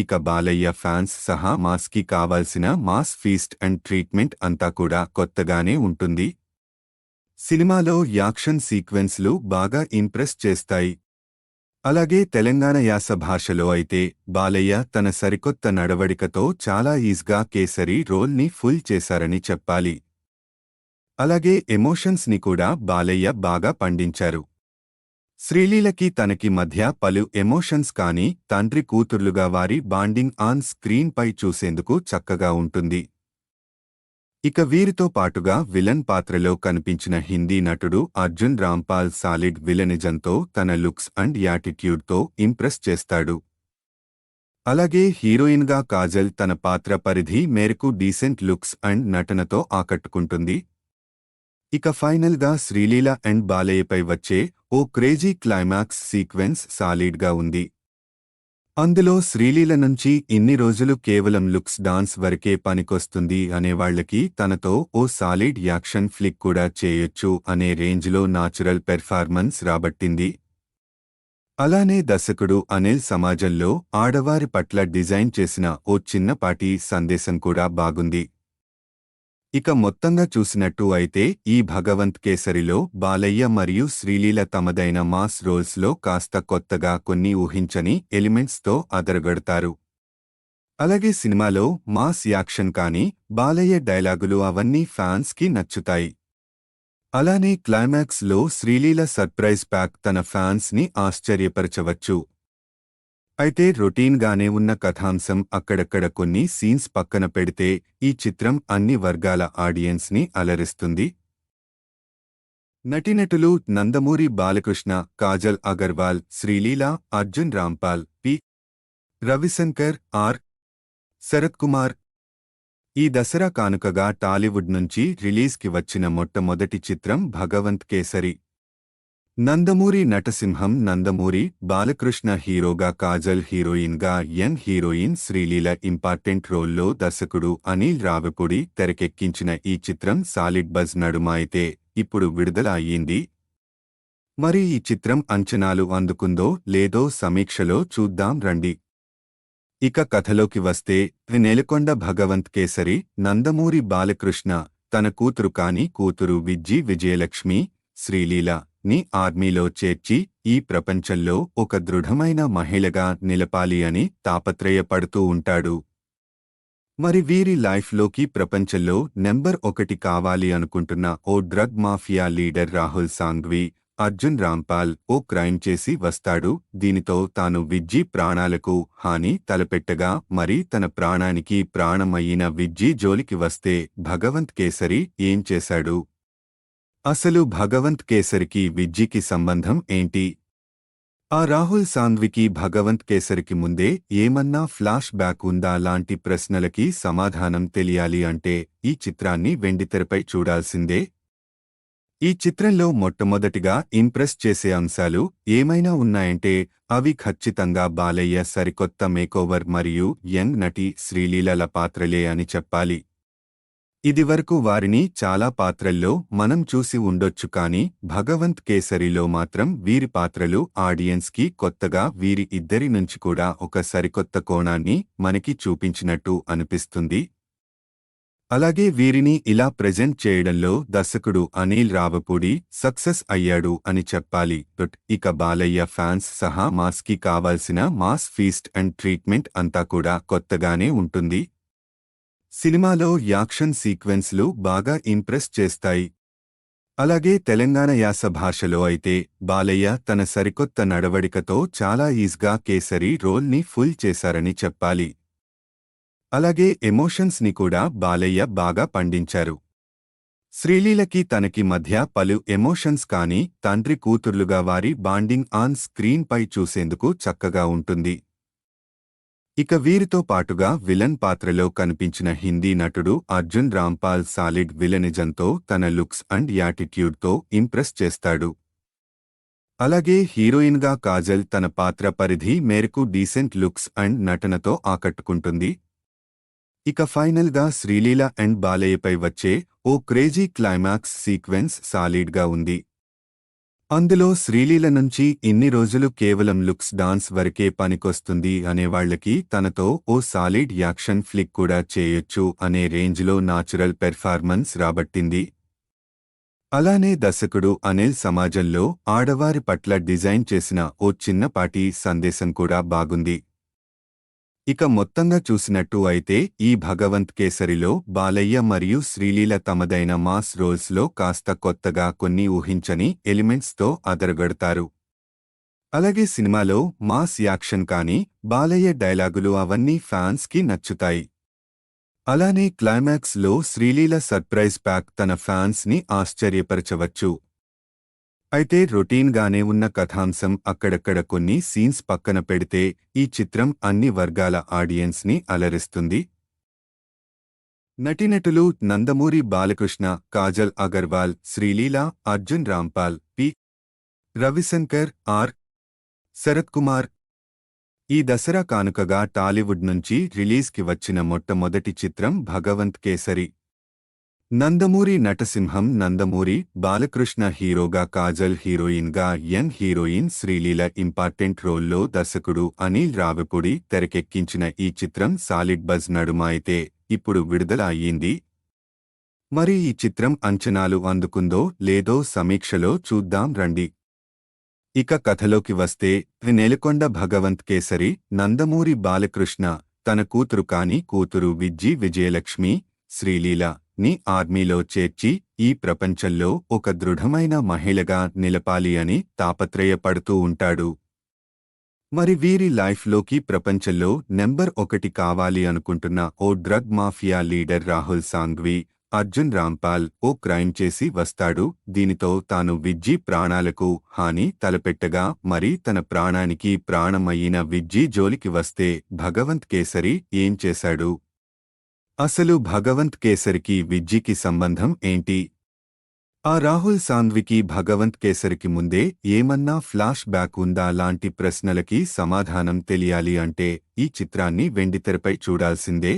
ఇక బాలయ్య ఫ్యాన్స్ సహా మాస్కి కావాల్సిన మాస్ ఫీస్ట్ అండ్ ట్రీట్మెంట్ అంతా కూడా కొత్తగానే ఉంటుంది. సినిమాలో యాక్షన్ సీక్వెన్స్లు బాగా ఇంప్రెస్ చేస్తాయి. అలాగే తెలంగాణ యాస భాషలో అయితే బాలయ్య తన సరికొత్త నడవడికతో చాలా ఈజీగా కేసరి రోల్ని ఫుల్ చేశారని చెప్పాలి. అలాగే ఎమోషన్స్ ని కూడా బాలయ్య బాగా పండించారు. శ్రీలీలకి తనకి మధ్య పలు ఎమోషన్స్ కానీ తండ్రి కూతుర్లుగా వారి బాండింగ్ ఆన్ స్క్రీన్ పై చూసేందుకు చక్కగా ఉంటుంది. ఇక వీరితో పాటుగా విలన్ పాత్రలో కనిపించిన హిందీ నటుడు అర్జున్ రాంపాల్ సాలిడ్ విలనిజంతో తన లుక్స్ అండ్ యాటిట్యూడ్తో ఇంప్రెస్ చేస్తాడు. అలాగే హీరోయిన్గా కాజల్ తన పాత్ర పరిధి మేరకు డీసెంట్ లుక్స్ అండ్ నటనతో ఆకట్టుకుంటుంది. ఇక ఫైనల్గా శ్రీలీల అండ్ బాలయ్యపై వచ్చే ఓ క్రేజీ క్లైమాక్స్ సీక్వెన్స్ సాలిడ్గా ఉంది. అందులో శ్రీలీల నుంచి ఇన్ని రోజులు కేవలం లుక్స్ డాన్స్ వరకే పనికొస్తుంది అనేవాళ్లకి తనతో ఓ సాలిడ్ యాక్షన్ ఫ్లిక్ కూడా చేయొచ్చు అనే రేంజ్లో నాచురల్ పెర్ఫార్మెన్స్ రాబట్టింది. అలానే దర్శకుడు అనిల్ సమాజంలో ఆడవారి పట్ల డిజైన్ చేసిన ఓ చిన్నపాటి సందేశం కూడా బాగుంది. ఇక మొత్తంగా చూసినట్టు అయితే ఈ భగవంత్ కేసరిలో బాలయ్య మరియు శ్రీలీల తమదైన మాస్ రోల్స్లో కాస్త కొత్తగా కొన్ని ఊహించని ఎలిమెంట్స్తో అదరగొడతారు. అలాగే సినిమాలో మాస్ యాక్షన్ కానీ బాలయ్య డైలాగులు అవన్నీ ఫ్యాన్స్కి నచ్చుతాయి. అలానే క్లైమాక్స్ లో శ్రీలీల సర్ప్రైజ్ ప్యాక్ తన ఫ్యాన్స్ ని ఆశ్చర్యపరచవచ్చు. అయితే రొటీన్గానే ఉన్న కథాంశం అక్కడక్కడ కొన్ని సీన్స్ పక్కన పెడితే ఈ చిత్రం అన్ని వర్గాల ఆడియన్స్ ని అలరిస్తుంది. నటీనటులు నందమూరి బాలకృష్ణ, కాజల్ అగర్వాల్, శ్రీలీల, అర్జున్ రాంపాల్, పి. రవిశంకర్, ఆర్. శరత్ కుమార్. ఈ దసరా కానుకగా టాలీవుడ్ నుంచి రిలీజ్కి వచ్చిన మొట్టమొదటి చిత్రం భగవంత్ కేసరి. నందమూరి నటసింహం నందమూరి బాలకృష్ణ హీరోగా, కాజల్ హీరోయిన్గా, యంగ్ హీరోయిన్ శ్రీలీల ఇంపార్టెంట్ రోల్లో దర్శకుడు అనిల్ రావిపూడి తెరకెక్కించిన ఈ చిత్రం సాలిడ్ బజ్ నడుమ అయితే ఇప్పుడు విడుదల అయ్యింది. మరి ఈ చిత్రం అంచనాలు అందుకుందో లేదో సమీక్షలో చూద్దాం రండి. ఇక కథలోకి వస్తే నెలకొండ భగవంత్ కేసరి నందమూరి బాలకృష్ణ తన కూతురు కాని కూతురు విజయలక్ష్మి శ్రీలీల ని ఆర్మీలో చేర్చి ఈ ప్రపంచంలో ఒక దృఢమైన మహిళగా నిలపాలి అని తాపత్రయపడుతూ ఉంటాడు. మరి వీరి లైఫ్లోకి ప్రపంచంలో నెంబర్ 1 కావాలి అనుకుంటున్న ఓ drug mafia leader Rahul Sanghvi, Arjun Rampal ఓ క్రైమ్ చేసి వస్తాడు. దీనితో తాను విజ్జి ప్రాణాలకు హాని తలపెట్టగా మరి తన ప్రాణానికి ప్రాణమయ్యిన విజ్జి జోలికి వస్తే భగవంత్ కేసరి ఏం చేశాడు? అసలు భగవంత్ కేసరికి విజ్జికి సంబంధం ఏంటి? ఆ రాహుల్ సాంఘ్వికి భగవంత్ కేసరికి ముందే ఏమన్నా ఫ్లాష్ బ్యాక్ ఉందా లాంటి ప్రశ్నలకి సమాధానం తెలియాలి అంటే ఈ చిత్రాన్ని వెండితెరపై చూడాల్సిందే. ఈ చిత్రంలో మొట్టమొదటిగా ఇంప్రెస్ చేసే అంశాలు ఏమైనా ఉన్నాయంటే అవి ఖచ్చితంగా బాలయ్య సరికొత్త మేకోవర్ మరియు యంగ్ నటి శ్రీలీలల పాత్రలే అని చెప్పాలి. ఇదివరకు వారిని చాలా పాత్రల్లో మనం చూసి ఉండొచ్చు కానీ భగవంత్ కేసరిలో మాత్రం వీరి పాత్రలు ఆడియన్స్కి కొత్తగా వీరి ఇద్దరి నుంచి కూడా ఒక సరికొత్త కోణాన్ని మనకి చూపించినట్టు అనిపిస్తుంది. అలాగే వీరిని ఇలా ప్రెజెంట్ చేయడంలో దర్శకుడు అనిల్ రావిపూడి సక్సెస్ అయ్యాడు అని చెప్పాలి. ఇక బాలయ్య ఫ్యాన్స్ సహా మాస్కి కావాల్సిన మాస్ ఫీస్ట్ అండ్ ట్రీట్మెంట్ అంతా కూడా కొత్తగానే ఉంటుంది. సినిమాలో యాక్షన్ సీక్వెన్స్లు బాగా ఇంప్రెస్ చేస్తాయి. అలాగే తెలంగాణ యాస భాషలో అయితే బాలయ్య తన సరికొత్త నడవడికతో చాలా ఈజీగా కేసరి రోల్ని ఫుల్ చేశారని చెప్పాలి. అలాగే ఎమోషన్స్ ని కూడా బాలయ్య బాగా పండించారు. శ్రీలీలకి తనకి మధ్య పలు ఎమోషన్స్ కానీ తండ్రి కూతుర్లుగా వారి బాండింగ్ ఆన్ స్క్రీన్ పై చూసేందుకు చక్కగా ఉంటుంది. ఇక వీరితో పాటుగా విలన్ పాత్రలో కనిపించిన హిందీ నటుడు అర్జున్ రాంపాల్ సాలిడ్ విలనిజంతో తన లుక్స్ అండ్ యాటిట్యూడ్తో ఇంప్రెస్ చేస్తాడు. అలాగే హీరోయిన్గా కాజల్ తన పాత్ర పరిధి మేరకు డీసెంట్ లుక్స్ అండ్ నటనతో ఆకట్టుకుంటుంది. ఇక ఫైనల్గా శ్రీలీల అండ్ బాలయ్యపై వచ్చే ఓ క్రేజీ క్లైమాక్స్ సీక్వెన్స్ సాలిడ్గా ఉంది. అందులో శ్రీలీల నుంచి ఇన్ని రోజులు కేవలం లుక్స్ డాన్స్ వరకే పనికొస్తుంది అనేవాళ్లకి తనతో ఓ సాలిడ్ యాక్షన్ ఫ్లిక్ కూడా చేయొచ్చు అనే రేంజ్లో నాచురల్ పెర్ఫార్మెన్స్ రాబట్టింది. అలానే దర్శకుడు అనిల్ సమాజంలో ఆడవారి పట్ల డిజైన్ చేసిన ఓ చిన్నపాటి సందేశం కూడా బాగుంది. ఇక మొత్తంగా చూసినట్టు అయితే ఈ భగవంత్ కేసరిలో బాలయ్య మరియు శ్రీలీల తమదైన మాస్ రోల్స్లో కాస్త కొత్తగా కొన్ని ఊహించని ఎలిమెంట్స్తో అదరగొడతారు. అలాగే సినిమాలో మాస్ యాక్షన్ కానీ బాలయ్య డైలాగులు అవన్నీ ఫ్యాన్స్కి నచ్చుతాయి. అలానే క్లైమాక్స్లో శ్రీలీల సర్ప్రైజ్ ప్యాక్ తన ఫ్యాన్స్ని ఆశ్చర్యపరచవచ్చు. అయితే రొటీన్గానే ఉన్న కథాంశం అక్కడక్కడ కొన్ని సీన్స్ పక్కన పెడితే ఈ చిత్రం అన్ని వర్గాల ఆడియన్స్ని అలరిస్తుంది. నటీనటులు నందమూరి బాలకృష్ణ, కాజల్ అగర్వాల్, శ్రీలీల, అర్జున్ రాంపాల్, పి. రవిశంకర్, ఆర్. శరత్ కుమార్. ఈ దసరా కానుకగా టాలీవుడ్ నుంచి రిలీజ్కి వచ్చిన మొట్టమొదటి చిత్రం భగవంత్ కేసరి. నందమూరి నటసింహం నందమూరి బాలకృష్ణ హీరోగా, కాజల్ హీరోయిన్గా, యంగ్ హీరోయిన్ శ్రీలీల ఇంపార్టెంట్ రోల్లో దర్శకుడు అనిల్ రావిపూడి తెరకెక్కించిన ఈ చిత్రం సాలిడ్ బజ్ నడుమ అయితే ఇప్పుడు విడుదల అయ్యింది. మరి ఈ చిత్రం అంచనాలు అందుకుందో లేదో సమీక్షలో చూద్దాం రండి. ఇక కథలోకి వస్తే నెలకొండ భగవంత్ కేసరి నందమూరి బాలకృష్ణ తన కూతురు విజ్జి విజయలక్ష్మి, శ్రీలీల ని ఆర్మీలో చేర్చి ఈ ప్రపంచంలో ఒక దృఢమైన మహిళగా నిలపాలి అని తాపత్రయపడుతూ ఉంటాడు. మరి వీరి లైఫ్లోకి ప్రపంచంలో నెంబర్ 1 కావాలి అనుకుంటున్న ఓ drug mafia leader Rahul Sanghvi, Arjun Rampal ఓ క్రైమ్ చేసి వస్తాడు. దీనితో తాను విజ్జి ప్రాణాలకు హాని తలపెట్టగా మరి తన ప్రాణానికి ప్రాణమయ్యిన విజ్జి జోలికి వస్తే భగవంత్ కేసరి ఏం చేశాడు? అసలు భగవంత్ కేసరికి విజ్జికి సంబంధం ఏంటి? ఆ రాహుల్ సాంఘ్వికి భగవంత్ కేసరికి ముందే ఏమన్నా ఫ్లాష్ బ్యాక్ ఉందా లాంటి ప్రశ్నలకి సమాధానం తెలియాలి అంటే ఈ చిత్రాన్ని వెండితెరపై చూడాల్సిందే.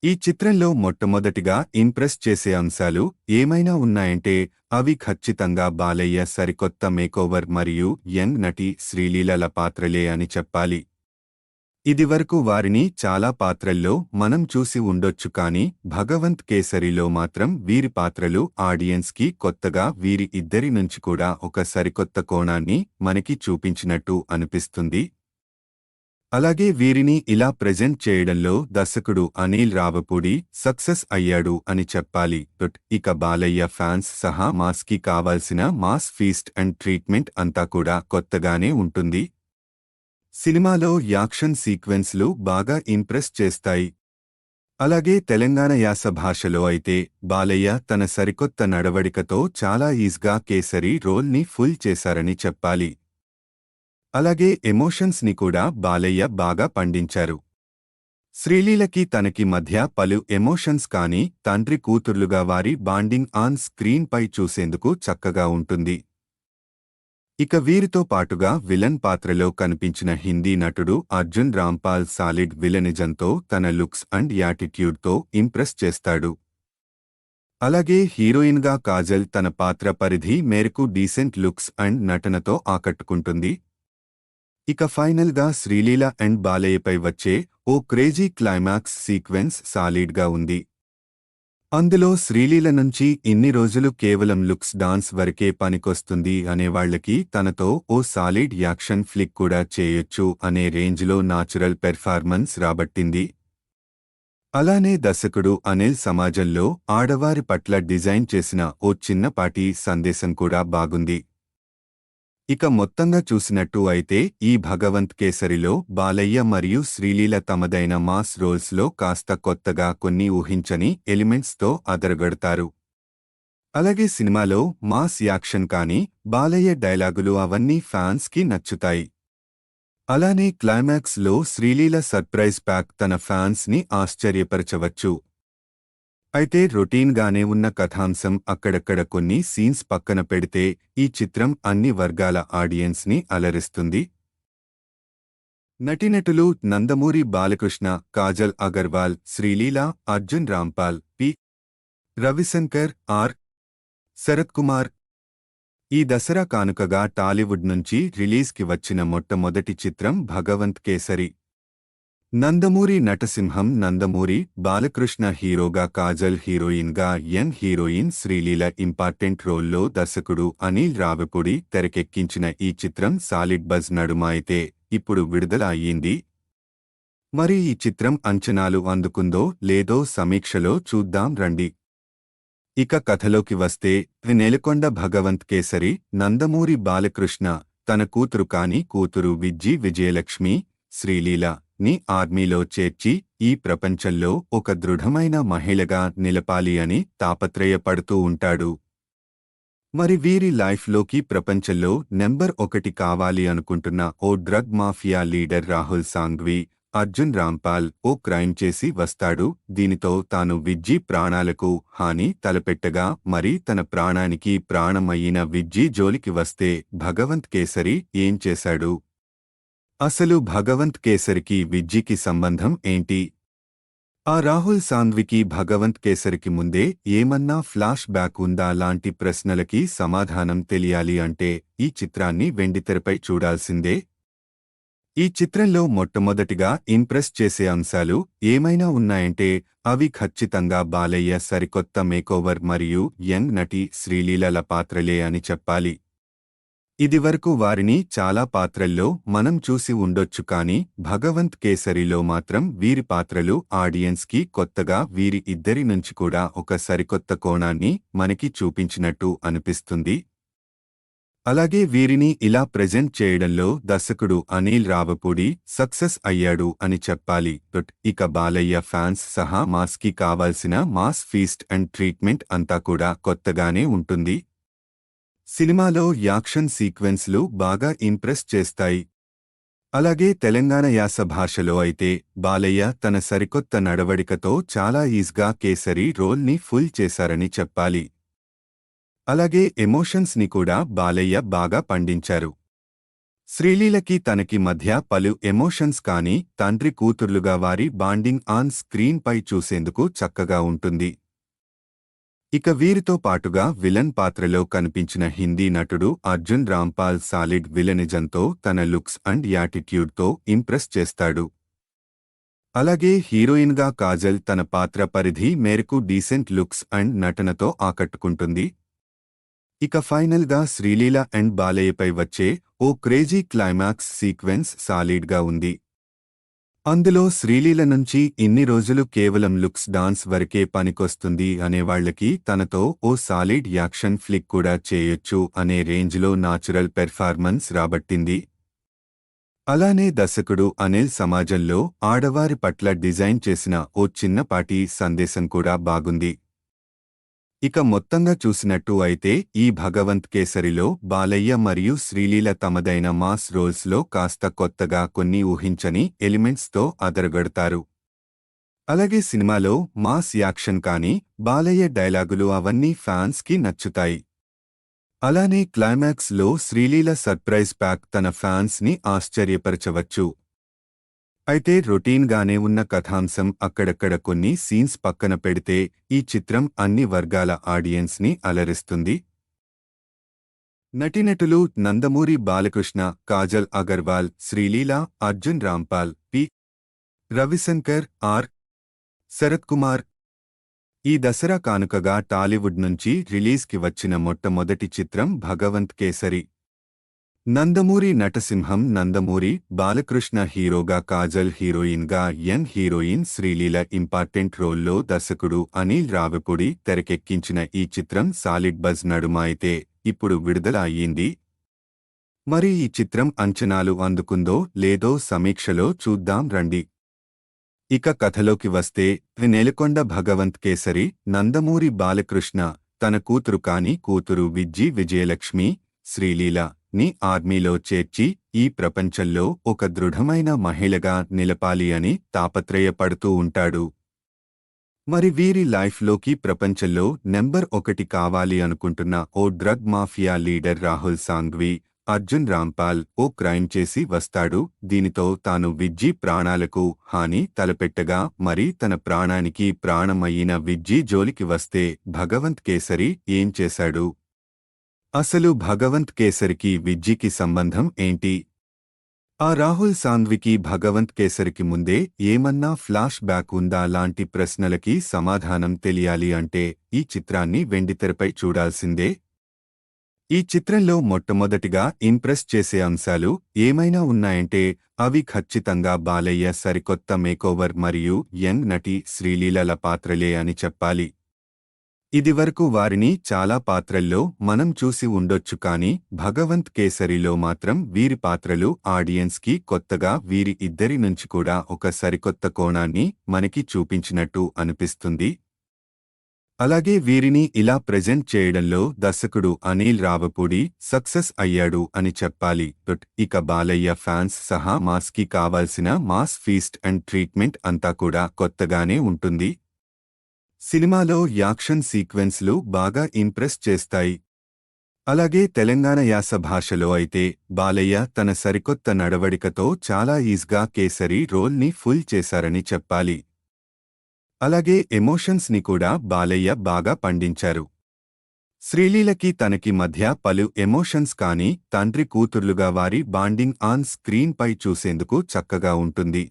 ఈ చిత్రంలో మొట్టమొదటిగా ఇంప్రెస్ చేసే అంశాలు ఏమైనా ఉన్నాయంటే అవి ఖచ్చితంగా బాలయ్య సరికొత్త మేకోవర్ మరియు యంగ్ నటి శ్రీలీలల పాత్రలే అని చెప్పాలి. ఇదివరకు వారిని చాలా పాత్రల్లో మనం చూసి ఉండొచ్చు కానీ భగవంత్ కేసరిలో మాత్రం వీరి పాత్రలు ఆడియన్స్కి కొత్తగా వీరి ఇద్దరి నుంచి కూడా ఒక సరికొత్త కోణాన్ని మనకి చూపించినట్టు అనిపిస్తుంది. అలాగే వీరిని ఇలా ప్రెజెంట్ చేయడంలో దర్శకుడు అనిల్ రావిపూడి సక్సెస్ అయ్యాడు అని చెప్పాలి. ఇక బాలయ్య ఫ్యాన్స్ సహా మాస్కి కావాల్సిన మాస్ ఫీస్ట్ అండ్ ట్రీట్మెంట్ అంతా కూడా కొత్తగానే ఉంటుంది. సినిమాలో యాక్షన్ సీక్వెన్స్లు బాగా ఇంప్రెస్ చేస్తాయి. అలాగే తెలంగాణ యాస భాషలో అయితే బాలయ్య తన సరికొత్త నడవడికతో చాలా ఈజీగా కేసరి రోల్ని ఫుల్ చేశారని చెప్పాలి. అలాగే ఎమోషన్స్ని కూడా బాలయ్య బాగా పండించారు. శ్రీలీలకి తనకి మధ్య పలు ఎమోషన్స్ కానీ తండ్రి కూతుర్లుగా వారి బాండింగ్ ఆన్ స్క్రీన్ పై చూసేందుకు చక్కగా ఉంటుంది. ఇక వీరితో పాటుగా విలన్ పాత్రలో కనిపించిన హిందీ నటుడు అర్జున్ రాంపాల్ సాలిడ్ విలనిజంతో తన లుక్స్ అండ్ యాటిట్యూడ్తో ఇంప్రెస్ చేస్తాడు. అలాగే హీరోయిన్గా కాజల్ తన పాత్ర పరిధి మేరకు డీసెంట్ లుక్స్ అండ్ నటనతో ఆకట్టుకుంటుంది. ఇక ఫైనల్గా శ్రీలీల అండ్ బాలయ్యపై వచ్చే ఓ క్రేజీ క్లైమాక్స్ సీక్వెన్స్ సాలిడ్గా ఉంది. అందులో శ్రీలీల నుంచి ఇన్ని రోజులు కేవలం లుక్స్ డాన్స్ వరకే పనికొస్తుంది అనేవాళ్లకి తనతో ఓ సాలిడ్ యాక్షన్ ఫ్లిక్ కూడా చేయొచ్చు అనే రేంజ్లో నాచురల్ పెర్ఫార్మెన్స్ రాబట్టింది. అలానే దర్శకుడు అనిల్ సమాజంలో ఆడవారి పట్ల డిజైన్ చేసిన ఓ చిన్నపాటి సందేశం కూడా బాగుంది. ఇక మొత్తంగా చూసినట్టు అయితే ఈ భగవంత్ కేసరిలో బాలయ్య మరియు శ్రీలీల తమదైన మాస్ రోల్స్లో కాస్త కొత్తగా కొన్ని ఊహించని ఎలిమెంట్స్తో అదరగొడతారు. అలాగే సినిమాలో మాస్ యాక్షన్ కానీ బాలయ్య డైలాగులు అవన్నీ ఫ్యాన్స్కి నచ్చుతాయి. అలానే క్లైమాక్స్లో శ్రీలీల సర్ప్రైజ్ ప్యాక్ తన ఫ్యాన్స్ని ఆశ్చర్యపరచవచ్చు. అయితే రొటీన్గానే ఉన్న కథాంశం అక్కడక్కడ కొన్ని సీన్స్ పక్కన పెడితే ఈ చిత్రం అన్ని వర్గాల ఆడియన్స్ని అలరిస్తుంది. నటీనటులు నందమూరి బాలకృష్ణ, కాజల్ అగర్వాల్, శ్రీలీల, అర్జున్ రాంపాల్, పి. రవిశంకర్, ఆర్. శరత్ కుమార్. ఈ దసరా కానుకగా టాలీవుడ్ నుంచి రిలీజ్కి వచ్చిన మొట్టమొదటి చిత్రం భగవంత్ కేసరి. నందమూరి నటసింహం నందమూరి బాలకృష్ణ హీరోగా, కాజల్ హీరోయిన్గా, యంగ్ హీరోయిన్ శ్రీలీల ఇంపార్టెంట్ రోల్లో దర్శకుడు అనిల్ రావిపూడి తెరకెక్కించిన ఈ చిత్రం సాలిడ్ బజ్ నడుమ అయితే ఇప్పుడు విడుదల అయ్యింది. మరి ఈ చిత్రం అంచనాలు అందుకుందో లేదో సమీక్షలో చూద్దాం రండి. ఇక కథలోకి వస్తే నెలకొండ భగవంత్ కేసరి నందమూరి బాలకృష్ణ తన కూతురు కాని కూతురు విజయలక్ష్మి శ్రీలీల ని ఆర్మీలో చేర్చి ఈ ప్రపంచంలో ఒక దృఢమైన మహిళగా నిలపాలి అని తాపత్రయపడుతూ ఉంటాడు. మరి వీరి లైఫ్లోకి ప్రపంచంలో నెంబర్ 1 కావాలి అనుకుంటున్న ఓ drug mafia leader Rahul Sanghvi Arjun Rampal ఓ క్రైమ్ చేసి వస్తాడు. దీనితో తాను విజ్జీ ప్రాణాలకు హాని తలపెట్టగా మరి తన ప్రాణానికి ప్రాణమయ్యిన విజ్జీ జోలికి వస్తే భగవంత్ కేసరి ఏం చేశాడు? అసలు భగవంత్ కేసరికి విజ్జీకి సంబంధం ఏంటి? ఆ రాహుల్ సాంఘ్వికి భగవంత్ కేసరికి ముందే ఏమన్నా ఫ్లాష్ బ్యాక్ ఉందా లాంటి ప్రశ్నలకి సమాధానం తెలియాలి అంటే ఈ చిత్రాన్ని వెండితెరపై చూడాల్సిందే. ఈ చిత్రంలో మొట్టమొదటిగా ఇంప్రెస్ చేసే అంశాలు ఏమైనా ఉన్నాయంటే అవి ఖచ్చితంగా బాలయ్య సరికొత్త మేకోవర్ మరియు యంగ్ నటి శ్రీలీలల పాత్రలే అని చెప్పాలి. ఇదివరకు వారిని చాలా పాత్రల్లో మనం చూసి ఉండొచ్చు కానీ భగవంత్ కేసరిలో మాత్రం వీరి పాత్రలు ఆడియన్స్కి కొత్తగా వీరి ఇద్దరి నుంచి కూడా ఒక సరికొత్త కోణాన్ని మనకి చూపించినట్టు అనిపిస్తుంది. అలాగే వీరిని ఇలా ప్రెజెంట్ చేయడంలో దర్శకుడు అనిల్ రావిపూడి సక్సెస్ అయ్యాడు అని చెప్పాలి. ఇక బాలయ్య ఫ్యాన్స్ సహా మాస్కి కావాల్సిన మాస్ ఫీస్ట్ అండ్ ట్రీట్మెంట్ అంతా కూడా కొత్తగానే ఉంటుంది. సినిమాలో యాక్షన్ సీక్వెన్స్లు బాగా ఇంప్రెస్ చేస్తాయి. అలాగే తెలంగాణ యాస భాషలో అయితే బాలయ్య తన సరికొత్త నడవడికతో చాలా ఈజీగా కేసరి రోల్ని ఫుల్ చేశారని చెప్పాలి. అలాగే ఎమోషన్స్ని కూడా బాలయ్య బాగా పండించారు. శ్రీలీలకి తనకి మధ్య పలు ఎమోషన్స్ కానీ తండ్రి కూతుర్లుగా వారి బాండింగ్ ఆన్ స్క్రీన్ పై చూసేందుకు చక్కగా ఉంటుంది. ఇక వీరితో పాటుగా విలన్ పాత్రలో కనిపించిన హిందీ నటుడు అర్జున్ రాంపాల్ సాలిడ్ విలనిజంతో తన లుక్స్ అండ్ యాటిట్యూడ్తో ఇంప్రెస్ చేస్తాడు. అలాగే హీరోయిన్గా కాజల్ తన పాత్ర పరిధి మేరకు డీసెంట్ లుక్స్ అండ్ నటనతో ఆకట్టుకుంటుంది. ఇక ఫైనల్గా శ్రీలీల అండ్ బాలయ్యపై వచ్చే ఓ క్రేజీ క్లైమాక్స్ సీక్వెన్స్ సాలిడ్గా ఉంది. అందులో శ్రీలీల నుంచి ఇన్ని రోజులు కేవలం లుక్స్ డాన్స్ వరకే పనికొస్తుంది అనేవాళ్లకి తనతో ఓ సాలిడ్ యాక్షన్ ఫ్లిక్ కూడా చేయొచ్చు అనే రేంజ్లో నాచురల్ పెర్ఫార్మెన్స్ రాబట్టింది. అలానే దర్శకుడు అనిల్ సమాజంలో ఆడవారి పట్ల డిజైన్ చేసిన ఓ చిన్నపాటి సందేశం కూడా బాగుంది. ఇక మొత్తంగా చూసినట్టు అయితే ఈ భగవంత్ కేసరిలో బాలయ్య మరియు శ్రీలీల తమదైన మాస్ రోల్స్లో కాస్త కొత్తగా కొన్ని ఊహించని ఎలిమెంట్స్తో అదరగొడతారు. అలాగే సినిమాలో మాస్ యాక్షన్ కానీ బాలయ్య డైలాగులు అవన్నీ ఫ్యాన్స్కి నచ్చుతాయి. అలానే క్లైమాక్స్లో శ్రీలీల సర్ప్రైజ్ ప్యాక్ తన ఫ్యాన్స్ని ఆశ్చర్యపరచవచ్చు. అయితే రొటీన్గానే ఉన్న కథాంశం అక్కడక్కడ కొన్ని సీన్స్ పక్కన పెడితే ఈ చిత్రం అన్ని వర్గాల ఆడియన్స్ని అలరిస్తుంది. నటీనటులు నందమూరి బాలకృష్ణ, కాజల్ అగర్వాల్, శ్రీలీల, అర్జున్ రాంపాల్, పి. రవిశంకర్, ఆర్. శరత్ కుమార్. ఈ దసరా కానుకగా టాలీవుడ్ నుంచి రిలీజ్కి వచ్చిన మొట్టమొదటి చిత్రం భగవంత్ కేసరి. నందమూరి నటసింహం నందమూరి బాలకృష్ణ హీరోగా, కాజల్ హీరోయిన్గా, యంగ్ హీరోయిన్ శ్రీలీల ఇంపార్టెంట్ రోల్లో దర్శకుడు అనిల్ రావిపూడి తెరకెక్కించిన ఈ చిత్రం సాలిడ్ బజ్ నడుమ అయితే ఇప్పుడు విడుదల అయ్యింది. మరి ఈ చిత్రం అంచనాలు అందుకుందో లేదో సమీక్షలో చూద్దాం రండి. ఇక కథలోకి వస్తే నెలకొండ భగవంత్ కేసరి నందమూరి బాలకృష్ణ తన కూతురు కాని కూతురు విజయలక్ష్మి శ్రీలీల ని ఆర్మీలో చేర్చి ఈ ప్రపంచంలో ఒక దృఢమైన మహిళగా నిలపాలి అని తాపత్రయపడుతూ ఉంటాడు. మరి వీరి లైఫ్లోకి ప్రపంచంలో నెంబర్ 1 కావాలి అనుకుంటున్న ఓ drug mafia leader Rahul Sanghvi Arjun Rampal ఓ క్రైమ్ చేసి వస్తాడు. దీనితో తాను విజ్జీ ప్రాణాలకు హాని తలపెట్టగా మరి తన ప్రాణానికి ప్రాణమయ్యిన విజ్జీ జోలికి వస్తే భగవంత్ కేసరి ఏం చేశాడు? అసలు భగవంత్ కేసరికి విజ్జీకి సంబంధం ఏంటి? ఆ రాహుల్ సాంఘ్వికి భగవంత్ కేసరికి ముందే ఏమన్నా ఫ్లాష్ బ్యాక్ ఉందా లాంటి ప్రశ్నలకి సమాధానం తెలియాలి అంటే ఈ చిత్రాన్ని వెండితెరపై చూడాల్సిందే. ఈ చిత్రంలో మొట్టమొదటిగా ఇంప్రెస్ చేసే అంశాలు ఏమైనా ఉన్నాయంటే అవి ఖచ్చితంగా బాలయ్య సరికొత్త మేకోవర్ మరియు యంగ్ నటి శ్రీలీలల పాత్రలే అని చెప్పాలి. ఇదివరకు వారిని చాలా పాత్రల్లో మనం చూసి ఉండొచ్చు కానీ భగవంత్ కేసరిలో మాత్రం వీరి పాత్రలు ఆడియన్స్కి కొత్తగా వీరి ఇద్దరి నుంచి కూడా ఒక సరికొత్త కోణాన్ని మనకి చూపించినట్టు అనిపిస్తుంది. అలాగే వీరిని ఇలా ప్రెజెంట్ చేయడంలో దర్శకుడు అనిల్ రావిపూడి సక్సెస్ అయ్యాడు అని చెప్పాలి. ఇక బాలయ్య ఫ్యాన్స్ సహా మాస్కి కావాల్సిన మాస్ ఫీస్ట్ అండ్ ట్రీట్మెంట్ అంతా కూడా కొత్తగానే ఉంటుంది. సినిమాలో యాక్షన్ సీక్వెన్స్లు బాగా ఇంప్రెస్ చేస్తాయి. అలాగే తెలంగాణ యాస భాషలో అయితే బాలయ్య తన సరికొత్త నడవడికతో చాలా ఈజీగా కేసరి రోల్ని ఫుల్ చేశారని చెప్పాలి. అలాగే ఎమోషన్స్ ని కూడా బాలయ్య బాగా పండించారు. శ్రీలీలకి తనకి మధ్య పలు ఎమోషన్స్ కానీ తండ్రి కూతుర్లుగా వారి బాండింగ్ ఆన్ స్క్రీన్ పై చూసేందుకు చక్కగా ఉంటుంది.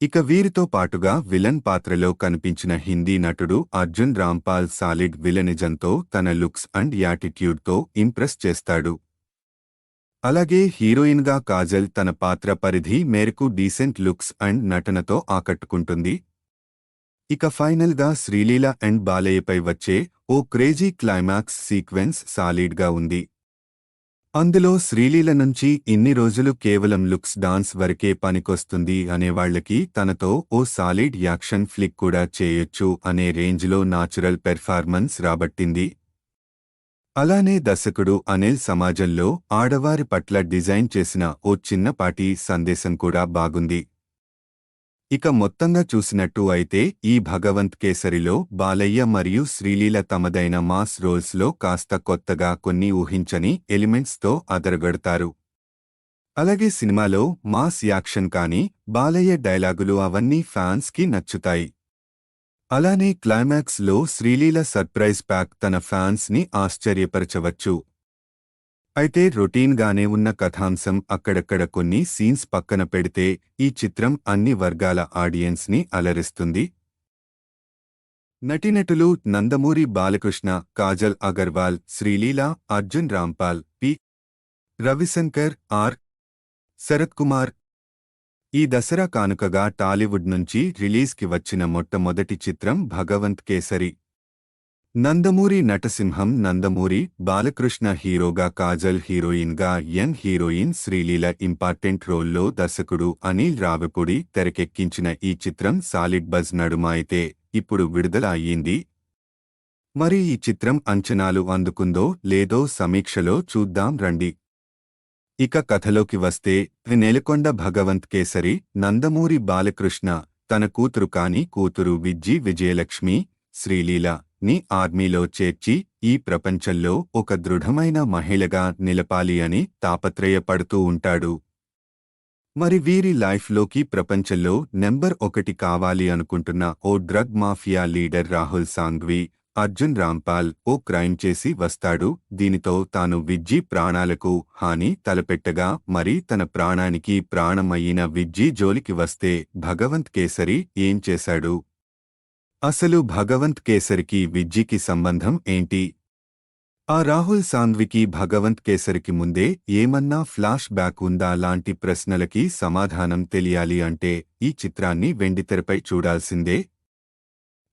ఇక వీరితో పాటుగా విలన్ పాత్రలో కనిపించిన హిందీ నటుడు అర్జున్ రాంపాల్ సాలిడ్ విలనిజంతో తన లుక్స్ అండ్ యాటిట్యూడ్తో ఇంప్రెస్ చేస్తాడు. అలాగే హీరోయిన్గా కాజల్ తన పాత్ర పరిధి మేరకు డీసెంట్ లుక్స్ అండ్ నటనతో ఆకట్టుకుంటుంది. ఇక ఫైనల్గా శ్రీలీల అండ్ బాలయ్యపై వచ్చే ఓ క్రేజీ క్లైమాక్స్ సీక్వెన్స్ సాలిడ్గా ఉంది. అందులో శ్రీలీల నుంచి ఇన్ని రోజులు కేవలం లుక్స్ డాన్స్ వరకే పనికొస్తుంది అనేవాళ్లకి తనతో ఓ సాలిడ్ యాక్షన్ ఫ్లిక్ కూడా చేయొచ్చు అనే రేంజ్లో నాచురల్ పెర్ఫార్మెన్స్ రాబట్టింది. అలానే దర్శకుడు అనిల్ సమాజంలో ఆడవారి పట్ల డిజైన్ చేసిన ఓ చిన్నపాటి సందేశం కూడా బాగుంది. ఇక మొత్తంగా చూసినట్టు అయితే ఈ భగవంత్ కేసరిలో బాలయ్య మరియు శ్రీలీల తమదైన మాస్ రోల్స్లో కాస్త కొత్తగా కొన్ని ఊహించని ఎలిమెంట్స్తో అదరగొడతారు. అలాగే సినిమాలో మాస్ యాక్షన్ కానీ బాలయ్య డైలాగులు అవన్నీ ఫ్యాన్స్కి నచ్చుతాయి. అలానే క్లైమాక్స్లో శ్రీలీల సర్ప్రైజ్ ప్యాక్ తన ఫ్యాన్స్ని ఆశ్చర్యపరచవచ్చు. అయితే రొటీన్గానే ఉన్న కథాంశం అక్కడక్కడ కొన్ని సీన్స్ పక్కన పెడితే ఈ చిత్రం అన్ని వర్గాల ఆడియన్స్ని అలరిస్తుంది. నటీనటులు నందమూరి బాలకృష్ణ, కాజల్ అగర్వాల్, శ్రీలీల, అర్జున్ రాంపాల్, పి. రవిశంకర్, ఆర్. శరత్ కుమార్. ఈ దసరా కానుకగా టాలీవుడ్ నుంచి రిలీజ్కి వచ్చిన మొట్టమొదటి చిత్రం భగవంత్ కేసరి. నందమూరి నటసింహం నందమూరి బాలకృష్ణ హీరోగా, కాజల్ హీరోయిన్గా, యంగ్ హీరోయిన్ శ్రీలీల ఇంపార్టెంట్ రోల్లో దర్శకుడు అనిల్ రావిపూడి తెరకెక్కించిన ఈ చిత్రం సాలిడ్ బజ్ నడుమ అయితే ఇప్పుడు విడుదల అయ్యింది. మరి ఈ చిత్రం అంచనాలు అందుకుందో లేదో సమీక్షలో చూద్దాం రండి. ఇక కథలోకి వస్తే నెలకొండ భగవంత్ కేసరి నందమూరి బాలకృష్ణ తన కూతురు విజయలక్ష్మి శ్రీలీల ని ఆర్మీలో చేర్చి ఈ ప్రపంచంలో ఒక దృఢమైన మహిళగా నిలపాలి అని తాపత్రయపడుతూ ఉంటాడు. మరి వీరి లైఫ్లోకి ప్రపంచంలో నెంబర్ 1 కావాలి అనుకుంటున్న ఓ drug mafia leader Rahul Sanghvi, Arjun Rampal ఓ క్రైమ్ చేసి వస్తాడు. దీనితో తాను విజ్జి ప్రాణాలకు హాని తలపెట్టగా మరి తన ప్రాణానికి ప్రాణం అయిన విజ్జి జోలికి వస్తే భగవంత్ కేసరి ఏం చేశాడు? అసలు భగవంత్ కేసరికి విజ్జికి సంబంధం ఏంటి? ఆ రాహుల్ సాంఘ్వికి భగవంత్ కేసరికి ముందే ఏమన్నా ఫ్లాష్ బ్యాక్ ఉందా లాంటి ప్రశ్నలకి సమాధానం తెలియాలి అంటే ఈ చిత్రాన్ని వెండితెరపై చూడాల్సిందే.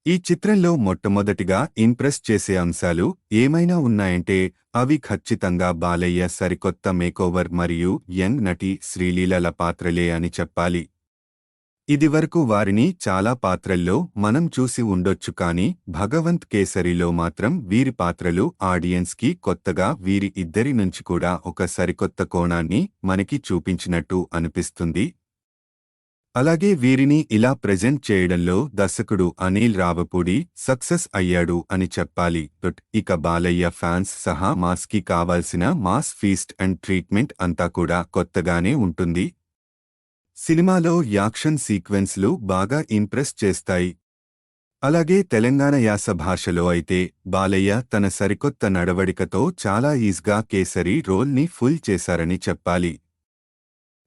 ఈ చిత్రంలో మొట్టమొదటిగా ఇంప్రెస్ చేసే అంశాలు ఏమైనా ఉన్నాయంటే అవి ఖచ్చితంగా బాలయ్య సరికొత్త మేకోవర్ మరియు యంగ్ నటి శ్రీలీలల పాత్రలే అని చెప్పాలి. ఇదివరకు వారిని చాలా పాత్రల్లో మనం చూసి ఉండొచ్చు కానీ భగవంత్ కేసరిలో మాత్రం వీరి పాత్రలు ఆడియన్స్కి కొత్తగా వీరి ఇద్దరి నుంచి కూడా ఒక సరికొత్త కోణాన్ని మనకి చూపించినట్టు అనిపిస్తుంది. అలాగే వీరిని ఇలా ప్రెజెంట్ చేయడంలో దర్శకుడు అనిల్ రావిపూడి సక్సెస్ అయ్యాడు అని చెప్పాలి. ఇక బాలయ్య ఫ్యాన్స్ సహా మాస్కి కావాల్సిన మాస్ ఫీస్ట్ అండ్ ట్రీట్మెంట్ అంతా కూడా కొత్తగానే ఉంటుంది. సినిమాలో యాక్షన్ సీక్వెన్స్లు బాగా ఇంప్రెస్ చేస్తాయి. అలాగే తెలంగాణ యాస భాషలో అయితే బాలయ్య తన సరికొత్త నడవడికతో చాలా ఈజీగా కేసరి రోల్ని ఫుల్ చేశారని చెప్పాలి.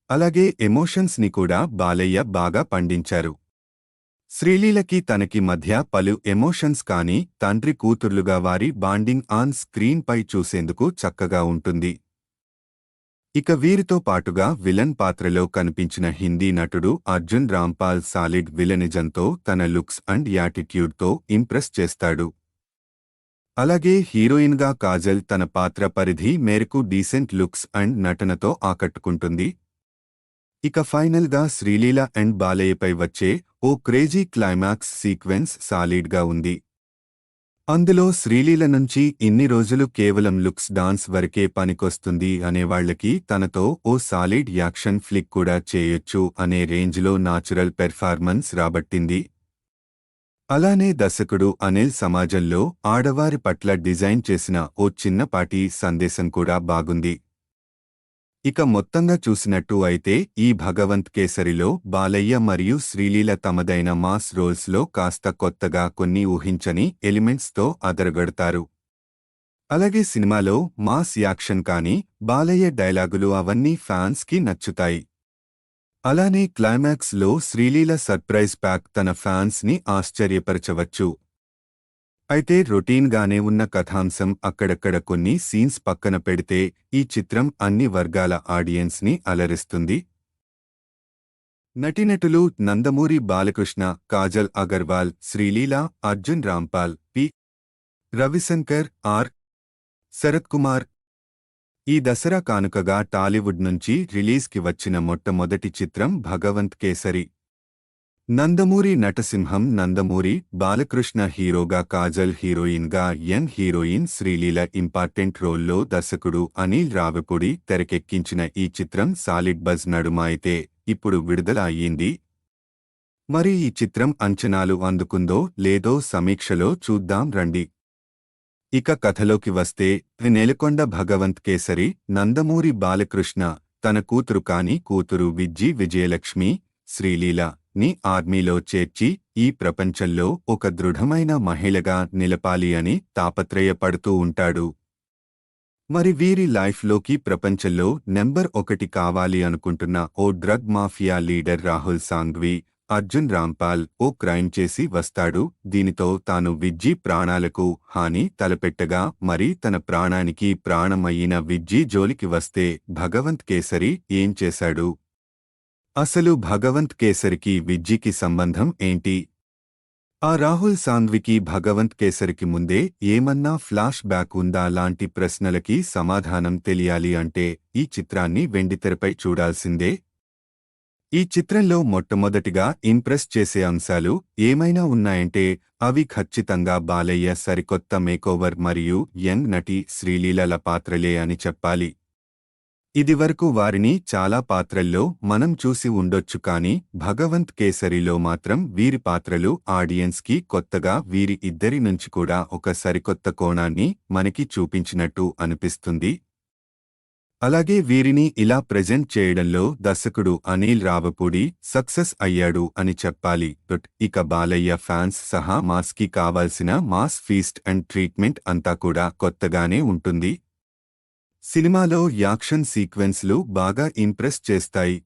అలాగే ఎమోషన్స్ ని కూడా బాలయ్య బాగా పండించారు. శ్రీలీలకి తనకి మధ్య పలు ఎమోషన్స్ కానీ తండ్రి కూతుర్లుగా వారి బాండింగ్ ఆన్ స్క్రీన్ పై చూసేందుకు చక్కగా ఉంటుంది. ఇక వీరితో పాటుగా విలన్ పాత్రలో కనిపించిన హిందీ నటుడు అర్జున్ రాంపాల్ సాలిడ్ విలనిజంతో తన లుక్స్ అండ్ యాటిట్యూడ్తో ఇంప్రెస్ చేస్తాడు. అలాగే హీరోయిన్గా కాజల్ తన పాత్ర పరిధి మేరకు డీసెంట్ లుక్స్ అండ్ నటనతో ఆకట్టుకుంటుంది. ఇక ఫైనల్గా శ్రీలీల అండ్ బాలయ్యపై వచ్చే ఓ క్రేజీ క్లైమాక్స్ సీక్వెన్స్ సాలిడ్గా ఉంది. అందులో శ్రీలీల నుంచి ఇన్ని రోజులు కేవలం లుక్స్ డాన్స్ వరకే పనికొస్తుంది అనేవాళ్లకి తనతో ఓ సాలిడ్ యాక్షన్ ఫ్లిక్ కూడా చేయొచ్చు అనే రేంజ్లో నాచురల్ పెర్ఫార్మెన్స్ రాబట్టింది. అలానే దర్శకుడు అనిల్ సమాజంలో ఆడవారి పట్ల డిజైన్ చేసిన ఓ చిన్నపాటి సందేశం కూడా బాగుంది. ఇక మొత్తంగా చూసినట్టు అయితే ఈ భగవంత్ కేసరిలో బాలయ్య మరియు శ్రీలీల తమదైన మాస్ రోల్స్లో కాస్త కొత్తగా కొన్ని ఊహించని ఎలిమెంట్స్తో అదరగొడతారు. అలాగే సినిమాలో మాస్ యాక్షన్ కానీ బాలయ్య డైలాగులు అవన్నీ ఫ్యాన్స్కి నచ్చుతాయి. అలానే క్లైమాక్స్లో శ్రీలీల సర్ప్రైజ్ ప్యాక్ తన ఫ్యాన్స్ని ఆశ్చర్యపరచవచ్చు. అయితే రొటీన్గానే ఉన్న కథాంశం అక్కడక్కడ కొన్ని సీన్స్ పక్కన పెడితే ఈ చిత్రం అన్ని వర్గాల ఆడియన్స్ని అలరిస్తుంది. నటీనటులు నందమూరి బాలకృష్ణ, కాజల్ అగర్వాల్, శ్రీలీల, అర్జున్ రాంపాల్, పి. రవిశంకర్, ఆర్. శరత్ కుమార్. ఈ దసరా కానుకగా టాలీవుడ్ నుంచి రిలీజ్కి వచ్చిన మొట్టమొదటి చిత్రం భగవంత్ కేసరి. నందమూరి నటసింహం నందమూరి బాలకృష్ణ హీరోగా, కాజల్ హీరోయిన్గా, యంగ్ హీరోయిన్ శ్రీలీల ఇంపార్టెంట్ రోల్లో దర్శకుడు అనిల్ రావిపూడి తెరకెక్కించిన ఈ చిత్రం సాలిడ్ బజ్ నడుమ అయితే ఇప్పుడు విడుదల అయ్యింది. మరి ఈ చిత్రం అంచనాలు అందుకుందో లేదో సమీక్షలో చూద్దాం రండి. ఇక కథలోకి వస్తే నెలకొండ భగవంత్ కేసరి నందమూరి బాలకృష్ణ తన కూతురు కాని కూతురు విజయలక్ష్మి శ్రీలీల ని ఆర్మీలో చేర్చి ఈ ప్రపంచంలో ఒక దృఢమైన మహిళగా నిలపాలి అని తాపత్రయపడుతూ ఉంటాడు. మరి వీరి లైఫ్లోకి ప్రపంచంలో నెంబర్ 1 కావాలి అనుకుంటున్న ఓ drug mafia leader Rahul Sanghvi, Arjun Rampal ఓ క్రైమ్ చేసి వస్తాడు. దీనితో తాను విజ్జీ ప్రాణాలకు హాని తలపెట్టగా మరి తన ప్రాణానికి ప్రాణమయ్యిన విజ్జీ జోలికి వస్తే భగవంత్ కేసరి ఏం చేశాడు? అసలు భగవంత్ కేసరికి విజ్జీకి సంబంధం ఏంటి? ఆ రాహుల్ సాంఘ్వికి భగవంత్ కేసరికి ముందే ఏమన్నా ఫ్లాష్ బ్యాక్ ఉందా లాంటి ప్రశ్నలకి సమాధానం తెలియాలి అంటే ఈ చిత్రాన్ని వెండితెరపై చూడాల్సిందే. ఈ చిత్రంలో మొట్టమొదటిగా ఇంప్రెస్ చేసే అంశాలు ఏమైనా ఉన్నాయంటే అవి ఖచ్చితంగా బాలయ్య సరికొత్త మేకోవర్ మరియు యంగ్ నటి శ్రీలీలల పాత్రలే అని చెప్పాలి. ఇదివరకు వారిని చాలా పాత్రల్లో మనం చూసి ఉండొచ్చు కానీ భగవంత్ కేసరిలో మాత్రం వీరి పాత్రలు ఆడియన్స్కి కొత్తగా వీరి ఇద్దరి నుంచి కూడా ఒక సరికొత్త కోణాన్ని మనకి చూపించినట్టు అనిపిస్తుంది. అలాగే వీరిని ఇలా ప్రెజెంట్ చేయడంలో దర్శకుడు అనిల్ రావిపూడి సక్సెస్ అయ్యాడు అని చెప్పాలి. ఇక బాలయ్య ఫ్యాన్స్ సహా మాస్కి కావాల్సిన మాస్ ఫీస్ట్ అండ్ ట్రీట్మెంట్ అంతా కూడా కొత్తగానే ఉంటుంది. సినిమాలో యాక్షన్ సీక్వెన్స్లు బాగా ఇంప్రెస్ చేస్తాయి.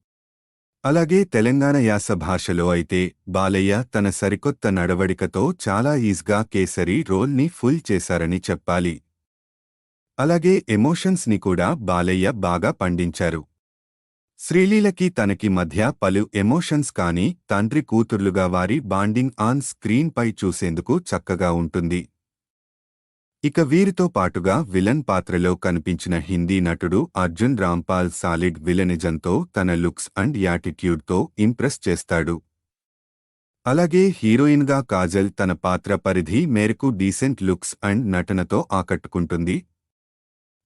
అలాగే తెలంగాణ యాస భాషలో అయితే బాలయ్య తన సరికొత్త నడవడికతో చాలా ఈజీగా కేసరి రోల్ని ఫుల్ చేశారని చెప్పాలి. అలాగే ఎమోషన్స్ని కూడా బాలయ్య బాగా పండించారు. శ్రీలీలకి తనకి మధ్య పలు ఎమోషన్స్ కానీ తండ్రి కూతుర్లుగా వారి బాండింగ్ ఆన్ స్క్రీన్ పై చూసేందుకు చక్కగా ఉంటుంది. ఇక వీరితో పాటుగా విలన్ పాత్రలో కనిపించిన హిందీ నటుడు అర్జున్ రాంపాల్ సాలిడ్ విలనిజంతో తన లుక్స్ అండ్ యాటిట్యూడ్తో ఇంప్రెస్ చేస్తాడు. అలాగే హీరోయిన్గా కాజల్ తన పాత్ర పరిధి మేరకు డీసెంట్ లుక్స్ అండ్ నటనతో ఆకట్టుకుంటుంది.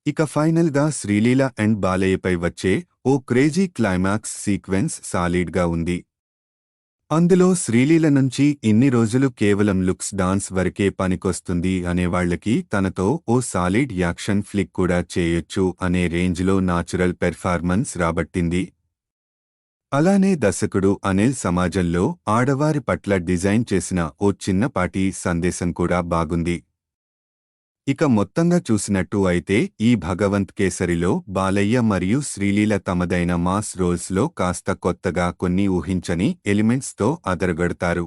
ఇక ఫైనల్గా శ్రీలీల అండ్ బాలయ్యపై వచ్చే ఓ క్రేజీ క్లైమాక్స్ సీక్వెన్స్ సాలిడ్గా ఉంది. అందులో శ్రీలీల నుంచి ఇన్ని రోజులు కేవలం లుక్స్ డాన్స్ వరకే పనికొస్తుంది అనేవాళ్లకి తనతో ఓ సాలిడ్ యాక్షన్ ఫ్లిక్ కూడా చేయొచ్చు అనే రేంజ్లో నాచురల్ పెర్ఫార్మెన్స్ రాబట్టింది. అలానే దర్శకుడు అనిల్ సమాజంలో ఆడవారి పట్ల డిజైన్ చేసిన ఓ చిన్నపాటి సందేశం కూడా బాగుంది. ఇక మొత్తంగా చూసినట్టు అయితే ఈ భగవంత్ కేసరిలో బాలయ్య మరియు శ్రీలీల తమదైన మాస్ రోల్స్లో కాస్త కొత్తగా కొన్ని ఊహించని ఎలిమెంట్స్తో అదరగొడతారు.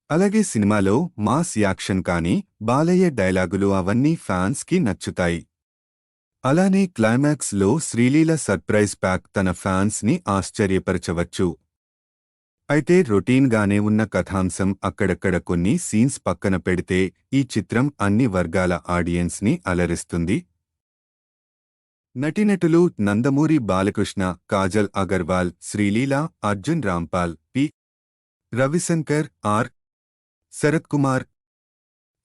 అలాగే సినిమాలో మాస్ యాక్షన్ కానీ బాలయ్య డైలాగులు అవన్నీ ఫ్యాన్స్ కి నచ్చుతాయి. అలానే క్లైమాక్స్ లో శ్రీలీల సర్ప్రైజ్ ప్యాక్ తన ఫ్యాన్స్ ని ఆశ్చర్యపరచవచ్చు. అయితే రొటీన్ గానే ఉన్న కథాంశం అక్కడక్కడ కొన్ని సీన్స్ పక్కన పెడితే ఈ చిత్రం అన్ని వర్గాల ఆడియన్స్ ని అలరిస్తుంది. నటీనటులు నందమూరి బాలకృష్ణ, కాజల్ అగర్వాల్, శ్రీలీల, అర్జున్ రాంపాల్, పి. రవిశంకర్, ఆర్. శరత్ కుమార్.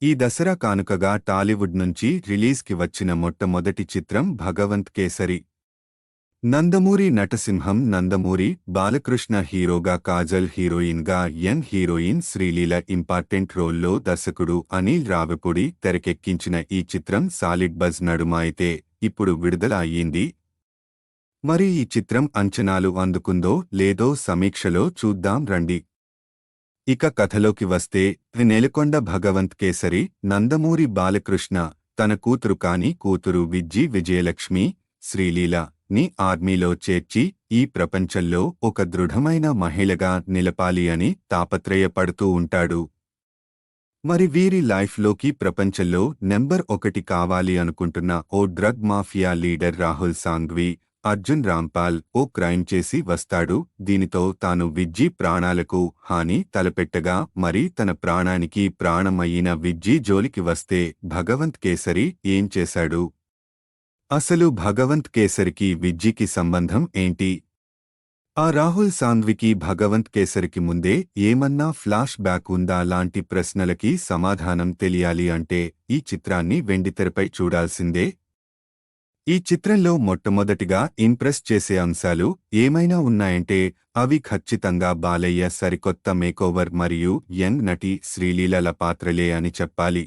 ఈ దసరా కానుకగా టాలీవుడ్ నుంచి రిలీజ్కి వచ్చిన మొట్టమొదటి చిత్రం భగవంత్ కేసరి. నందమూరి నటసింహం నందమూరి బాలకృష్ణ హీరోగా, కాజల్ హీరోయిన్గా, యంగ్ హీరోయిన్ శ్రీలీల ఇంపార్టెంట్ రోల్లో దర్శకుడు అనిల్ రావిపూడి తెరకెక్కించిన ఈ చిత్రం సాలిడ్ బజ్ నడుమ అయితే ఇప్పుడు విడుదల అయ్యింది. మరి ఈ చిత్రం అంచనాలు అందుకుందో లేదో సమీక్షలో చూద్దాం రండి. ఇక కథలోకి వస్తే నెలకొండ భగవంత్ కేసరి నందమూరి బాలకృష్ణ తన కూతురు కాని కూతురు విజ్జి విజయలక్ష్మి శ్రీలీల ని ఆర్మీలో చేర్చి ఈ ప్రపంచంలో ఒక దృఢమైన మహిళగా నిలపాలి అని తాపత్రయపడుతూ ఉంటాడు. మరి వీరి లైఫ్లోకి ప్రపంచంలో నెంబర్ 1 కావాలి అనుకుంటున్న ఓ drug mafia leader Rahul Sanghvi, Arjun Rampal ఓ క్రైమ్ చేసి వస్తాడు. దీనితో తాను విజ్జి ప్రాణాలకు హాని తలపెట్టగా మరి తన ప్రాణానికి ప్రాణమయ్యిన విజ్జి జోలికి వస్తే భగవంత్ కేసరి ఏం చేశాడు? అసలు భగవంత్ కేసరికి విజ్జికి సంబంధం ఏంటి? ఆ రాహుల్ సాంఘ్వికి భగవంత్ కేసరికి ముందే ఏమన్నా ఫ్లాష్ బ్యాక్ ఉందా లాంటి ప్రశ్నలకి సమాధానం తెలియాలి అంటే ఈ చిత్రాన్ని వెండితెరపై చూడాల్సిందే. ఈ చిత్రంలో మొట్టమొదటిగా ఇంప్రెస్ చేసే అంశాలు ఏమైనా ఉన్నాయంటే అవి ఖచ్చితంగా బాలయ్య సరికొత్త మేకోవర్ మరియు యంగ్ నటి శ్రీలీలల పాత్రలే అని చెప్పాలి.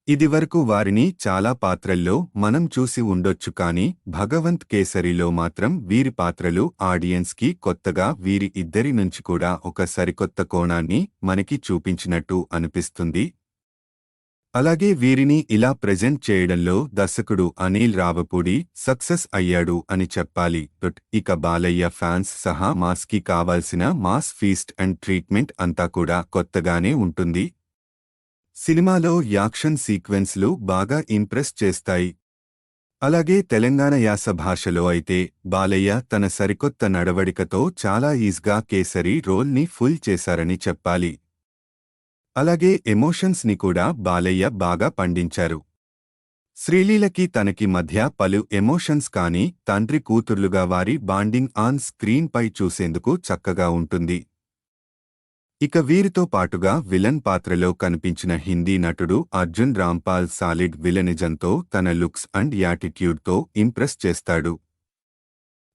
ఇదివరకు వారిని చాలా పాత్రల్లో మనం చూసి ఉండొచ్చు కానీ భగవంత్ కేసరిలో మాత్రం వీరి పాత్రలు ఆడియన్స్ కి కొత్తగా వీరి ఇద్దరి నుంచి కూడా ఒక సరికొత్త కోణాన్ని మనకి చూపించినట్టు అనిపిస్తుంది. అలాగే వీరిని ఇలా ప్రెజెంట్ చేయడంలో దర్శకుడు అనిల్ రావిపూడి సక్సెస్ అయ్యాడు అని చెప్పాలి. ఇక బాలయ్య ఫ్యాన్స్ సహా మాస్ కి కావాల్సిన మాస్ ఫీస్ట్ అండ్ ట్రీట్మెంట్ అంతా కూడా కొత్తగానే ఉంటుంది. సినిమాలో యాక్షన్ సీక్వెన్స్లు బాగా ఇంప్రెస్ చేస్తాయి. అలాగే తెలంగాణ యాస భాషలో అయితే బాలయ్య తన సరికొత్త నడవడికతో చాలా ఈజీగా కేసరి రోల్ని ఫుల్ చేశారని చెప్పాలి. అలాగే ఎమోషన్స్ ని కూడా బాలయ్య బాగా పండించారు. శ్రీలీలకి తనకి మధ్య పలు ఎమోషన్స్ కానీ తండ్రి కూతుర్లుగా వారి బాండింగ్ ఆన్ స్క్రీన్ పై చూసేందుకు చక్కగా ఉంటుంది. ఇక వీరితో పాటుగా విలన్ పాత్రలో కనిపించిన హిందీ నటుడు అర్జున్ రాంపాల్ సాలిడ్ విలనిజంతో తన లుక్స్ అండ్ యాటిట్యూడ్తో ఇంప్రెస్ చేస్తాడు.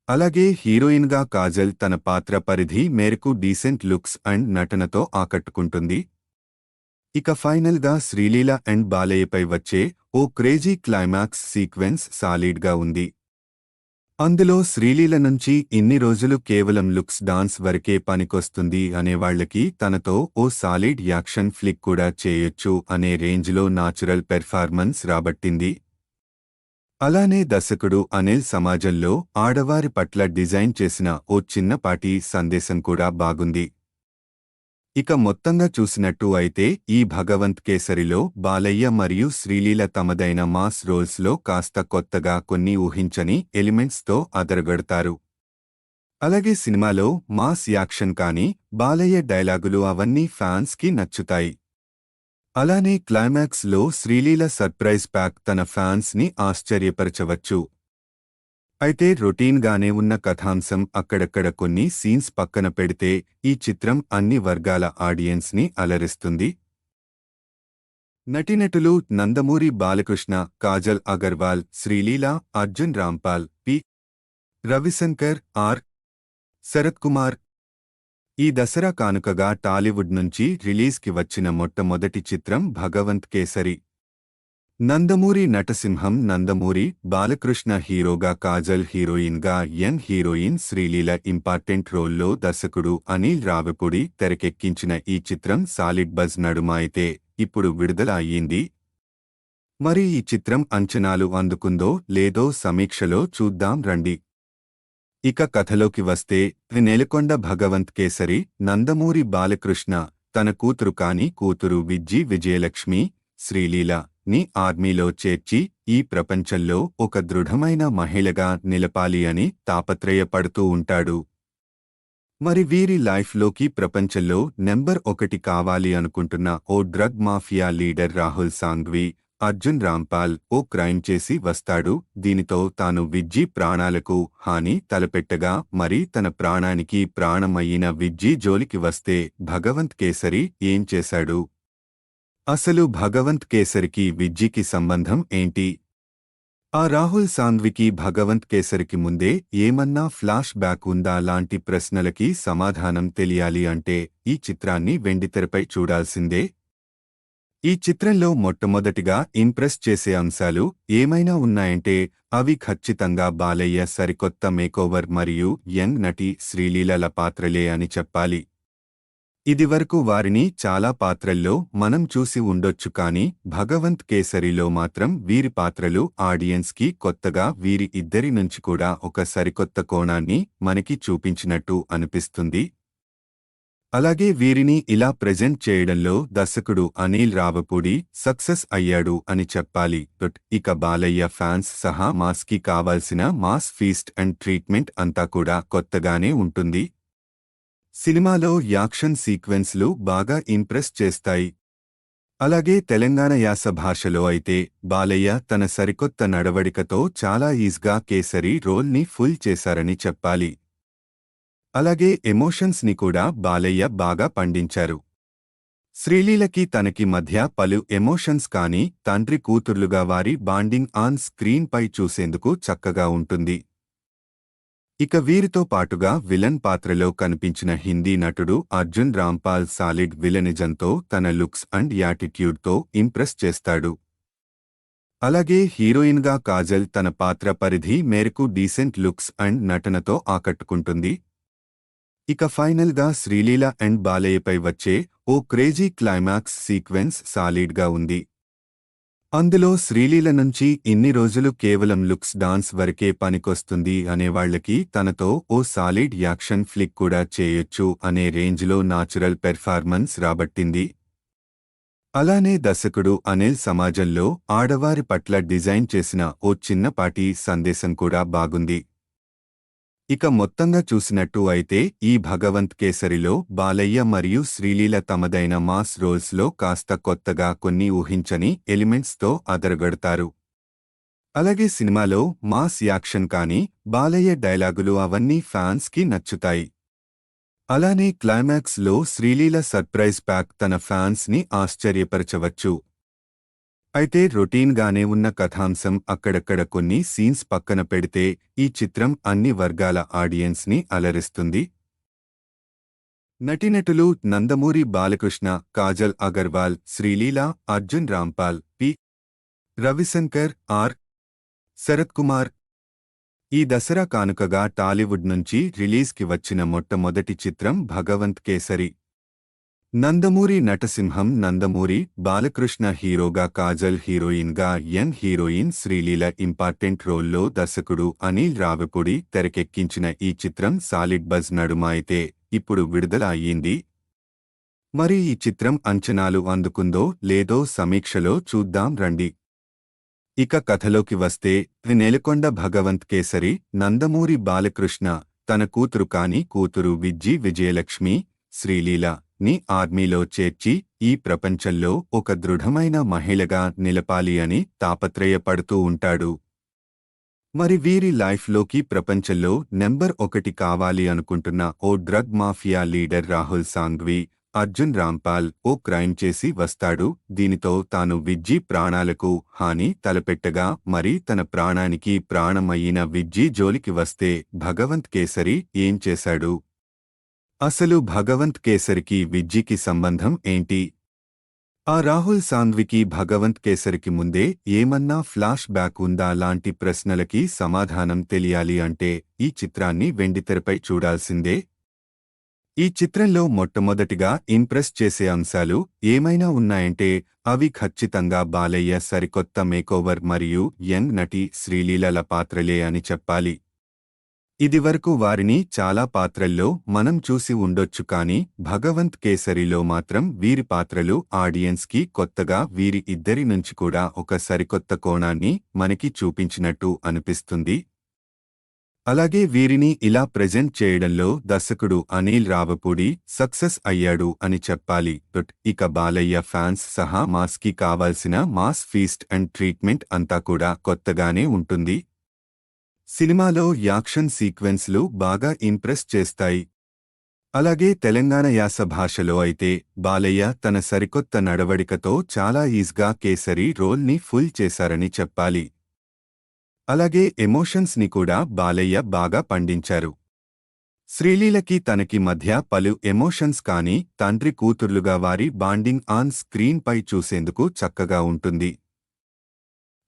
అలాగే హీరోయిన్గా కాజల్ తన పాత్ర పరిధి మేరకు డీసెంట్ లుక్స్ అండ్ నటనతో ఆకట్టుకుంటుంది. ఇక ఫైనల్గా శ్రీలీల అండ్ బాలయ్యపై వచ్చే ఓ క్రేజీ క్లైమాక్స్ సీక్వెన్స్ సాలిడ్గా ఉంది. అందులో శ్రీలీల నుంచి ఇన్ని రోజులు కేవలం లుక్స్ డాన్స్ వరకే పనికొస్తుంది అనేవాళ్లకి తనతో ఓ సాలిడ్ యాక్షన్ ఫ్లిక్ కూడా చేయొచ్చు అనే రేంజ్లో నాచురల్ పెర్ఫార్మెన్స్ రాబట్టింది. అలానే దర్శకుడు అనిల్ సమాజంలో ఆడవారి పట్ల డిజైన్ చేసిన ఓ చిన్నపాటి సందేశం కూడా బాగుంది. ఇక మొత్తంగా చూసినట్టు అయితే ఈ భగవంత్ కేసరిలో బాలయ్య మరియు శ్రీలీల తమదైన మాస్ రోల్స్లో కాస్త కొత్తగా కొన్ని ఊహించని ఎలిమెంట్స్తో అదరగొడతారు. అలాగే సినిమాలో మాస్ యాక్షన్ కానీ బాలయ్య డైలాగులు అవన్నీ ఫ్యాన్స్ కి నచ్చుతాయి. అలానే క్లైమాక్స్ లో శ్రీలీల సర్ప్రైజ్ ప్యాక్ తన ఫ్యాన్స్ ని ఆశ్చర్యపరచవచ్చు. అయితే రొటీన్ గానే ఉన్న కథాంశం అక్కడక్కడ కొన్ని సీన్స్ పక్కన పెడితే ఈ చిత్రం అన్ని వర్గాల ఆడియన్స్ ని అలరిస్తుంది. నటీనటులు నందమూరి బాలకృష్ణ, కాజల్ అగర్వాల్, శ్రీలీల, అర్జున్ రాంపాల్, పి. రవిశంకర్, ఆర్. శరత్ కుమార్. ఈ దసరా కానుకగా టాలీవుడ్ నుంచి రిలీజ్కి వచ్చిన మొట్టమొదటి చిత్రం భగవంత్ కేసరి. నందమూరి నటసింహం నందమూరి బాలకృష్ణ హీరోగా, కాజల్ హీరోయిన్గా, యంగ్ హీరోయిన్ శ్రీలీల ఇంపార్టెంట్ రోల్లో దర్శకుడు అనిల్ రావిపూడి తెరకెక్కించిన ఈ చిత్రం సాలిడ్ బజ్ నడుమ అయితే ఇప్పుడు విడుదల అయ్యింది. మరి ఈ చిత్రం అంచనాలు అందుకుందో లేదో సమీక్షలో చూద్దాం రండి. ఇక కథలోకి వస్తే నెలకొండ భగవంత్ కేసరి నందమూరి బాలకృష్ణ తన కూతురు కాని కూతురు విజయలక్ష్మి శ్రీలీల ని ఆర్మీలో చేర్చి ఈ ప్రపంచంలో ఒక దృఢమైన మహిళగా నిలపాలి అని తాపత్రయపడుతూ ఉంటాడు. మరి వీరి లైఫ్లోకి ప్రపంచంలో నెంబర్ 1 కావాలి అనుకుంటున్న ఓ drug mafia leader Rahul Sanghvi Arjun Rampal ఓ క్రైమ్ చేసి వస్తాడు. దీనితో తాను విజ్జీ ప్రాణాలకు హాని తలపెట్టగా మరి తన ప్రాణానికి ప్రాణమయ్యిన విజ్జీ జోలికి వస్తే భగవంత్ కేసరి ఏం చేశాడు? అసలు భగవంత్ కేసరికి విజ్జీకి సంబంధం ఏంటి? ఆ రాహుల్ సాంఘ్వికి భగవంత్ కేసరికి ముందే ఏమన్నా ఫ్లాష్ బ్యాక్ ఉందా లాంటి ప్రశ్నలకి సమాధానం తెలియాలి అంటే ఈ చిత్రాన్ని వెండితెరపై చూడాల్సిందే. ఈ చిత్రంలో మొట్టమొదటిగా ఇంప్రెస్ చేసే అంశాలు ఏమైనా ఉన్నాయంటే అవి ఖచ్చితంగా బాలయ్య సరికొత్త మేకోవర్ మరియు యంగ్ నటి శ్రీలీలల పాత్రలే అని చెప్పాలి. ఇదివరకు వారిని చాలా పాత్రల్లో మనం చూసి ఉండొచ్చు కానీ భగవంత్ కేసరిలో మాత్రం వీరి పాత్రలు ఆడియన్స్కి కొత్తగా వీరి ఇద్దరి నుంచి కూడా ఒక సరికొత్త కోణాన్ని మనకి చూపించినట్టు అనిపిస్తుంది. అలాగే వీరిని ఇలా ప్రెజెంట్ చేయడంలో దర్శకుడు అనిల్ రావిపూడి సక్సెస్ అయ్యాడు అని చెప్పాలి. ఇక బాలయ్య ఫ్యాన్స్ సహా మాస్కి కావాల్సిన మాస్ ఫీస్ట్ అండ్ ట్రీట్మెంట్ అంతా కూడా కొత్తగానే ఉంటుంది. సినిమాలో యాక్షన్ సీక్వెన్స్లు బాగా ఇంప్రెస్ చేస్తాయి. అలాగే తెలంగాణ యాస భాషలో అయితే బాలయ్య తన సరికొత్త నడవడికతో చాలా ఈజీగా కేసరి రోల్ని ఫుల్ చేశారని చెప్పాలి. అలాగే ఎమోషన్స్ని కూడా బాలయ్య బాగా పండించారు. శ్రీలీలకి తనకి మధ్య పలు ఎమోషన్స్ కానీ తండ్రి కూతుర్లుగా వారి బాండింగ్ ఆన్ స్క్రీన్ పై చూసేందుకు చక్కగా ఉంటుంది. ఇక వీరితో పాటుగా విలన్ పాత్రలో కనిపించిన హిందీ నటుడు అర్జున్ రాంపాల్ సాలిడ్ విలనిజంతో తన లుక్స్ అండ్ యాటిట్యూడ్తో ఇంప్రెస్ చేస్తాడు. అలాగే హీరోయిన్గా కాజల్ తన పాత్ర పరిధి మేరకు డీసెంట్ లుక్స్ అండ్ నటనతో ఆకట్టుకుంటుంది. ఇక ఫైనల్గా శ్రీలీల అండ్ బాలయ్యపై వచ్చే ఓ క్రేజీ క్లైమాక్స్ సీక్వెన్స్ సాలిడ్గా ఉంది. అందులో శ్రీలీల నుంచి ఇన్ని రోజులు కేవలం లుక్స్ డాన్స్ వరకే పనికొస్తుంది అనేవాళ్లకి తనతో ఓ సాలిడ్ యాక్షన్ ఫ్లిక్ కూడా చేయొచ్చు అనే రేంజ్లో నాచురల్ పెర్ఫార్మెన్స్ రాబట్టింది. అలానే దర్శకుడు అనిల్ సమాజంలో ఆడవారి పట్ల డిజైన్ చేసిన ఓ చిన్నపాటి సందేశం కూడా బాగుంది. ఇక మొత్తంగా చూసినట్టు అయితే ఈ భగవంత్ కేసరిలో బాలయ్య మరియు శ్రీలీల తమదైన మాస్ రోల్స్లో కాస్త కొత్తగా కొన్ని ఊహించని ఎలిమెంట్స్తో అదరగొడతారు. అలాగే సినిమాలో మాస్ యాక్షన్ కానీ బాలయ్య డైలాగులు అవన్నీ ఫ్యాన్స్కి నచ్చుతాయి. అలానే క్లైమాక్స్లో శ్రీలీల సర్ప్రైజ్ ప్యాక్ తన ఫ్యాన్స్ని ఆశ్చర్యపరచవచ్చు. అయితే రొటీన్గానే ఉన్న కథాంశం అక్కడక్కడ కొన్ని సీన్స్ పక్కన పెడితే ఈ చిత్రం అన్ని వర్గాల ఆడియన్స్ని అలరిస్తుంది. నటీనటులు నందమూరి బాలకృష్ణ, కాజల్ అగర్వాల్, శ్రీలీల, అర్జున్ రాంపాల్, పి. రవిశంకర్, ఆర్. శరత్ కుమార్. ఈ దసరా కానుకగా టాలీవుడ్ నుంచి రిలీజ్కి వచ్చిన మొట్టమొదటి చిత్రం భగవంత్ కేసరి. నందమూరి నటసింహం నందమూరి బాలకృష్ణ హీరోగా, కాజల్ హీరోయిన్గా, యంగ్ హీరోయిన్ శ్రీలీల ఇంపార్టెంట్ రోల్లో దర్శకుడు అనిల్ రావిపూడి తెరకెక్కించిన ఈ చిత్రం సాలిడ్ బజ్ నడుమ అయితే ఇప్పుడు విడుదల అయ్యింది. మరి ఈ చిత్రం అంచనాలు అందుకుందో లేదో సమీక్షలో చూద్దాం రండి. ఇక కథలోకి వస్తే నెలకొండ భగవంత్ కేసరి నందమూరి బాలకృష్ణ తన కూతురు కాని కూతురు విజయలక్ష్మి శ్రీలీల ని ఆర్మీలో చేర్చి ఈ ప్రపంచంలో ఒక దృఢమైన మహిళగా నిలపాలి అని తాపత్రయపడుతూ ఉంటాడు. మరి వీరి లైఫ్లోకి ప్రపంచంలో నెంబర్ 1 కావాలి అనుకుంటున్న ఓ drug mafia leader Rahul Sanghvi Arjun Rampal ఓ క్రైమ్ చేసి వస్తాడు. దీనితో తాను విజ్జీ ప్రాణాలకు హాని తలపెట్టగా మరి తన ప్రాణానికి ప్రాణమయ్యిన విజ్జీ జోలికి వస్తే భగవంత్ కేసరి ఏం చేశాడు? అసలు భగవంత్ కేసరికి విజ్జీకి సంబంధం ఏంటి? ఆ రాహుల్ సాంఘ్వికి భగవంత్ కేసరికి ముందే ఏమన్నా ఫ్లాష్ బ్యాక్ ఉందా లాంటి ప్రశ్నలకి సమాధానం తెలియాలి అంటే ఈ చిత్రాన్ని వెండితెరపై చూడాల్సిందే. ఈ చిత్రంలో మొట్టమొదటిగా ఇంప్రెస్ చేసే అంశాలు ఏమైనా ఉన్నాయంటే అవి ఖచ్చితంగా బాలయ్య సరికొత్త మేకోవర్ మరియు యంగ్ నటి శ్రీలీలల పాత్రలే అని చెప్పాలి. ఇదివరకు వారిని చాలా పాత్రల్లో మనం చూసి ఉండొచ్చు కానీ భగవంత్ కేసరిలో మాత్రం వీరి పాత్రలు ఆడియన్స్కి కొత్తగా వీరి ఇద్దరి నుంచి కూడా ఒక సరికొత్త కోణాన్ని మనకి చూపించినట్టు అనిపిస్తుంది. అలాగే వీరిని ఇలా ప్రెజెంట్ చేయడంలో దర్శకుడు అనిల్ రావిపూడి సక్సెస్ అయ్యాడు అని చెప్పాలి. ఇక బాలయ్య ఫ్యాన్స్ సహా మాస్కి కావాల్సిన మాస్ ఫీస్ట్ అండ్ ట్రీట్మెంట్ అంతా కూడా కొత్తగానే ఉంటుంది. సినిమాలో యాక్షన్ సీక్వెన్స్లు బాగా ఇంప్రెస్ చేస్తాయి. అలాగే తెలంగాణ యాస భాషలో అయితే బాలయ్య తన సరికొత్త నడవడికతో చాలా ఈజీగా కేసరి రోల్ని ఫుల్ చేశారని చెప్పాలి. అలాగే ఎమోషన్స్ని కూడా బాలయ్య బాగా పండించారు. శ్రీలీలకి తనకి మధ్య పలు ఎమోషన్స్ కానీ తండ్రి కూతుర్లుగా వారి బాండింగ్ ఆన్ స్క్రీన్ పై చూసేందుకు చక్కగా ఉంటుంది.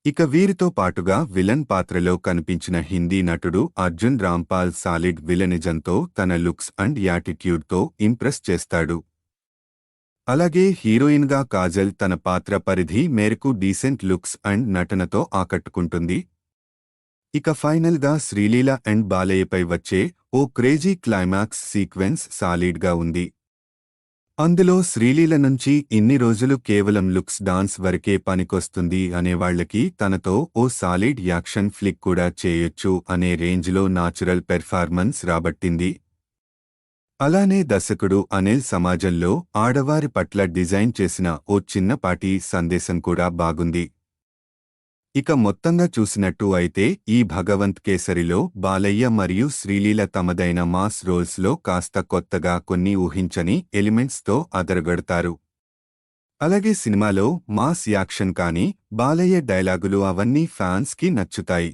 ఇక వీరితో పాటుగా విలన్ పాత్రలో కనిపించిన హిందీ నటుడు అర్జున్ రాంపాల్ సాలిడ్ విలనిజంతో తన లుక్స్ అండ్ యాటిట్యూడ్తో ఇంప్రెస్ చేస్తాడు. అలాగే హీరోయిన్గా కాజల్ తన పాత్ర పరిధి మేరకు డీసెంట్ లుక్స్ అండ్ నటనతో ఆకట్టుకుంటుంది. ఇక ఫైనల్గా శ్రీలీల అండ్ బాలయ్యపై వచ్చే ఓ క్రేజీ క్లైమాక్స్ సీక్వెన్స్ సాలిడ్గా ఉంది. అందులో శ్రీలీల నుంచి ఇన్ని రోజులు కేవలం లుక్స్ డాన్స్ వరకే పనికొస్తుంది అనేవాళ్లకి తనతో ఓ సాలిడ్ యాక్షన్ ఫ్లిక్ కూడా చేయొచ్చు అనే రేంజ్లో నాచురల్ పెర్ఫార్మెన్స్ రాబట్టింది. అలానే దర్శకుడు అనిల్ సమాజంలో ఆడవారి పట్ల డిజైన్ చేసిన ఓ చిన్నపాటి సందేశం కూడా బాగుంది. ఇక మొత్తంగా చూసినట్టు అయితే ఈ భగవంత్ కేసరిలో బాలయ్య మరియు శ్రీలీల తమదైన మాస్ రోల్స్లో కాస్త కొత్తగా కొన్ని ఊహించని ఎలిమెంట్స్తో అదరగొడతారు. అలాగే సినిమాలో మాస్ యాక్షన్ కానీ బాలయ్య డైలాగులు అవన్నీ ఫ్యాన్స్కి నచ్చుతాయి.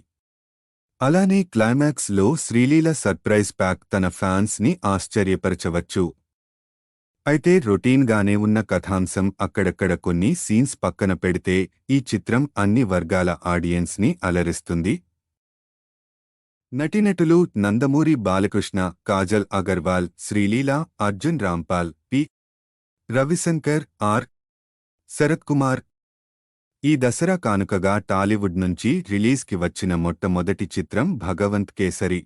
అలానే క్లైమాక్స్లో శ్రీలీల సర్ప్రైజ్ ప్యాక్ తన ఫ్యాన్స్ని ఆశ్చర్యపరచవచ్చు. అయితే రొటీన్గానే ఉన్న కథాంశం అక్కడక్కడ కొన్ని సీన్స్ పక్కన పెడితే ఈ చిత్రం అన్ని వర్గాల ఆడియన్స్ని అలరిస్తుంది. నటీనటులు నందమూరి బాలకృష్ణ, కాజల్ అగర్వాల్, శ్రీలీల, అర్జున్ రాంపాల్, పి. రవిశంకర్, ఆర్. శరత్ కుమార్. ఈ దసరా కానుకగా టాలీవుడ్ నుంచి రిలీజ్కి వచ్చిన మొట్టమొదటి చిత్రం భగవంత్ కేసరి.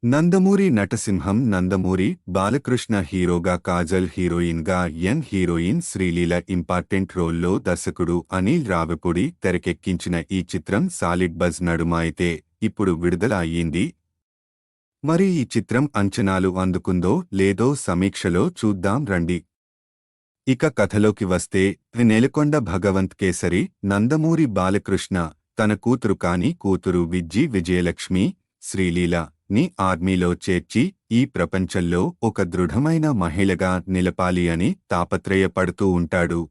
నందమూరి నటసింహం నందమూరి బాలకృష్ణ హీరోగా, కాజల్ హీరోయిన్గా, యంగ్ హీరోయిన్ శ్రీలీల ఇంపార్టెంట్ రోల్లో దర్శకుడు అనిల్ రావిపూడి తెరకెక్కించిన ఈ చిత్రం సాలిడ్ బజ్ నడుమ అయితే ఇప్పుడు విడుదల అయ్యింది. మరి ఈ చిత్రం అంచనాలు అందుకుందో లేదో సమీక్షలో చూద్దాం రండి. ఇక కథలోకి వస్తే నెలకొండ భగవంత్ కేసరి నందమూరి బాలకృష్ణ తన కూతురు కాని కూతురు విజయలక్ష్మి శ్రీలీల ని ఆర్మీలో చేర్చి ఈ ప్రపంచంలో ఒక దృఢమైన మహిళగా నిలపాలి అని తాపత్రయపడుతూ ఉంటాడు.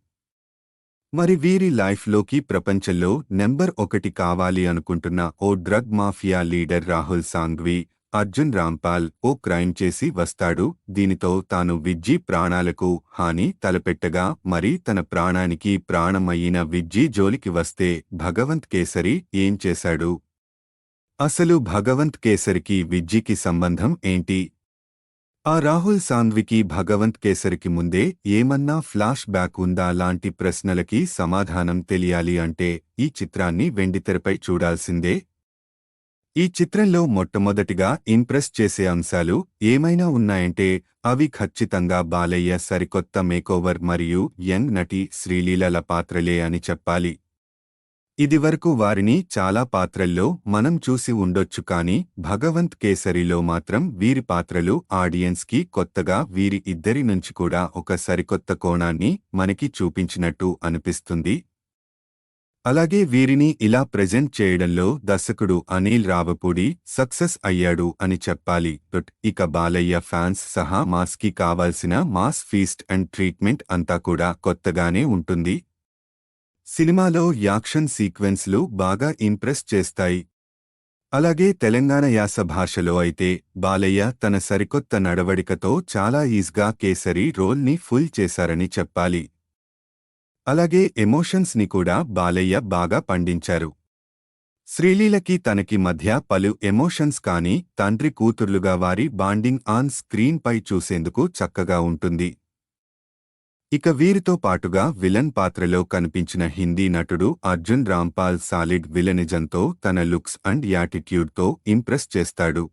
మరి వీరి లైఫ్లోకి ప్రపంచంలో నెంబర్ 1 కావాలి అనుకుంటున్న ఓ drug mafia leader Rahul Sanghvi, Arjun Rampal ఓ క్రైమ్ చేసి వస్తాడు. దీనితో తాను విజ్జి ప్రాణాలకు హాని తలపెట్టగా మరి తన ప్రాణానికి ప్రాణమయ్యిన విజ్జి జోలికి వస్తే భగవంత్ కేసరి ఏం చేశాడు? అసలు భగవంత్ కేసరికి విజ్జికి సంబంధం ఏంటి? ఆ రాహుల్ సాంఘ్వికి భగవంత్ కేసరికి ముందే ఏమన్నా ఫ్లాష్ బ్యాక్ ఉందా లాంటి ప్రశ్నలకి సమాధానం తెలియాలి అంటే ఈ చిత్రాన్ని వెండితెరపై చూడాల్సిందే. ఈ చిత్రంలో మొట్టమొదటిగా ఇంప్రెస్ చేసే అంశాలు ఏమైనా ఉన్నాయంటే అవి ఖచ్చితంగా బాలయ్య సరికొత్త మేకోవర్ మరియు యంగ్ నటి శ్రీలీలల పాత్రలే అని చెప్పాలి. ఇదివరకు వారిని చాలా పాత్రల్లో మనం చూసి ఉండొచ్చు కానీ భగవంత్ కేసరిలో మాత్రం వీరి పాత్రలు ఆడియన్స్కి కొత్తగా వీరి ఇద్దరి నుంచి కూడా ఒక సరికొత్త కోణాన్ని మనకి చూపించినట్టు అనిపిస్తుంది. అలాగే వీరిని ఇలా ప్రెజెంట్ చేయడంలో దర్శకుడు అనిల్ రావిపూడి సక్సెస్ అయ్యాడు అని చెప్పాలి. ఇక బాలయ్య ఫ్యాన్స్ సహా మాస్కి కావాల్సిన మాస్ ఫీస్ట్ అండ్ ట్రీట్మెంట్ అంతా కూడా కొత్తగానే ఉంటుంది. సినిమాలో యాక్షన్ సీక్వెన్స్లు బాగా ఇంప్రెస్ చేస్తాయి. అలాగే తెలంగాణ యాస భాషలో అయితే బాలయ్య తన సరికొత్త నడవడికతో చాలా ఈజీగా కేసరి రోల్ని ఫుల్ చేశారని చెప్పాలి. అలాగే ఎమోషన్స్ని కూడా బాలయ్య బాగా పండించారు. శ్రీలీలకి తనకి మధ్య పలు ఎమోషన్స్ కానీ తండ్రి కూతుర్లుగా వారి బాండింగ్ ఆన్ స్క్రీన్ పై చూసేందుకు చక్కగా ఉంటుంది. ఇక వీరితో పాటుగా విలన్ పాత్రలో కనిపించిన హిందీ నటుడు అర్జున్ రాంపాల్ సాలిడ్ విలనిజంతో తన లుక్స్ అండ్ యాటిట్యూడ్తో ఇంప్రెస్ చేస్తాడు.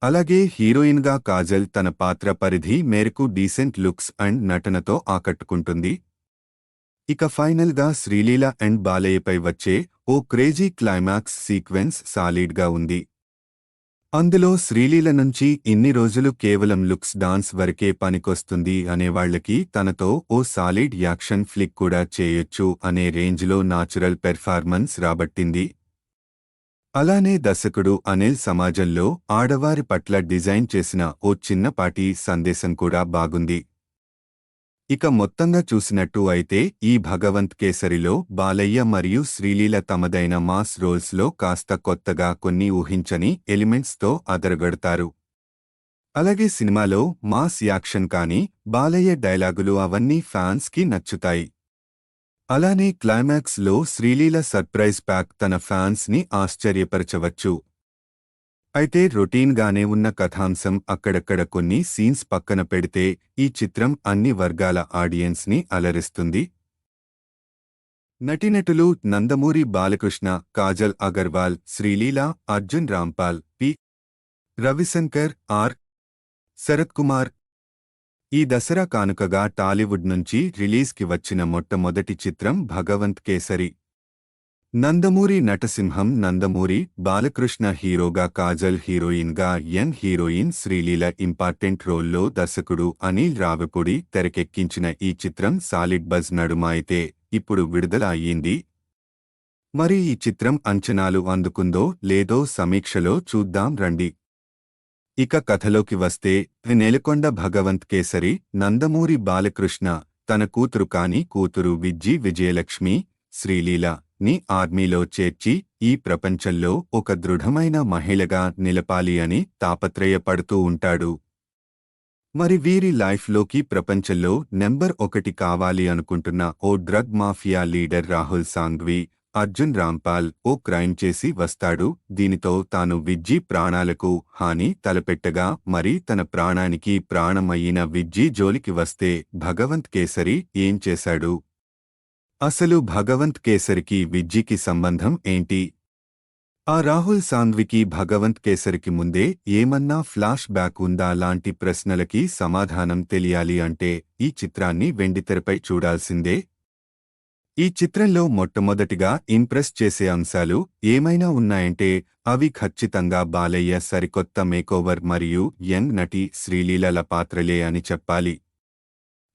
అలాగే హీరోయిన్గా కాజల్ తన పాత్ర పరిధి మేరకు డీసెంట్ లుక్స్ అండ్ నటనతో ఆకట్టుకుంటుంది. ఇక ఫైనల్గా శ్రీలీల అండ్ బాలయ్యపై వచ్చే ఓ క్రేజీ క్లైమాక్స్ సీక్వెన్స్ సాలిడ్గా ఉంది. అందులో శ్రీలీల నుంచి ఇన్ని రోజులు కేవలం లుక్స్ డాన్స్ వరకే పనికొస్తుంది అనేవాళ్లకి తనతో ఓ సాలిడ్ యాక్షన్ ఫ్లిక్ కూడా చేయొచ్చు అనే రేంజ్లో నాచురల్ పెర్ఫార్మెన్స్ రాబట్టింది. అలానే దర్శకుడు అనిల్ సమాజంలో ఆడవారి పట్ల డిజైన్ చేసిన ఓ చిన్నపాటి సందేశం కూడా బాగుంది. ఇక మొత్తంగా చూసినట్టు అయితే ఈ భగవంత్ కేసరిలో బాలయ్య మరియు శ్రీలీల తమదైన మాస్ రోల్స్లో కాస్త కొత్తగా కొన్ని ఊహించని ఎలిమెంట్స్తో అదరగొడతారు. అలాగే సినిమాలో మాస్ యాక్షన్ కానీ బాలయ్య డైలాగులు అవన్నీ ఫ్యాన్స్కి నచ్చుతాయి. అలానే క్లైమాక్స్లో శ్రీలీల సర్ప్రైజ్ ప్యాక్ తన ఫ్యాన్స్ని ఆశ్చర్యపరచవచ్చు. అయితే రొటీన్గానే ఉన్న కథాంశం అక్కడక్కడ కొన్ని సీన్స్ పక్కన పెడితే ఈ చిత్రం అన్ని వర్గాల ఆడియన్స్ని అలరిస్తుంది. నటీనటులు నందమూరి బాలకృష్ణ, కాజల్ అగర్వాల్, శ్రీలీల, అర్జున్ రాంపాల్, పి. రవిశంకర్, ఆర్. శరత్ కుమార్. ఈ దసరా కానుకగా టాలీవుడ్ నుంచి రిలీజ్కి వచ్చిన మొట్టమొదటి చిత్రం భగవంత్ కేసరి. నందమూరి నటసింహం నందమూరి బాలకృష్ణ హీరోగా, కాజల్ హీరోయిన్గా, యంగ్ హీరోయిన్ శ్రీలీల ఇంపార్టెంట్ రోల్లో దర్శకుడు అనిల్ రావిపూడి తెరకెక్కించిన ఈ చిత్రం సాలిడ్ బజ్ నడుమ అయితే ఇప్పుడు విడుదల అయ్యింది. మరి ఈ చిత్రం అంచనాలు అందుకుందో లేదో సమీక్షలో చూద్దాం రండి. ఇక కథలోకి వస్తే నెలకొండ భగవంత్ కేసరి నందమూరి బాలకృష్ణ తన కూతురు కాని కూతురు విజయలక్ష్మి శ్రీలీల ని ఆర్మీలో చేర్చి ఈ ప్రపంచంలో ఒక దృఢమైన మహిళగా నిలపాలి అని తాపత్రయపడుతూ ఉంటాడు. మరి వీరి లైఫ్లోకి ప్రపంచంలో నెంబర్ 1 కావాలి అనుకుంటున్న ఓ drug mafia leader Rahul Sanghvi, Arjun Rampal ఓ క్రైమ్ చేసి వస్తాడు. దీనితో తాను విజ్జి ప్రాణాలకు హాని తలపెట్టగా మరి తన ప్రాణానికి ప్రాణమయ్యిన విజ్జి జోలికి వస్తే భగవంత్ కేసరి ఏం చేశాడు? అసలు భగవంత్ కేసరికి విజ్జికి సంబంధం ఏంటి? ఆ రాహుల్ సాంఘ్వికి భగవంత్ కేసరికి ముందే ఏమన్నా ఫ్లాష్ బ్యాక్ ఉందా లాంటి ప్రశ్నలకి సమాధానం తెలియాలి అంటే ఈ చిత్రాన్ని వెండితెరపై చూడాల్సిందే. ఈ చిత్రంలో మొట్టమొదటిగా ఇంప్రెస్ చేసే అంశాలు ఏమైనా ఉన్నాయంటే అవి ఖచ్చితంగా బాలయ్య సరికొత్త మేకోవర్ మరియు యంగ్ నటి శ్రీలీలల పాత్రలే అని చెప్పాలి.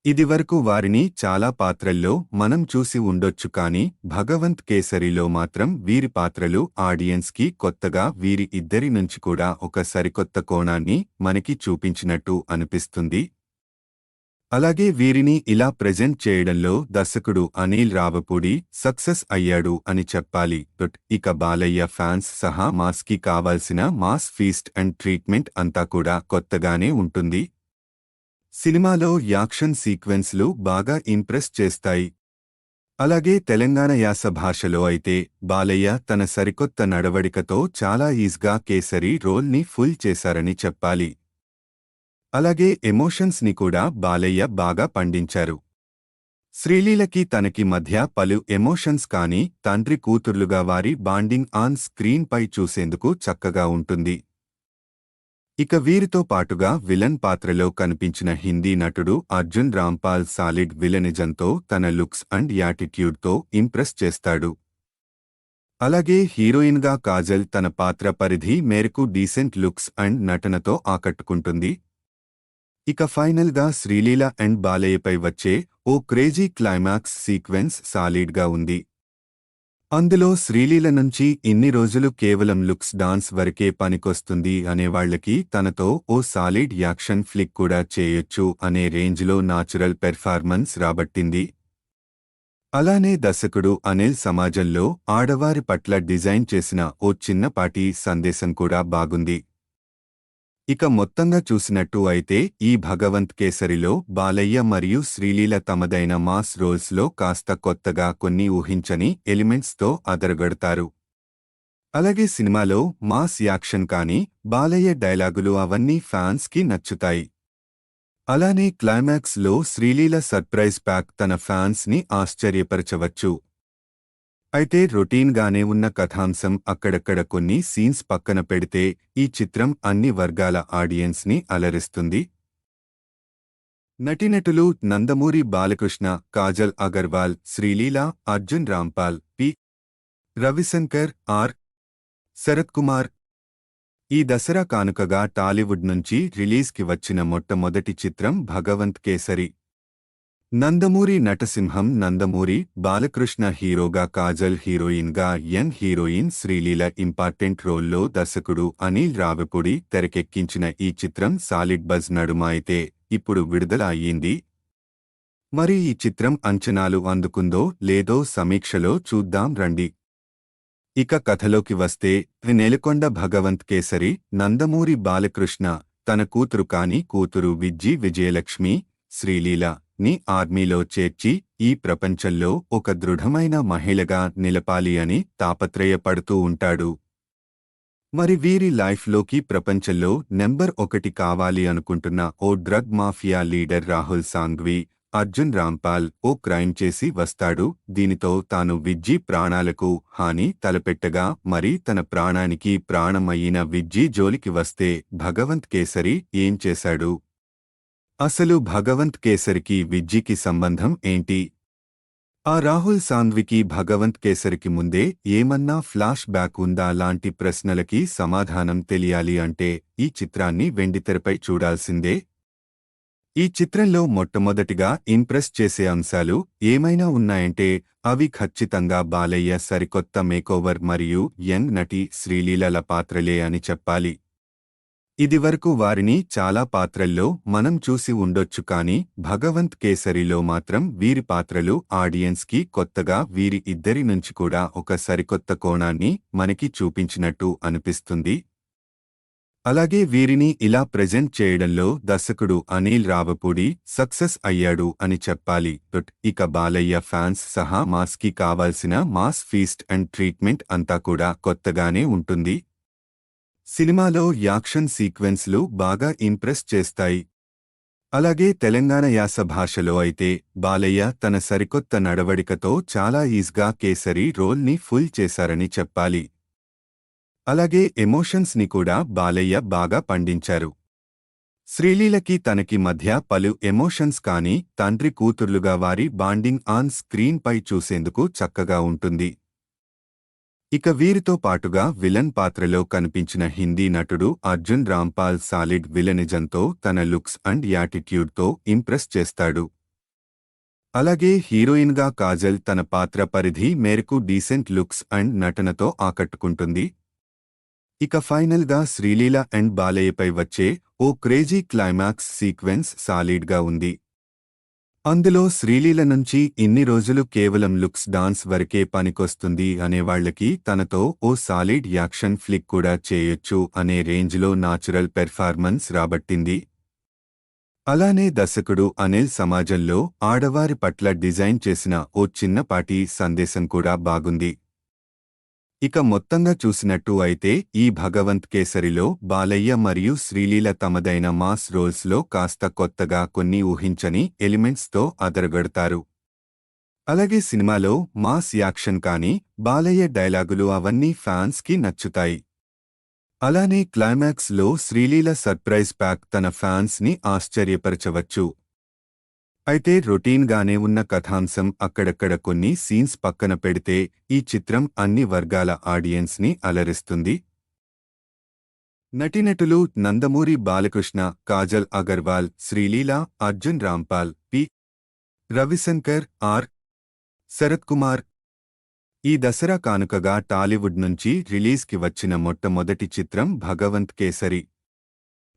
ఇదివరకు వారిని చాలా పాత్రల్లో మనం చూసి ఉండొచ్చు కానీ భగవంత్ కేసరిలో మాత్రం వీరి పాత్రలు ఆడియన్స్కి కొత్తగా వీరి ఇద్దరి నుంచి కూడా ఒక సరికొత్త కోణాన్ని మనకి చూపించినట్టు అనిపిస్తుంది. అలాగే వీరిని ఇలా ప్రెజెంట్ చేయడంలో దర్శకుడు అనిల్ రావిపూడి సక్సెస్ అయ్యాడు అని చెప్పాలి. ఇక బాలయ్య ఫ్యాన్స్ సహా మాస్కి కావాల్సిన మాస్ ఫీస్ట్ అండ్ ట్రీట్మెంట్ అంతా కూడా కొత్తగానే ఉంటుంది. సినిమాలో యాక్షన్ సీక్వెన్స్లు బాగా ఇంప్రెస్ చేస్తాయి. అలాగే తెలంగాణ యాస భాషలో అయితే బాలయ్య తన సరికొత్త నడవడికతో చాలా ఈజీగా కేసరి రోల్ని ఫుల్ చేశారని చెప్పాలి. అలాగే ఎమోషన్స్ని కూడా బాలయ్య బాగా పండించారు. శ్రీలీలకి తనకి మధ్య పలు ఎమోషన్స్ కానీ తండ్రి కూతుర్లుగా వారి బాండింగ్ ఆన్ స్క్రీన్ పై చూసేందుకు చక్కగా ఉంటుంది. ఇక వీరితో పాటుగా విలన్ పాత్రలో కనిపించిన హిందీ నటుడు అర్జున్ రాంపాల్ సాలిడ్ విలనిజంతో తన లుక్స్ అండ్ యాటిట్యూడ్తో ఇంప్రెస్ చేస్తాడు. అలాగే హీరోయిన్గా కాజల్ తన పాత్ర పరిధి మేరకు డీసెంట్ లుక్స్ అండ్ నటనతో ఆకట్టుకుంటుంది. ఇక ఫైనల్గా శ్రీలీల అండ్ బాలయ్యపై వచ్చే ఓ క్రేజీ క్లైమాక్స్ సీక్వెన్స్ సాలిడ్గా ఉంది. అందులో శ్రీలీల నుంచి ఇన్ని రోజులు కేవలం లుక్స్ డాన్స్ వరకే పనికొస్తుంది అనేవాళ్లకి తనతో ఓ సాలిడ్ యాక్షన్ ఫ్లిక్ కూడా చేయొచ్చు అనే రేంజ్లో నాచురల్ పెర్ఫార్మెన్స్ రాబట్టింది. అలానే దర్శకుడు అనిల్ సమాజంలో ఆడవారి పట్ల డిజైన్ చేసిన ఓ చిన్నపాటి సందేశం కూడా బాగుంది. ఇక మొత్తంగా చూసినట్టు అయితే ఈ భగవంత్ కేసరిలో బాలయ్య మరియు శ్రీలీల తమదైన మాస్ రోల్స్లో కాస్త కొత్తగా కొన్ని ఊహించని ఎలిమెంట్స్తో అదరగొడతారు. అలాగే సినిమాలో మాస్ యాక్షన్ కానీ బాలయ్య డైలాగులు అవన్నీ ఫ్యాన్స్కి నచ్చుతాయి. అలానే క్లైమాక్స్లో శ్రీలీల సర్ప్రైజ్ ప్యాక్ తన ఫ్యాన్స్ని ఆశ్చర్యపరచవచ్చు. అయితే రొటీన్గానే ఉన్న కథాంశం అక్కడక్కడ కొన్ని సీన్స్ పక్కన పెడితే ఈ చిత్రం అన్ని వర్గాల ఆడియన్స్ని అలరిస్తుంది. నటీనటులు నందమూరి బాలకృష్ణ, కాజల్ అగర్వాల్, శ్రీలీల, అర్జున్ రాంపాల్, పి. రవిశంకర్, ఆర్. శరత్ కుమార్. ఈ దసరా కానుకగా టాలీవుడ్ నుంచి రిలీజ్కి వచ్చిన మొట్టమొదటి చిత్రం భగవంత్ కేసరి. నందమూరి నటసింహం నందమూరి బాలకృష్ణ హీరోగా, కాజల్ హీరోయిన్గా, యంగ్ హీరోయిన్ శ్రీలీల ఇంపార్టెంట్ రోల్లో దర్శకుడు అనిల్ రావిపూడి తెరకెక్కించిన ఈ చిత్రం సాలిడ్ బజ్ నడుమ అయితే ఇప్పుడు విడుదల అయ్యింది. మరి ఈ చిత్రం అంచనాలు అందుకుందో లేదో సమీక్షలో చూద్దాం రండి. ఇక కథలోకి వస్తే నెలకొండ భగవంత్ కేసరి నందమూరి బాలకృష్ణ తన కూతురు కాని కూతురు విజయలక్ష్మి శ్రీలీల ని ఆర్మీలో చేర్చి ఈ ప్రపంచంలో ఒక దృఢమైన మహిళగా నిలపాలి అని తాపత్రయపడుతూ ఉంటాడు. మరి వీరి లైఫ్లోకి ప్రపంచంలో నెంబర్ 1 కావాలి అనుకుంటున్న ఓ drug mafia leader Rahul Sanghvi, Arjun Rampal ఓ క్రైమ్ చేసి వస్తాడు. దీనితో తాను విజ్జీ ప్రాణాలకు హాని తలపెట్టగా మరి తన ప్రాణానికి ప్రాణమయ్యిన విజ్జీ జోలికి వస్తే భగవంత్ కేసరి ఏం చేశాడు? అసలు భగవంత్ కేసరికి విజ్జీకి సంబంధం ఏంటి? ఆ రాహుల్ సాంఘ్వికి భగవంత్ కేసరికి ముందే ఏమన్నా ఫ్లాష్ బ్యాక్ ఉందా లాంటి ప్రశ్నలకి సమాధానం తెలియాలి అంటే ఈ చిత్రాన్ని వెండితెరపై చూడాల్సిందే. ఈ చిత్రంలో మొట్టమొదటిగా ఇంప్రెస్ చేసే అంశాలు ఏమైనా ఉన్నాయంటే అవి ఖచ్చితంగా బాలయ్య సరికొత్త మేకోవర్ మరియు యంగ్ నటి శ్రీలీలల పాత్రలే అని చెప్పాలి. ఇదివరకు వారిని చాలా పాత్రల్లో మనం చూసి ఉండొచ్చు కానీ భగవంత్ కేసరిలో మాత్రం వీరి పాత్రలు ఆడియన్స్కి కొత్తగా వీరి ఇద్దరి నుంచి కూడా ఒక సరికొత్త కోణాన్ని మనకి చూపించినట్టు అనిపిస్తుంది. అలాగే వీరిని ఇలా ప్రెజెంట్ చేయడంలో దర్శకుడు అనిల్ రావిపూడి సక్సెస్ అయ్యాడు అని చెప్పాలి. ఇక బాలయ్య ఫ్యాన్స్ సహా మాస్కి కావాల్సిన మాస్ ఫీస్ట్ అండ్ ట్రీట్మెంట్ అంతా కూడా కొత్తగానే ఉంటుంది. సినిమాలో యాక్షన్ సీక్వెన్స్లు బాగా ఇంప్రెస్ చేస్తాయి. అలాగే తెలంగాణ యాస భాషలో అయితే బాలయ్య తన సరికొత్త నడవడికతో చాలా ఈజీగా కేసరి రోల్ని ఫుల్ చేశారని చెప్పాలి. అలాగే ఎమోషన్స్ని కూడా బాలయ్య బాగా పండించారు. శ్రీలీలకి తనకి మధ్య పలు ఎమోషన్స్ కానీ తండ్రి కూతుర్లుగా వారి బాండింగ్ ఆన్ స్క్రీన్ పై చూసేందుకు చక్కగా ఉంటుంది. ఇక వీరితో పాటుగా విలన్ పాత్రలో కనిపించిన హిందీ నటుడు అర్జున్ రాంపాల్ సాలిడ్ విలనిజంతో తన లుక్స్ అండ్ యాటిట్యూడ్తో ఇంప్రెస్ చేస్తాడు. అలాగే హీరోయిన్గా కాజల్ తన పాత్ర పరిధి మేరకు డీసెంట్ లుక్స్ అండ్ నటనతో ఆకట్టుకుంటుంది. ఇక ఫైనల్గా శ్రీలీల అండ్ బాలయ్యపై వచ్చే ఓ క్రేజీ క్లైమాక్స్ సీక్వెన్స్ సాలిడ్గా ఉంది. అందులో శ్రీలీల నుంచి ఇన్ని రోజులు కేవలం లుక్స్ డాన్స్ వరకే పనికొస్తుంది అనేవాళ్లకి తనతో ఓ సాలిడ్ యాక్షన్ ఫ్లిక్ కూడా చేయొచ్చు అనే రేంజ్లో నాచురల్ పెర్ఫార్మెన్స్ రాబట్టింది. అలానే దర్శకుడు అనిల్ సమాజంలో ఆడవారి పట్ల డిజైన్ చేసిన ఓ చిన్నపాటి సందేశం కూడా బాగుంది. ఇక మొత్తంగా చూసినట్టు అయితే ఈ భగవంత్ కేసరిలో బాలయ్య మరియు శ్రీలీల తమదైన మాస్ రోల్స్లో కాస్త కొత్తగా కొన్ని ఊహించని ఎలిమెంట్స్తో అదరగొడతారు. అలాగే సినిమాలో మాస్ యాక్షన్ కానీ బాలయ్య డైలాగులు అవన్నీ ఫ్యాన్స్కి నచ్చుతాయి. అలానే క్లైమాక్స్లో శ్రీలీల సర్ప్రైజ్ ప్యాక్ తన ఫ్యాన్స్ని ఆశ్చర్యపరచవచ్చు. అయితే రొటీన్గానే ఉన్న కథాంశం అక్కడక్కడ కొన్ని సీన్స్ పక్కన పెడితే ఈ చిత్రం అన్ని వర్గాల ఆడియన్స్ని అలరిస్తుంది. నటీనటులు నందమూరి బాలకృష్ణ, కాజల్ అగర్వాల్, శ్రీలీల, అర్జున్ రాంపాల్, పి. రవిశంకర్, ఆర్. శరత్ కుమార్. ఈ దసరా కానుకగా టాలీవుడ్ నుంచి రిలీజ్కి వచ్చిన మొట్టమొదటి చిత్రం భగవంత్ కేసరి.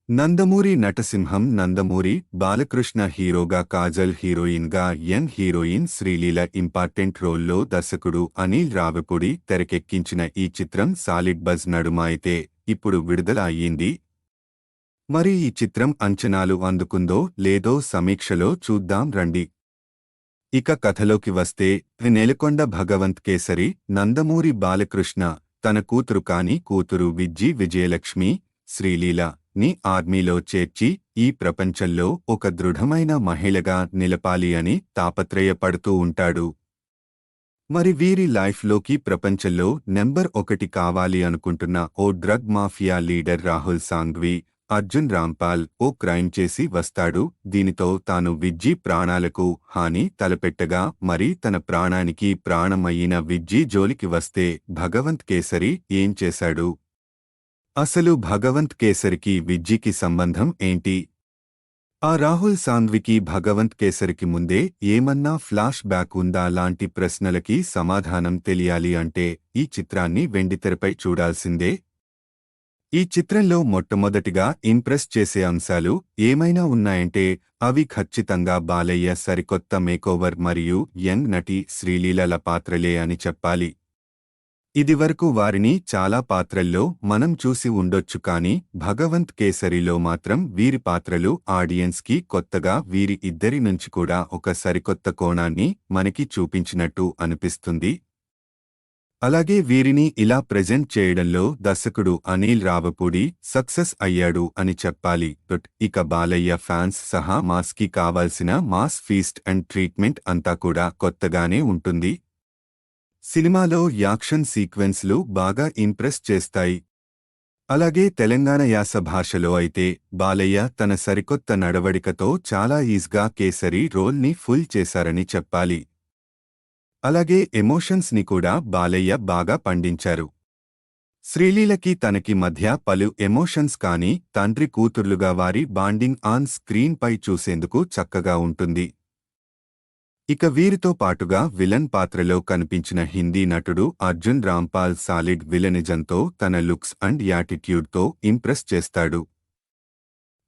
నందమూరి నటసింహం నందమూరి బాలకృష్ణ హీరోగా, కాజల్ హీరోయిన్గా, యంగ్ హీరోయిన్ శ్రీలీల ఇంపార్టెంట్ రోల్లో దర్శకుడు అనిల్ రావిపూడి తెరకెక్కించిన ఈ చిత్రం సాలిడ్ బజ్ నడుమ అయితే ఇప్పుడు విడుదల అయ్యింది. మరి ఈ చిత్రం అంచనాలు అందుకుందో లేదో సమీక్షలో చూద్దాం రండి. ఇక కథలోకి వస్తే నెలకొండ భగవంత్ కేసరి నందమూరి బాలకృష్ణ తన కూతురు కాని కూతురు విజయలక్ష్మి శ్రీలీల ని ఆర్మీలో చేర్చి ఈ ప్రపంచంలో ఒక దృఢమైన మహిళగా నిలపాలి అని తాపత్రయపడుతూ ఉంటాడు. మరి వీరి లైఫ్లోకి ప్రపంచంలో నెంబర్ 1 కావాలి అనుకుంటున్న ఓ drug mafia leader Rahul Sanghvi Arjun Rampal ఓ క్రైమ్ చేసి వస్తాడు. దీనితో తాను విజ్జీ ప్రాణాలకు హాని తలపెట్టగా మరి తన ప్రాణానికి ప్రాణమయ్యిన విజ్జీ జోలికి వస్తే భగవంత్ కేసరి ఏం చేశాడు? అసలు భగవంత్ కేసరికి విజ్జీకి సంబంధం ఏంటి? ఆ రాహుల్ సాంఘ్వికి భగవంత్ కేసరికి ముందే ఏమన్నా ఫ్లాష్ బ్యాక్ ఉందా లాంటి ప్రశ్నలకి సమాధానం తెలియాలి అంటే ఈ చిత్రాన్ని వెండితెరపై చూడాల్సిందే. ఈ చిత్రంలో మొట్టమొదటిగా ఇంప్రెస్ చేసే అంశాలు ఏమైనా ఉన్నాయంటే అవి ఖచ్చితంగా బాలయ్య సరికొత్త మేకోవర్ మరియు యంగ్ నటి శ్రీలీలల పాత్రలే అని చెప్పాలి. ఇదివరకు వారిని చాలా పాత్రల్లో మనం చూసి ఉండొచ్చు కానీ భగవంత్ కేసరిలో మాత్రం వీరి పాత్రలు ఆడియన్స్కి కొత్తగా వీరి ఇద్దరి నుంచి కూడా ఒక సరికొత్త కోణాన్ని మనకి చూపించినట్టు అనిపిస్తుంది. అలాగే వీరిని ఇలా ప్రెజెంట్ చేయడంలో దర్శకుడు అనిల్ రావపూడి సక్సెస్ అయ్యాడు అని చెప్పాలి. ఇక బాలయ్య ఫ్యాన్స్ సహా మాస్కి కావాల్సిన మాస్ ఫీస్ట్ అండ్ ట్రీట్మెంట్ అంతా కూడా కొత్తగానే ఉంటుంది. సినిమాలో యాక్షన్ సీక్వెన్స్లు బాగా ఇంప్రెస్ చేస్తాయి. అలాగే తెలంగాణ యాస భాషలో అయితే బాలయ్య తన సరికొత్త నడవడికతో చాలా ఈజీగా కేసరి రోల్ని ఫుల్ చేశారని చెప్పాలి. అలాగే ఎమోషన్స్ని కూడా బాలయ్య బాగా పండించారు. శ్రీలీలకి తనకి మధ్య పలు ఎమోషన్స్ కానీ తండ్రి కూతుర్లుగా వారి బాండింగ్ ఆన్ స్క్రీన్ పై చూసేందుకు చక్కగా ఉంటుంది. ఇక వీరితో పాటుగా విలన్ పాత్రలో కనిపించిన హిందీ నటుడు అర్జున్ రాంపాల్ సాలిడ్ విలనిజంతో తన లుక్స్ అండ్ యాటిట్యూడ్తో ఇంప్రెస్ చేస్తాడు.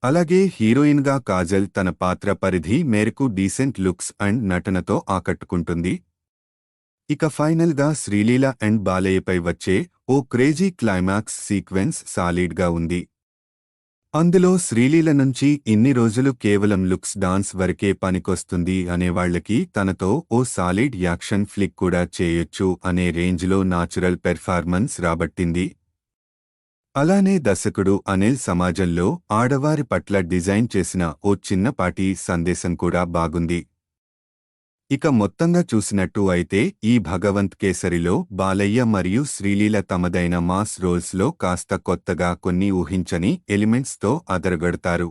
అలాగే హీరోయిన్గా కాజల్ తన పాత్ర పరిధి మేరకు డీసెంట్ లుక్స్ అండ్ నటనతో ఆకట్టుకుంటుంది. ఇక ఫైనల్గా శ్రీలీల అండ్ బాలయ్యపై వచ్చే ఓ క్రేజీ క్లైమాక్స్ సీక్వెన్స్ సాలిడ్గా ఉంది. అందులో శ్రీలీల నుంచి ఇన్ని రోజులు కేవలం లుక్స్ డాన్స్ వరకే పనికొస్తుంది అనేవాళ్లకి తనతో ఓ సాలిడ్ యాక్షన్ ఫ్లిక్ కూడా చేయొచ్చు అనే రేంజ్లో నాచురల్ పెర్ఫార్మెన్స్ రాబట్టింది. అలానే దర్శకుడు అనిల్ సమాజంలో ఆడవారి పట్ల డిజైన్ చేసిన ఓ చిన్నపాటి సందేశం కూడా బాగుంది. ఇక మొత్తంగా చూసినట్టు అయితే ఈ భగవంత్ కేసరిలో బాలయ్య మరియు శ్రీలీల తమదైన మాస్ రోల్స్లో కాస్త కొత్తగా కొన్ని ఊహించని ఎలిమెంట్స్తో అదరగొడతారు.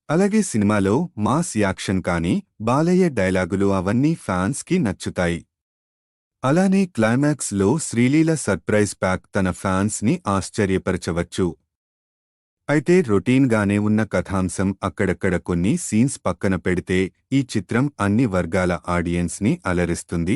అలాగే సినిమాలో మాస్ యాక్షన్ కానీ బాలయ్య డైలాగులు అవన్నీ ఫ్యాన్స్కి నచ్చుతాయి. అలానే క్లైమాక్స్లో శ్రీలీల సర్ప్రైజ్ ప్యాక్ తన ఫ్యాన్స్ని ఆశ్చర్యపరచవచ్చు. అయితే రొటీన్గానే ఉన్న కథాంశం అక్కడక్కడ కొన్ని సీన్స్ పక్కన పెడితే ఈ చిత్రం అన్ని వర్గాల ఆడియన్స్ని అలరిస్తుంది.